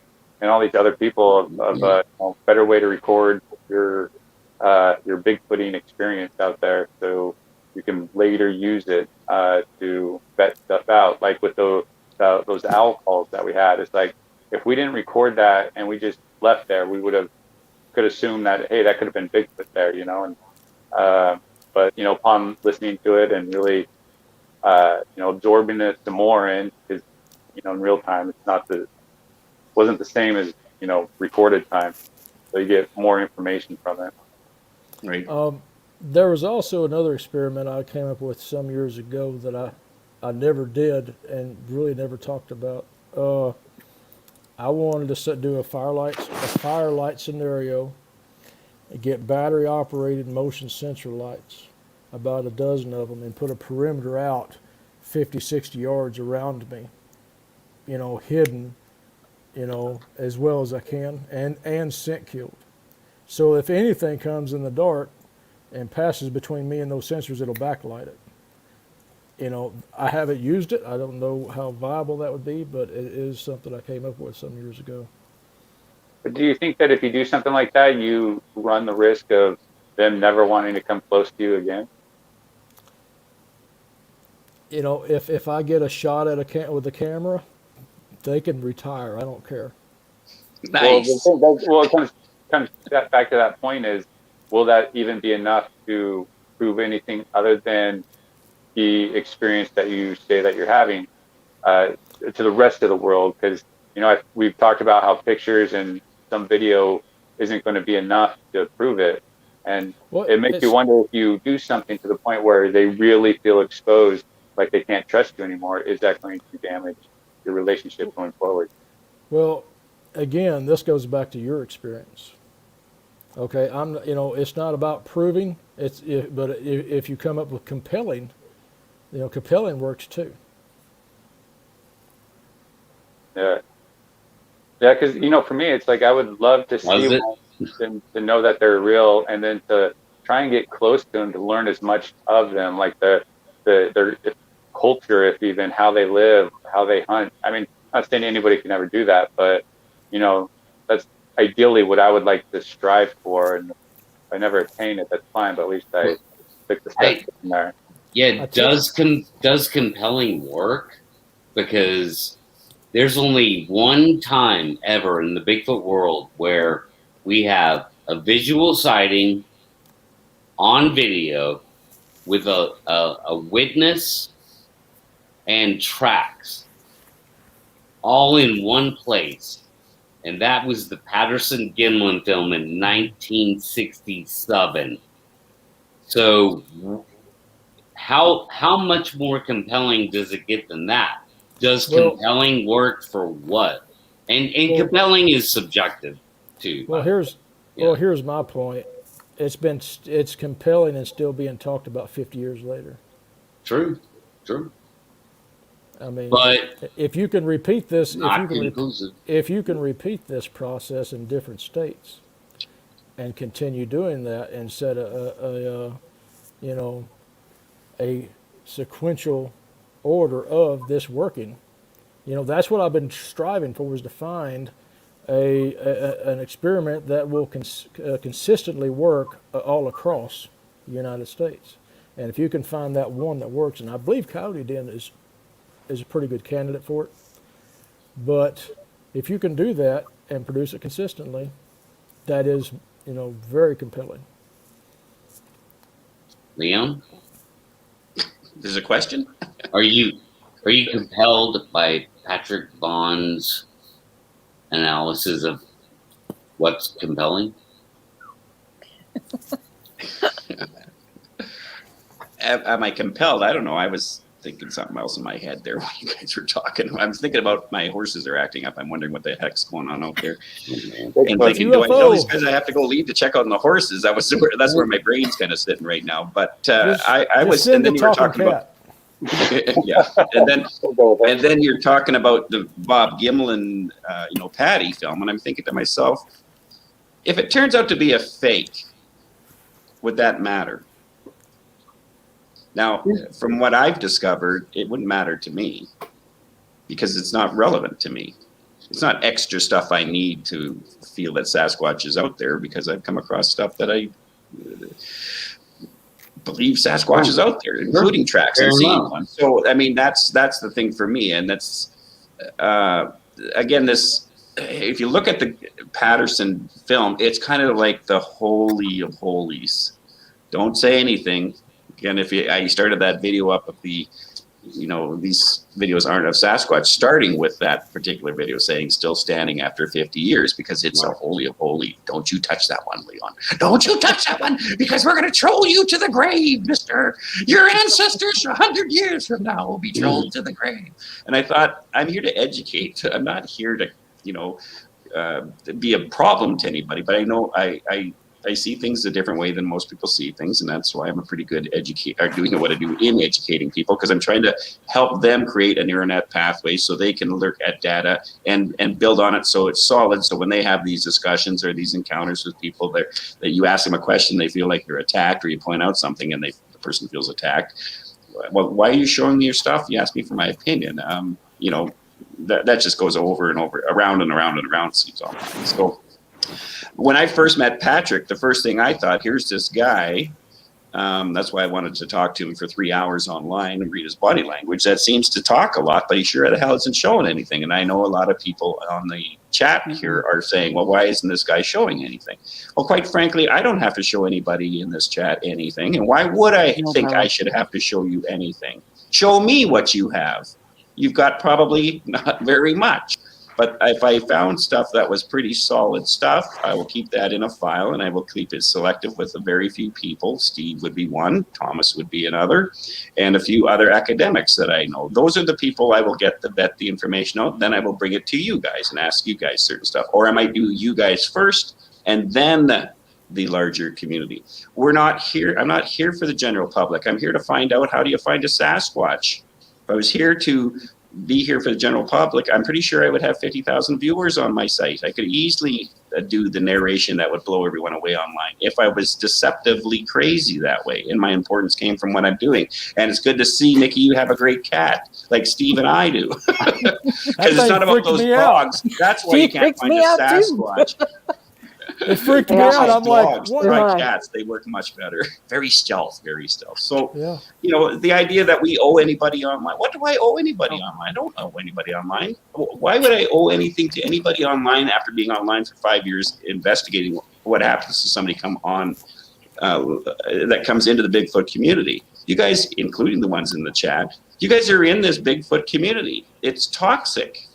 all these other people of a better way to record your Bigfooting experience out there, so you can later use it to vet stuff out. Like with those owl calls that we had, it's like if we didn't record that and we just left there, we could assume that that could have been Bigfoot there, but upon listening to it and really absorbing it some more in, because in real time it's wasn't the same as recorded time, so you get more information from it. Right. There was also another experiment I came up with some years ago that I never did and really never talked about. I wanted to do a firelight scenario and get battery operated motion sensor lights, about a dozen of them, and put a perimeter out 50, 60 yards around me, hidden, as well as I can, and scent killed. So if anything comes in the dark and passes between me and those sensors, it'll backlight it. I haven't used it. I don't know how viable that would be, but it is something I came up with some years ago. But do you think that if you do something like that, you run the risk of them never wanting to come close to you again? If I get a shot at with the camera, they can retire. I don't care. Nice. Well, it comes back to that point is, will that even be enough to prove anything other than the experience that you say that you're having to the rest of the world? Because we've talked about how pictures and some video isn't going to be enough to prove it, and it makes you wonder if you do something to the point where they really feel exposed, like they can't trust you anymore. Is that going to damage your relationship going forward? Well, again, this goes back to your experience. Okay, it's not about proving. But if you come up with compelling, compelling works too. Yeah, because for me, it's like I would love to see them, to know that they're real, and then to try and get close to them, to learn as much of them, like their culture, if even how they live, how they hunt. I mean, I'm not saying anybody can ever do that, but that's ideally what I would like to strive for. And if I never attain it, that's fine, but at least I took the steps in there. Yeah, does compelling work? Because there's only one time ever in the Bigfoot world where we have a visual sighting on video with a witness and tracks all in one place. And that was the Patterson Gimlin film in 1967. So how much more compelling does it get than that? Does compelling work for what? And compelling is subjective too. Well, here's my point. It's compelling and still being talked about 50 years later. True. I mean, but if you can repeat this, if you can repeat this process in different states, and continue doing that, and set a sequential order of this working, that's what I've been striving for, is to find an experiment that will consistently work all across the United States. And if you can find that one that works, and I believe Coyote Den is a pretty good candidate for it. But if you can do that and produce it consistently, that is, very compelling. Leon, there's a question. Are you compelled by Patrick Vaughn's analysis of what's compelling? Am I compelled? I don't know. I was thinking something else in my head there when you guys were talking. I'm thinking about my horses are acting up. I'm wondering what the heck's going on out there. And thinking, do I know these guys? I have to go leave to check on the horses. That's where my brain's kind of sitting right now. But I was, and then you were talking about. Yeah, and then you're talking about the Bob Gimlin, Patty film, and I'm thinking to myself, if it turns out to be a fake, would that matter? Now, from what I've discovered, it wouldn't matter to me because it's not relevant to me. It's not extra stuff I need to feel that Sasquatch is out there, because I've come across stuff that I believe Sasquatch is out there, including tracks and seeing one. So, I mean, that's the thing for me. And that's, again, if you look at the Patterson film, it's kind of like the holy of holies. Don't say anything. Again, I started that video up of these videos aren't of Sasquatch, starting with that particular video saying still standing after 50 years, because it's a holy of holy. Don't you touch that one, Leon. Don't you touch that one, because we're going to troll you to the grave, mister. Your ancestors 100 years from now will be trolled to the grave. And I thought, I'm here to educate. I'm not here to, be a problem to anybody, but I know I see things a different way than most people see things, and that's why I'm a pretty good educator, doing what I do in educating people, because I'm trying to help them create a neural net pathway so they can look at data and build on it so it's solid. So when they have these discussions or these encounters with people that you ask them a question, they feel like you're attacked, or you point out something and the person feels attacked. Well, why are you showing me your stuff? You ask me for my opinion. That just goes over and over, around and around and around. So when I first met Patrick, the first thing I thought, here's this guy. That's why I wanted to talk to him for 3 hours online and read his body language. That seems to talk a lot, but he sure the hell isn't showing anything. And I know a lot of people on the chat here are saying, well, why isn't this guy showing anything? Well, quite frankly, I don't have to show anybody in this chat anything. And why would I think I should have to show you anything? Show me what you have. You've got probably not very much. But if I found stuff that was pretty solid stuff, I will keep that in a file, and I will keep it selective with a very few people. Steve would be one, Thomas would be another, and a few other academics that I know. Those are the people I will get to vet the information out. Then I will bring it to you guys and ask you guys certain stuff. Or I might do you guys first, and then the larger community. I'm not here for the general public. I'm here to find out, how do you find a Sasquatch? If I was here to be here for the general public, I'm pretty sure I would have 50,000 viewers on my site. I could easily do the narration that would blow everyone away online if I was deceptively crazy that way, and my importance came from what I'm doing. And it's good to see, Nikki, you have a great cat like Steve and I do, because it's not about those dogs. That's why you can't find a Sasquatch. It freaked me Yeah. out. I'm like, dogs, what? dry Right. cats, they work much better. Very stealth, very stealth. So, Yeah. you know, the idea that we owe anybody online. What do I owe anybody online? I don't owe anybody online. Why would I owe anything to anybody online after being online for 5 years investigating what happens to somebody come on that comes into the Bigfoot community? You guys, including the ones in the chat, you guys are in this Bigfoot community. It's toxic.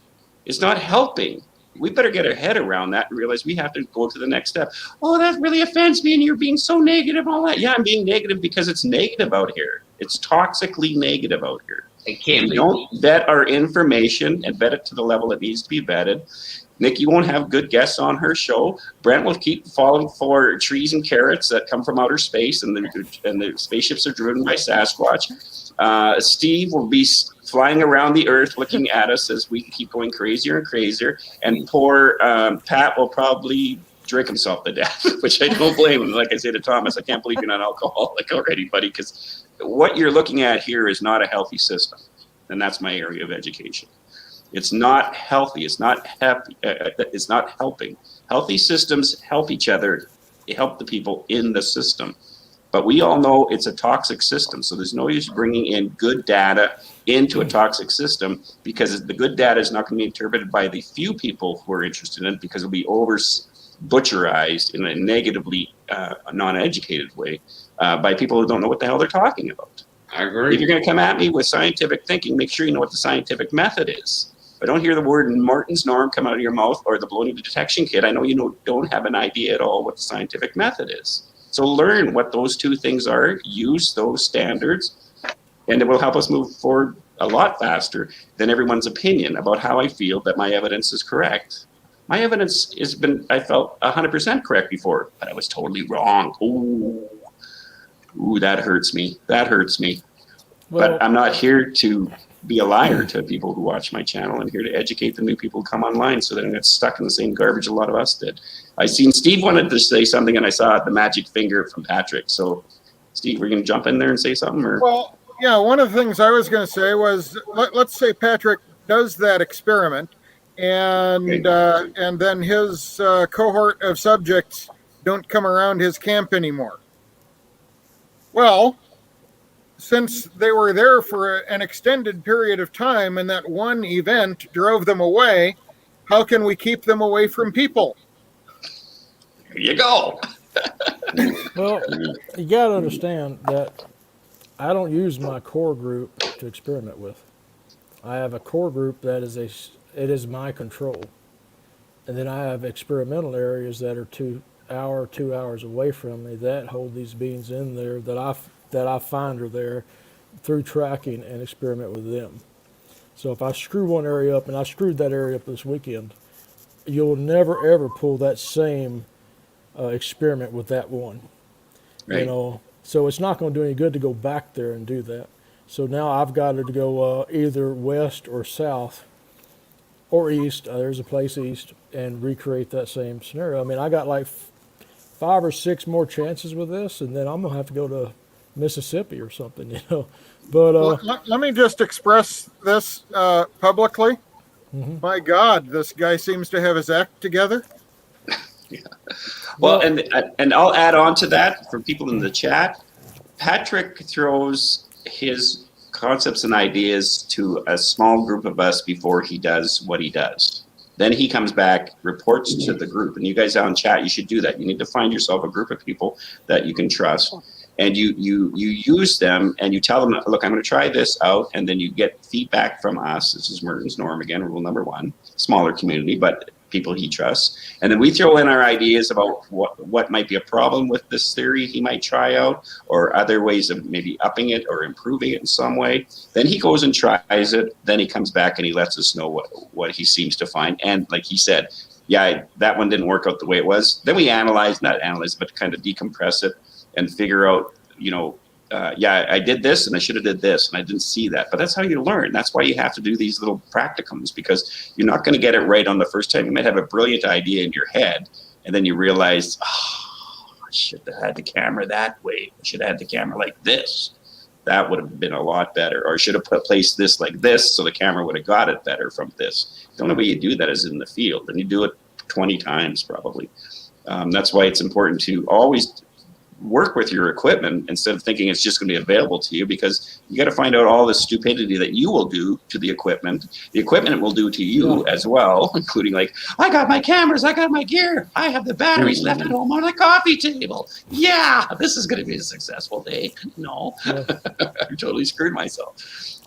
It's not helping. We better get our head around that and realize we have to go to the next step. Oh, that really offends me and you're being so negative, all that. Yeah, I'm being negative because it's negative out here. It's toxically negative out here. It can't We be. don't vet our information and vet it to the level it needs to be vetted. Nikki won't have good guests on her show. Brent will keep falling for trees and carrots that come from outer space, and the spaceships are driven by Sasquatch. Steve will be flying around the earth looking at us as we keep going crazier and crazier. And poor Pat will probably drink himself to death, which I don't blame him. Like I say to Thomas, I can't believe you're not alcoholic already, buddy, because what you're looking at here is not a healthy system. And that's my area of education. It's not healthy. It's not happy. It's not helping. Healthy systems help each other. They help the people in the system. But we all know it's a toxic system. So there's no use bringing in good data into a toxic system, because the good data is not going to be interpreted by the few people who are interested in it, because it'll be over butcherized in a negatively non-educated way by people who don't know what the hell they're talking about. I agree. If you're going to come at me with scientific thinking, make sure you know what the scientific method is. If I don't hear the word Martin's norm come out of your mouth or the baloney detection kit, I know you don't have an idea at all what the scientific method is. So learn what those two things are, use those standards, and it will help us move forward a lot faster than everyone's opinion about how I feel that my evidence is correct. My evidence has been, I felt, 100% correct before, but I was totally wrong. Ooh, that hurts me. That hurts me. Well, But I'm not here to be a liar to people who watch my channel. I'm here to educate the new people who come online so they don't get stuck in the same garbage a lot of us did. I seen Steve wanted to say something, and I saw the magic finger from Patrick. So, Steve, we're going to jump in there and say something? Or? Well, yeah, one of the things I was going to say was, let's say Patrick does that experiment, and then his cohort of subjects don't come around his camp anymore. Well, since they were there for an extended period of time and that one event drove them away, how can we keep them away from people? Here you go. well, you got to understand that I don't use my core group to experiment with. I have a core group that is my control, and then I have experimental areas that are 2 hours away from me that hold these beings in there that I find are there through tracking and experiment with them. So if I screw one area up, and I screwed that area up this weekend, you'll never ever pull that same experiment with that one. Right. You know, so it's not going to do any good to go back there and do that. So now I've got to go either west or south or east. There's a place east, and recreate that same scenario. I mean, I got like 5 or 6 more chances with this, and then I'm gonna have to go to Mississippi or something, you know. But let me just express this publicly. Mm-hmm. My God, this guy seems to have his act together. Yeah. Well, and I'll add on to that for people in the chat. Patrick throws his concepts and ideas to a small group of us before he does what he does. Then he comes back, reports to the group. And you guys out in chat, you should do that. You need to find yourself a group of people that you can trust. And you use them and you tell them, look, I'm going to try this out. And then you get feedback from us. This is Merton's norm again, rule number 1, smaller community, but people he trusts. And then we throw in our ideas about what might be a problem with this theory he might try out, or other ways of maybe upping it or improving it in some way. Then he goes and tries it. Then he comes back and he lets us know what he seems to find. And like he said, yeah, that one didn't work out the way it was. Then we not analyze, but kind of decompress it and figure out, yeah, I did this and I should have did this and I didn't see that. But that's how you learn. That's why you have to do these little practicums, because you're not going to get it right on the first time. You might have a brilliant idea in your head and then you realize, oh, I should have had the camera that way. I should have had the camera like this. That would have been a lot better. Or I should have placed this like this so the camera would have got it better from this. The only way you do that is in the field, and you do it 20 times probably. That's why it's important to always work with your equipment instead of thinking it's just going to be available to you, because you got to find out all the stupidity that you will do to the equipment. The equipment will do to you as well, including like, I got my cameras, I got my gear, I have the batteries left at home on the coffee table. Yeah, this is going to be a successful day. No, I totally screwed myself.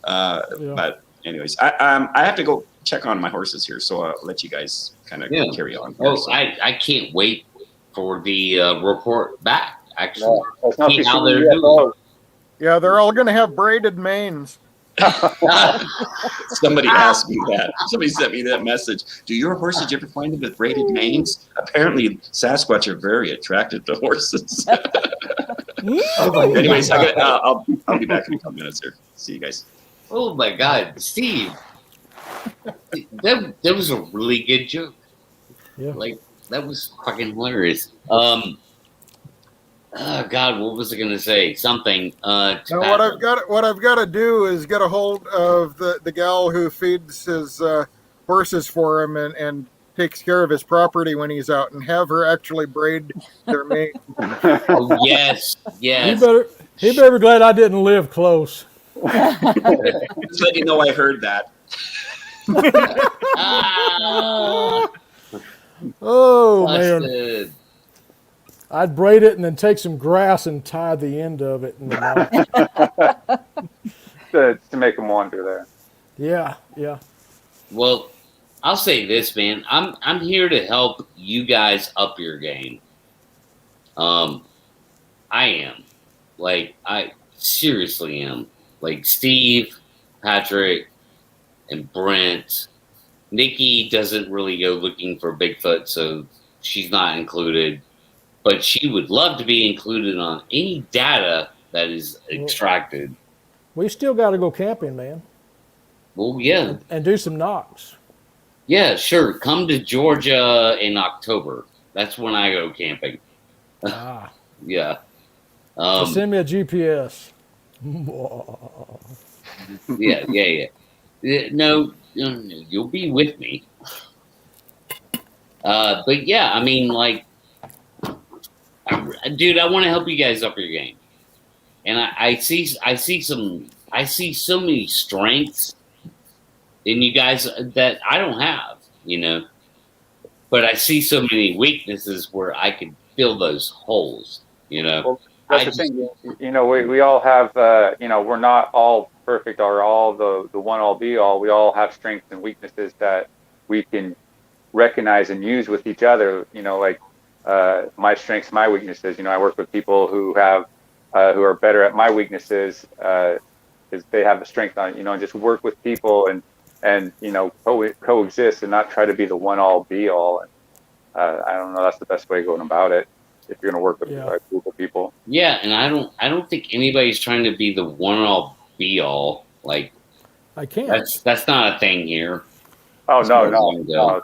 But anyways, I have to go check on my horses here, so I'll let you guys kind of carry on. Here, so. I can't wait for the report back. Actually, No, see how they're doing. Yeah, they're all going to have braided manes. Somebody asked me that. Somebody sent me that message. Do your horses, you ever find them with braided manes? Apparently, Sasquatch are very attracted to horses. Anyways, I'll be back in a couple minutes here. See you guys. Oh my God, Steve! That was a really good joke. Yeah. Like that was fucking hilarious. Oh God, what was I gonna say? Something. Now what I've got to do is get a hold of the gal who feeds his horses for him and takes care of his property when he's out, and have her actually braid their mane. Oh, yes. He better be glad I didn't live close. Just let you know I heard that. Oh Busted. Man, I'd braid it and then take some grass and tie the end of it in the knot. to make them wander there. Yeah. Well, I'll say this, man. I'm here to help you guys up your game. I am. Like, I seriously am. Like Steve, Patrick, and Brent. Nikki doesn't really go looking for Bigfoot, so she's not included. But she would love to be included on any data that is extracted. We still got to go camping, man. Well, yeah. And do some knocks. Yeah, sure. Come to Georgia in October. That's when I go camping. Yeah. So send me a GPS. Yeah. No, you'll be with me. But yeah, I mean, like, dude, I want to help you guys up your game, and I see so many strengths in you guys that I don't have, but I see so many weaknesses where I can fill those holes, Well, that's the thing, we all have, we're not all perfect or all the one all be all. We all have strengths and weaknesses that we can recognize and use with each other, like my strengths, my weaknesses. I work with people who have who are better at my weaknesses because they have the strength on, and just work with people and coexist and not try to be the one all be all. And I don't know, that's the best way of going about it if you're going to work with a group of people. Yeah, and I don't think anybody's trying to be the one all be all. Like, I can't. That's not a thing here. Oh no.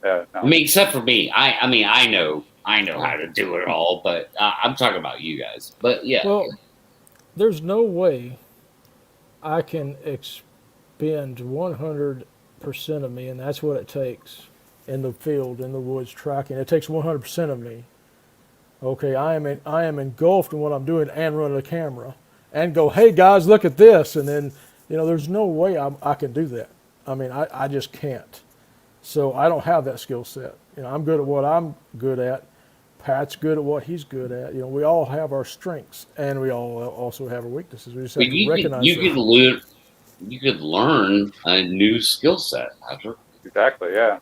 I mean, except for me. I mean, I know how to do it all, but I'm talking about you guys. But yeah. Well, there's no way I can expend 100% of me, and that's what it takes in the field, in the woods, tracking. It takes 100% of me. Okay, I am engulfed in what I'm doing and running a camera, and go, hey guys, look at this, and then there's no way I can do that. I mean, I just can't. So I don't have that skill set. I'm good at what I'm good at. Pat's good at what he's good at. We all have our strengths, and we all also have our weaknesses. We just have to recognize them. You could learn a new skill set, Patrick. Exactly. Yeah.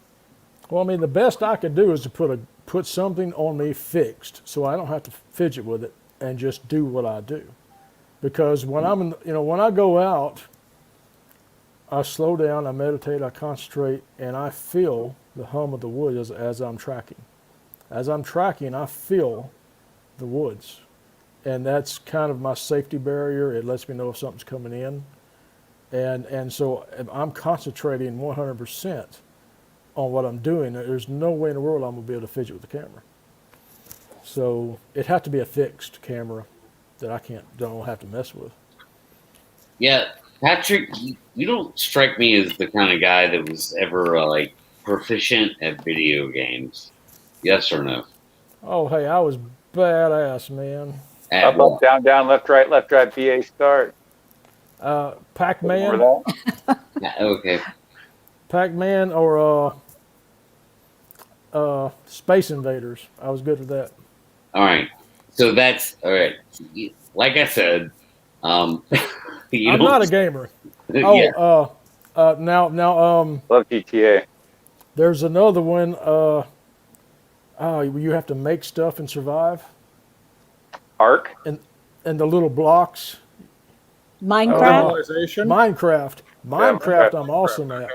Well, I mean, the best I could do is to put something on me fixed, so I don't have to fidget with it and just do what I do. Because when when I go out, I slow down, I meditate, I concentrate, and I feel the hum of the woods as I'm tracking. As I'm tracking, I feel the woods. And that's kind of my safety barrier. It lets me know if something's coming in. And so I'm concentrating 100% on what I'm doing. There's no way in the world I'm going to be able to fidget with the camera. So it has to be a fixed camera that I don't have to mess with. Yeah, Patrick, you don't strike me as the kind of guy that was ever proficient at video games. Yes or no? Oh, hey, I was badass, man. At Up, what? down, down, left, right, BA start. Pac-Man, Remember Yeah, okay. Pac-Man, or Space Invaders. I was good at that. All right. So that's all right. Like I said, you I'm not a don't. gamer. Yeah. Oh, now, that? Love GTA. there's another one. You have to make stuff and survive, Arc. and the little blocks. Minecraft. Civilization. Minecraft. Yeah, Minecraft. I'm awesome at.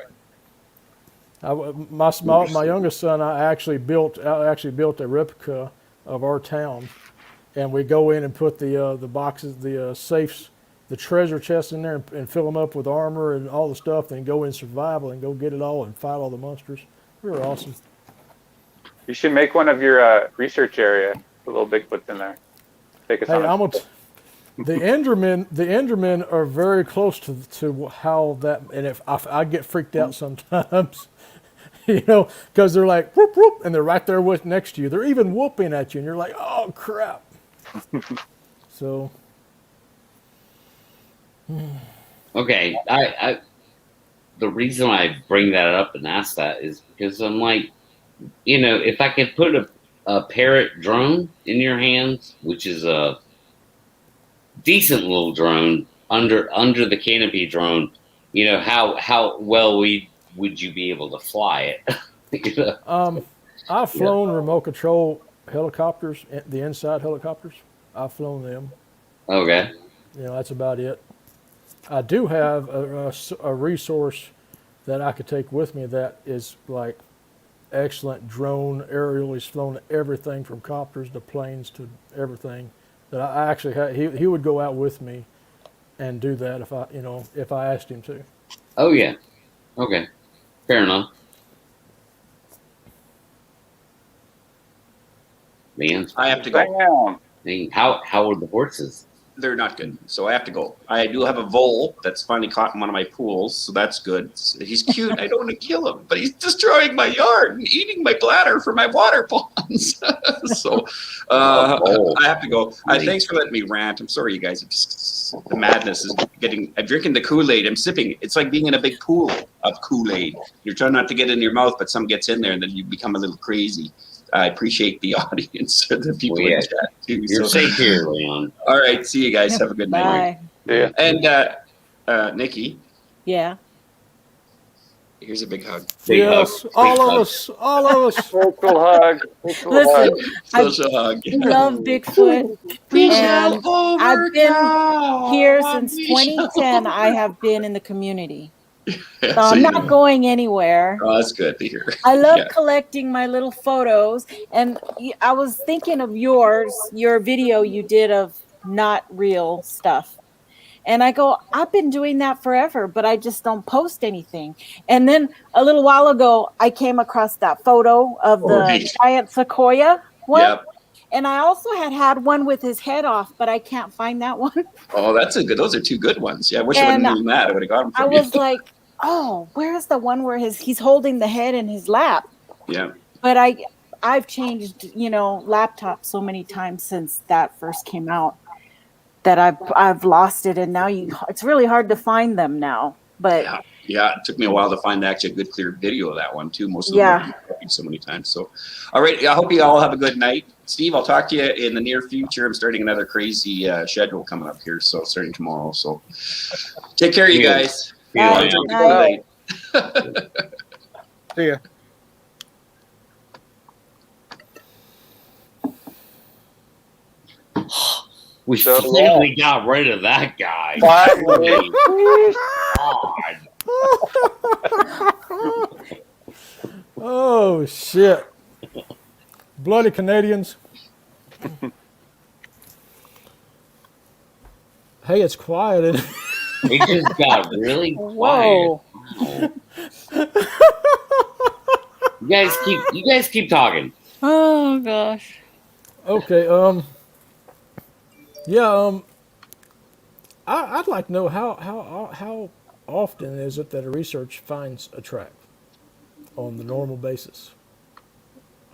My youngest son, I actually built a replica of our town, and we go in and put the boxes, the safes, the treasure chests in there, and fill them up with armor and all the stuff. Then go in survival and go get it all and fight all the monsters. We were awesome. You should make one of your research area. The little Bigfoot's in there. Take us Hey, on. the Endermen are very close to how that, and if I get freaked out sometimes, because they're like whoop whoop, and they're right there next to you. They're even whooping at you, and you're like, oh crap. So. Okay. I the reason I bring that up and ask that is because I'm like, if I could put a parrot drone in your hands, which is a decent little drone under the canopy drone, how well would you be able to fly it? I've flown remote control helicopters, the inside helicopters. I've flown them. Okay. That's about it. I do have a resource that I could take with me that is like excellent drone aerial. He's flown everything from copters to planes to everything. That I actually had. He would go out with me and do that if I asked him to. Oh yeah. Okay. Fair enough. Man, I have to go. Damn. how are the horses? They're not good, so I have to go. I do have a vole that's finally caught in one of my pools, so that's good. He's cute. I don't want to kill him, but he's destroying my yard and eating my bladder for my water ponds. So I have to go. Thanks for letting me rant. I'm sorry, you guys. The madness is getting. I'm drinking the Kool-Aid. I'm sipping. It's like being in a big pool of Kool-Aid. You're trying not to get it in your mouth, but some gets in there, and then you become a little crazy. I appreciate the audience, the people in chat too. You're safe here, Leon. All right, see you guys. Yep, Have a good night. bye. Yeah. And Nikki, Yeah. here's a big hug. Big Yes, hug. all Big of hug. us, all of us. Social hug. Social hug. Listen, I Social hug. love Bigfoot, and I've been here since 2010. I have been in the community, so I'm not going anywhere. Oh, that's good to hear. I love Yeah. collecting my little photos, and I was thinking of your video you did of not real stuff. And I go, I've been doing that forever, but I just don't post anything. And then a little while ago, I came across that photo of the giant sequoia one. Yep. And I also had one with his head off, but I can't find that one. Oh, that's a good. Those are two good ones. Yeah, I wish I would have known that. I would have got them I from you. was like, oh, where's the one where he's holding the head in his lap? Yeah. But I've changed, laptops so many times since that first came out that I've lost it, and now it's really hard to find them now. But yeah, it took me a while to find actually a good clear video of that one too. Most of them have been copied so many times. So, all right, I hope you all have a good night. Steve, I'll talk to you in the near future. I'm starting another crazy schedule coming up here, so starting tomorrow. So, take care, you guys. Bye. See ya. We So finally got rid of that guy. Finally. God. Oh shit! Bloody Canadians. Hey, it's quiet. It just got really quiet. whoa. You guys keep talking. Oh gosh. Okay. Yeah. I'd like to know how often is it that a research finds a track on the normal basis?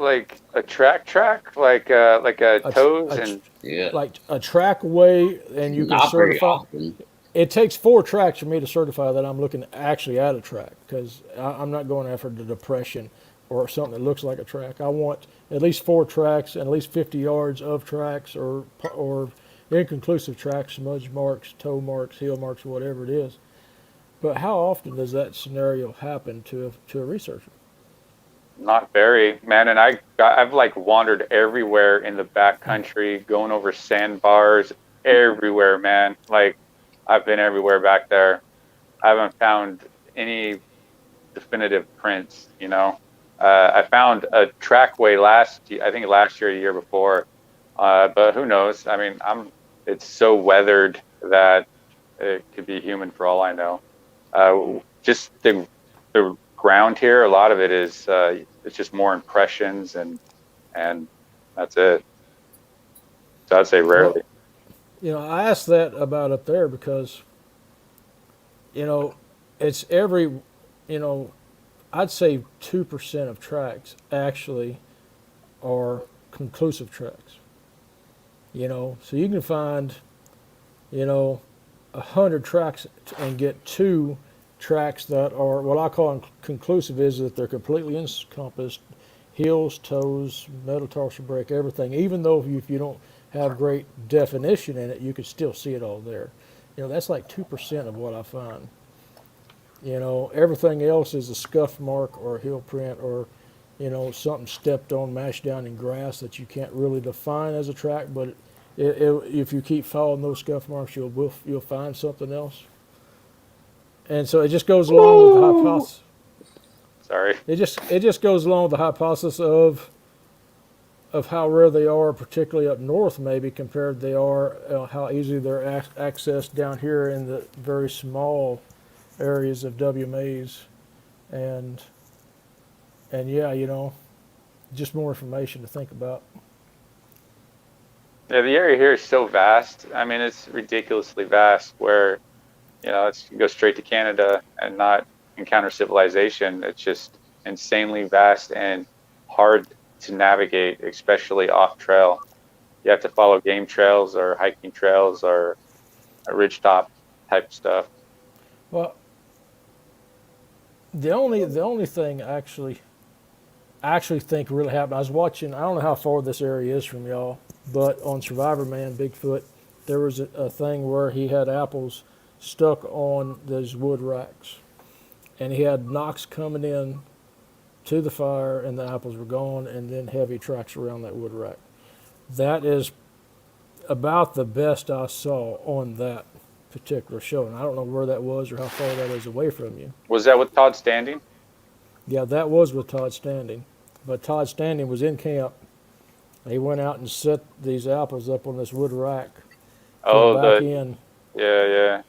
like a track, like A tr- toes a tr- and Yeah. Like a trackway, and you can Not very certify. often. It takes 4 tracks for me to certify that I'm looking actually at a track, because I'm not going after the depression or something that looks like a track. I want at least 4 tracks and at least 50 yards of tracks or inconclusive tracks, smudge marks, toe marks, heel marks, whatever it is. But how often does that scenario happen to a researcher? not very, man. And I've like wandered everywhere in the backcountry, going over sandbars everywhere, man. Like I've been everywhere back there. I haven't found any definitive prints, you know. I found a trackway I think last year, a year before, but who knows? I mean, it's so weathered that it could be human for all I know. Just the ground here, a lot of it is it's just more impressions and that's it. So I'd say rarely. I asked that about up there because, it's you know, I'd say 2% of tracks actually are conclusive tracks. So you can find, 100 tracks and get 2 tracks that are what I call conclusive, is that they're completely encompassed, heels, toes, metatarsal break, everything. Even though if you don't have great definition in it, you can still see it all there. That's like 2% of what I find. Everything else is a scuff mark or a heel print or, something stepped on, mashed down in grass that you can't really define as a track. But if you keep following those scuff marks, you'll find something else. And so it just goes along with the hypothesis. Sorry. It just goes along with the hypothesis of how rare they are, particularly up north, maybe compared they are how easily they're accessed down here in the very small areas of WMAs, and yeah, just more information to think about. Yeah, the area here is so vast. I mean, it's ridiculously vast where, you go straight to Canada and not encounter civilization. It's just insanely vast and hard to navigate, especially off trail. You have to follow game trails or hiking trails or a ridgetop type stuff. Well, the only thing I actually think really happened. I was watching. I don't know how far this area is from y'all, but on Survivor Man Bigfoot, there was a thing where he had apples stuck on those wood racks, and he had knocks coming in to the fire, and the apples were gone, and then heavy tracks around that wood rack. That is about the best I saw on that particular show, and I don't know where that was or how far that is away from you. Was that with Todd Standing? Yeah, that was with Todd Standing, but Todd Standing was in camp. He went out and set these apples up on this wood rack. Back in. Yeah.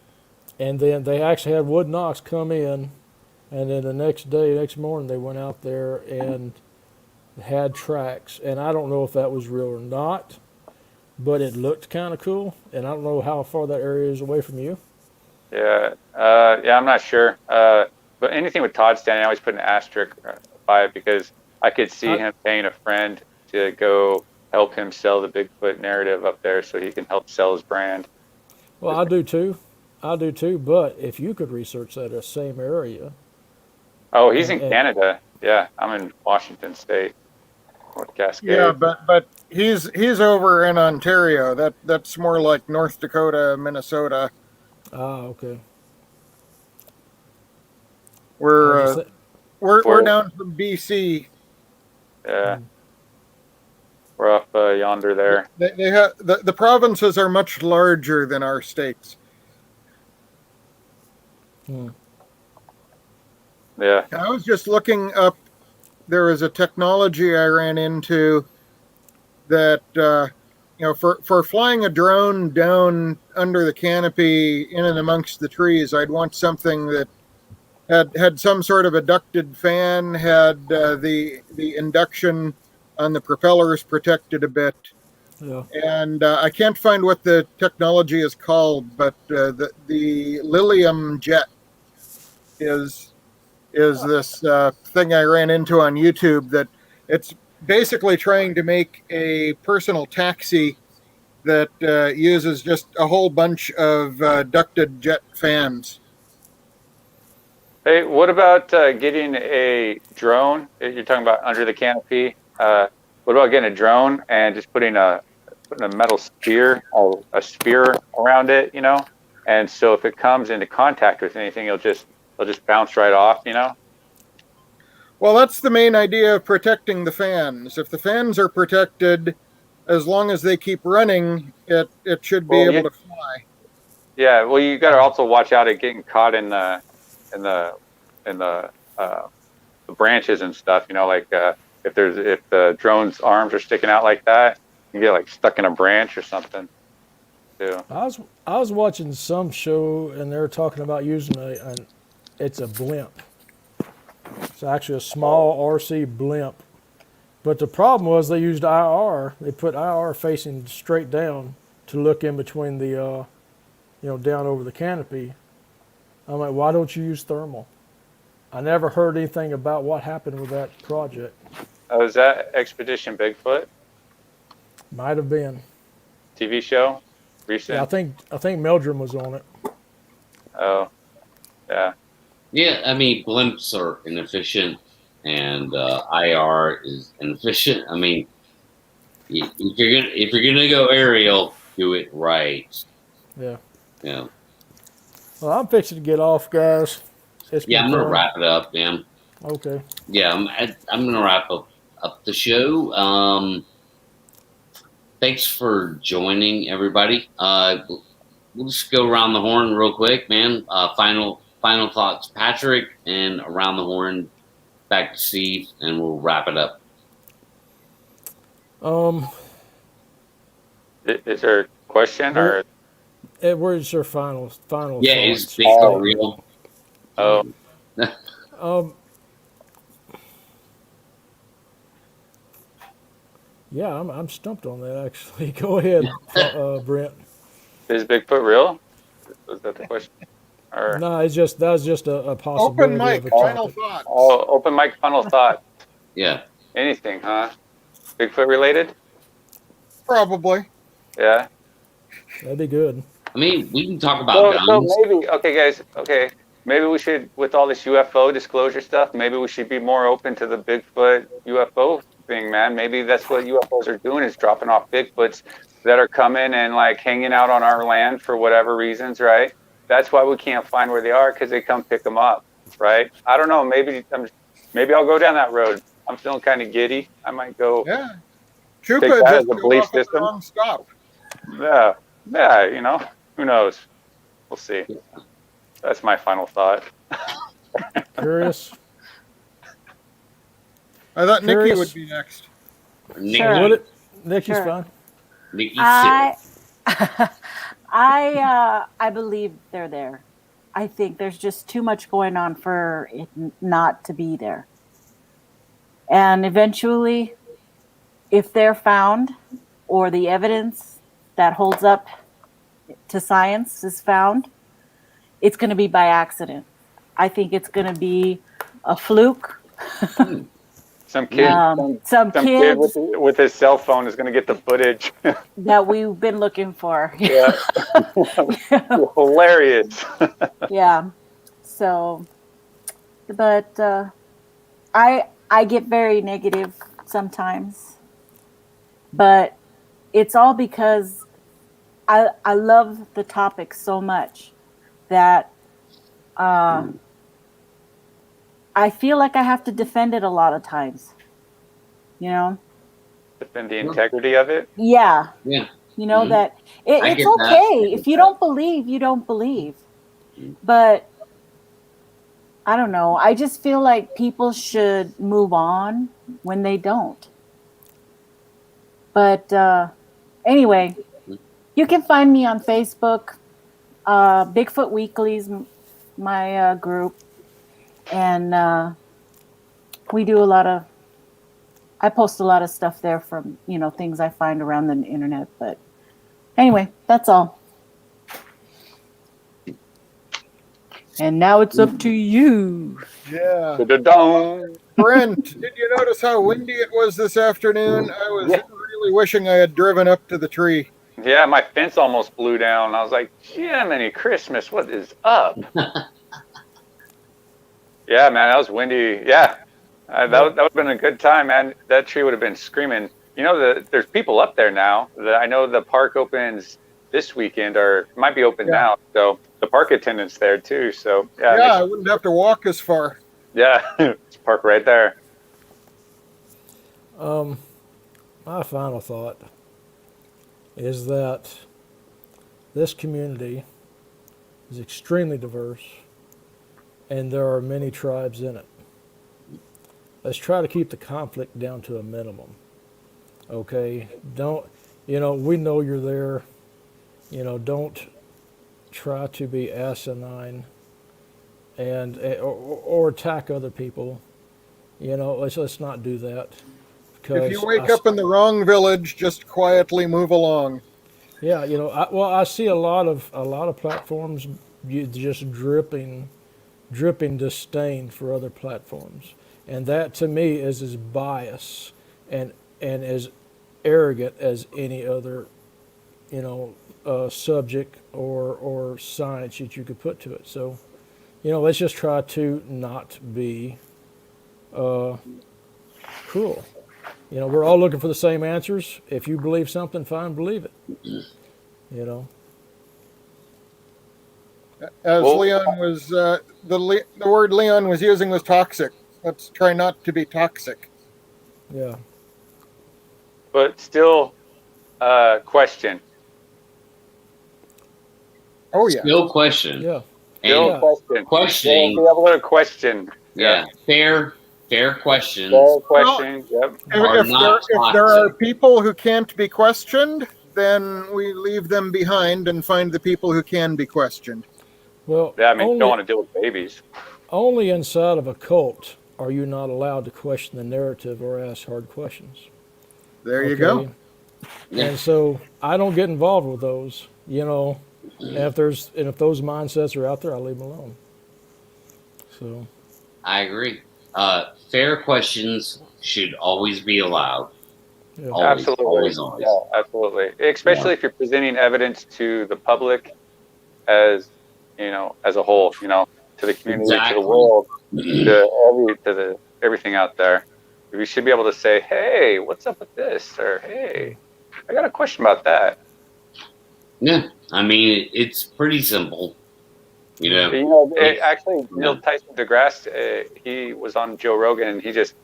And then they actually had wood knocks come in, and then the next morning, they went out there and had tracks. And I don't know if that was real or not, but it looked kind of cool. And I don't know how far that area is away from you. Yeah, I'm not sure. But anything with Todd Standing, I always put an asterisk by it because I could see him paying a friend to go help him sell the Bigfoot narrative up there so he can help sell his brand. Well, I do too. But if you could research that same area. Oh, he's in Canada. Yeah, I'm in Washington State, North Cascade. Yeah, but he's over in Ontario. That's more like North Dakota, Minnesota. Ah, okay. We're down from BC. Yeah. We're up yonder there. They have the provinces are much larger than our states. Yeah. I was just looking up. There was a technology I ran into that for flying a drone down under the canopy in and amongst the trees, I'd want something that had some sort of a ducted fan, had the induction on the propellers protected a bit. Yeah. And I can't find what the technology is called, but the Lilium jet is this thing I ran into on YouTube that it's basically trying to make a personal taxi that uses just a whole bunch of ducted jet fans. Hey, what about getting a drone? You're talking about under the canopy. What about getting a drone and just putting a metal sphere or a sphere around it, And so if it comes into contact with anything, it'll just bounce right off, Well, that's the main idea of protecting the fans. If the fans are protected, as long as they keep running, it should be Well, able to fly. yeah. Well, you got to also watch out at getting caught in the in the branches and stuff. Like if the drone's arms are sticking out like that, you get like stuck in a branch or something. Too. I was watching some show and they were talking about using it's a blimp. It's actually a small RC blimp. But the problem was they used IR. They put IR facing straight down to look in between the, down over the canopy. I'm like, why don't you use thermal? I never heard anything about what happened with that project. Oh, is that Expedition Bigfoot Might have been. TV show? Recent? Yeah, I think Meldrum was on it. Oh, yeah. Yeah, I mean, blimps are inefficient, and IR is inefficient. I mean, if you're gonna go aerial, do it right. Yeah. Yeah. Well, I'm fixing to get off, guys. I'm gonna wrap it up, man. Okay. Yeah, I'm gonna wrap up the show. Thanks for joining, everybody. We'll just go around the horn real quick, man. Final thoughts, Patrick, and around the horn, back to Steve, and we'll wrap it up. Is there a question or? Where's your final Yeah, thoughts? is Bigfoot real? Oh, Yeah, I'm stumped on that actually. Go ahead, Brent. is Bigfoot real? Was that the question? Or No, that was just a possibility. Open mic, of a final topic. thoughts. open mic final thought. Yeah. Anything, huh? Bigfoot related? Probably. Yeah. That'd be good. I mean, we can talk about guns. So maybe, okay, guys, maybe we should, with all this UFO disclosure stuff, maybe we should be more open to the Bigfoot UFO thing, man. Maybe that's what UFOs are doing, is dropping off Bigfoots that are coming and like hanging out on our land for whatever reasons, right? That's why we can't find where they are, because they come pick them up, right? I don't know. Maybe I'll go down that road. I'm feeling kind of giddy. I might go. Yeah. Take Chupa that just as a got belief off at the system. wrong stop. Yeah. Who knows? We'll see. That's my final thought. Curious. I thought Nikki Curious. would be next. Nikki, Sure. Nikki's Sure. fine. Nikki, I believe they're there. I think there's just too much going on for it not to be there. And eventually, if they're found, or the evidence that holds up to science is found, it's going to be by accident. I think it's going to be a fluke. Some kid, Some kid kids with his cell phone is going to get the footage. that we've been looking for. Yeah. Hilarious. Yeah. So, but I get very negative sometimes, but it's all because I love the topic so much that I feel like I have to defend it a lot of times. Defend the integrity of it. Yeah. Yeah. That it's get okay. that. If you don't believe, you don't believe. But I don't know. I just feel like people should move on when they don't. But anyway, you can find me on Facebook. Bigfoot Weekly's my group. And we do I post a lot of stuff there from, things I find around the internet. But anyway, that's all. And now it's up to you. Yeah. Da-da-dong. Brent, did you notice how windy it was this afternoon? I was Yeah. really wishing I had driven up to the tree. Yeah, my fence almost blew down. I was like, Jiminy Christmas, what is up? Yeah, man, that was windy. Yeah, that would have been a good time, man. That tree would have been screaming. You know, there's people up there now. I know the park opens this weekend, or might be open now. So the park attendant's there too. So yeah, I wouldn't have to walk as far. yeah, it's park right there. My final thought is that this community is extremely diverse and there are many tribes in it. Let's try to keep the conflict down to a minimum. Okay? Don't, we know you're there. Don't try to be asinine and or attack other people. Let's not do that. If you wake up in the wrong village, just quietly move along. Yeah, I see a lot of platforms just dripping disdain for other platforms, and that to me is as biased and as arrogant as any other, subject or science that you could put to it. So, let's just try to not be cruel. We're all looking for the same answers. If you believe something, fine, believe it. As Leon was, the word Leon was using was toxic. Let's try not to be toxic. Yeah. But still, question. Oh yeah. Still question. Yeah. Still question. Questioning. Be able to question. Yeah. Fair questions. Fair question. Yep. If there are people who can't be questioned, then we leave them behind and find the people who can be questioned. Well, Yeah, I mean, you don't want to deal with babies. Only inside of a cult are you not allowed to question the narrative or ask hard questions. There you go. And so I don't get involved with those. And if those mindsets are out there, I leave them alone. So I agree. Fair questions should always be allowed. yeah. Always, Absolutely. always. Yeah, absolutely. Especially if you're presenting evidence to the public as, as a whole, to the community, to the world, to everything out there. We should be able to say, hey, what's up with this? Or, hey, I got a question about that. Yeah. I mean, it's pretty simple. Actually, Neil Tyson deGrasse, he was on Joe Rogan, and he just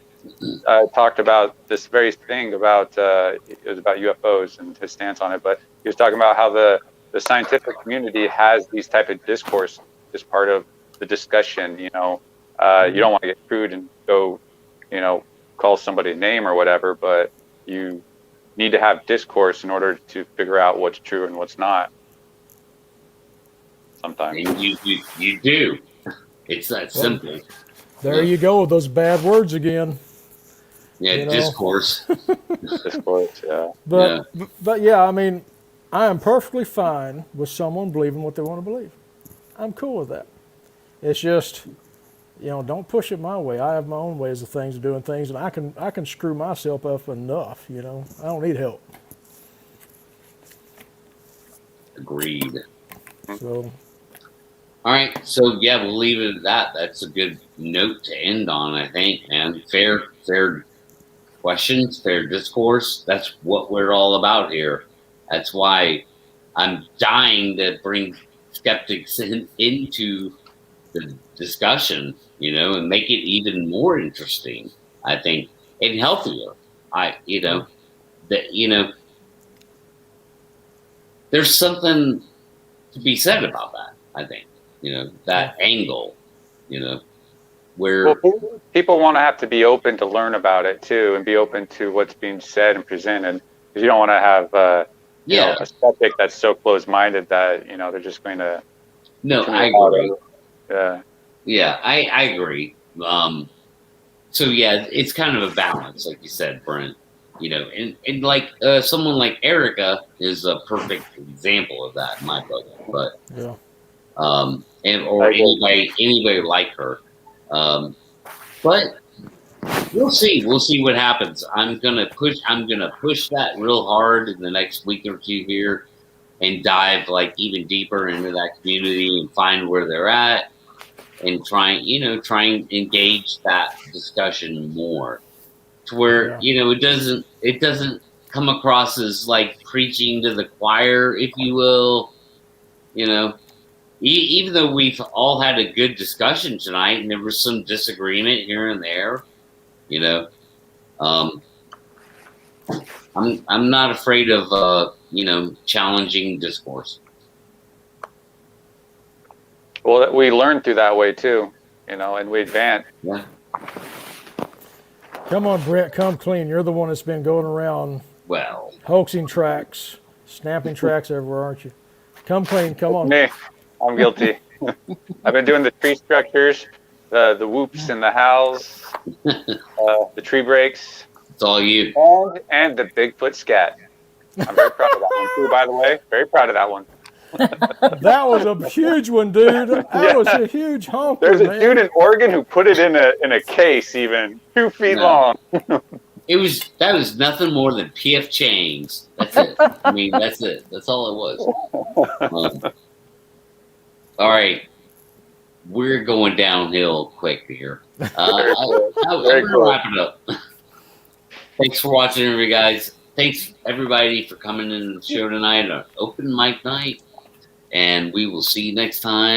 talked about this very thing about it was about UFOs and his stance on it. But he was talking about how the scientific community has these type of discourse as part of the discussion. You don't want to get crude and go, call somebody a name or whatever, but you need to have discourse in order to figure out what's true and what's not. Sometimes. And you do. It's that simple. There you go, those bad words again. Yeah, discourse. Discourse, yeah. But yeah, I mean, I am perfectly fine with someone believing what they want to believe. I'm cool with that. It's just, don't push it my way. I have my own ways of doing things, and I can screw myself up enough. I don't need help. Agreed. So. All right, so yeah, we'll leave it at that. That's a good note to end on, I think, man. Fair questions, fair discourse. That's what we're all about here. That's why I'm dying to bring skeptics into the discussion, and make it even more interesting, I think, and healthier. There's something to be said about that, I think. That angle, where people want to have to be open to learn about it too, and be open to what's being said and presented, because you don't want to have a skeptic that's so closed-minded that they're just going to. No, I agree. Yeah, I agree. So yeah, it's kind of a balance, like you said, Brent. And like someone like Erica is a perfect example of that in my book. But yeah. or anybody like her. But we'll see. We'll see what happens. I'm gonna push that real hard in the next week or two here, and dive like even deeper into that community and find where they're at, and try and engage that discussion more, to where it doesn't come across as like preaching to the choir, if you will. Even though we've all had a good discussion tonight, and there was some disagreement here and there, I'm not afraid of challenging discourse. Well, we learn through that way too, and we advance. Yeah. Come on, Brett, come clean. You're the one that's been going around hoaxing tracks, snapping tracks everywhere, aren't you? Come clean, come on. Me, I'm guilty. I've been doing the tree structures, the whoops and the howls, the tree breaks. It's all you. And the Bigfoot scat. I'm very proud of that one too, by the way. Very proud of that one. That was a huge one, dude. That was a huge honker. There's a dude in Oregon who put it in a case, even 2 feet long. That was nothing more than PF Chang's. That's it. I mean, that's it. That's all it was. All right, we're going downhill quick here. I'm gonna wrap it up. Thanks for watching, everybody, guys. Thanks everybody for coming in the show tonight, an open mic night, and we will see you next time.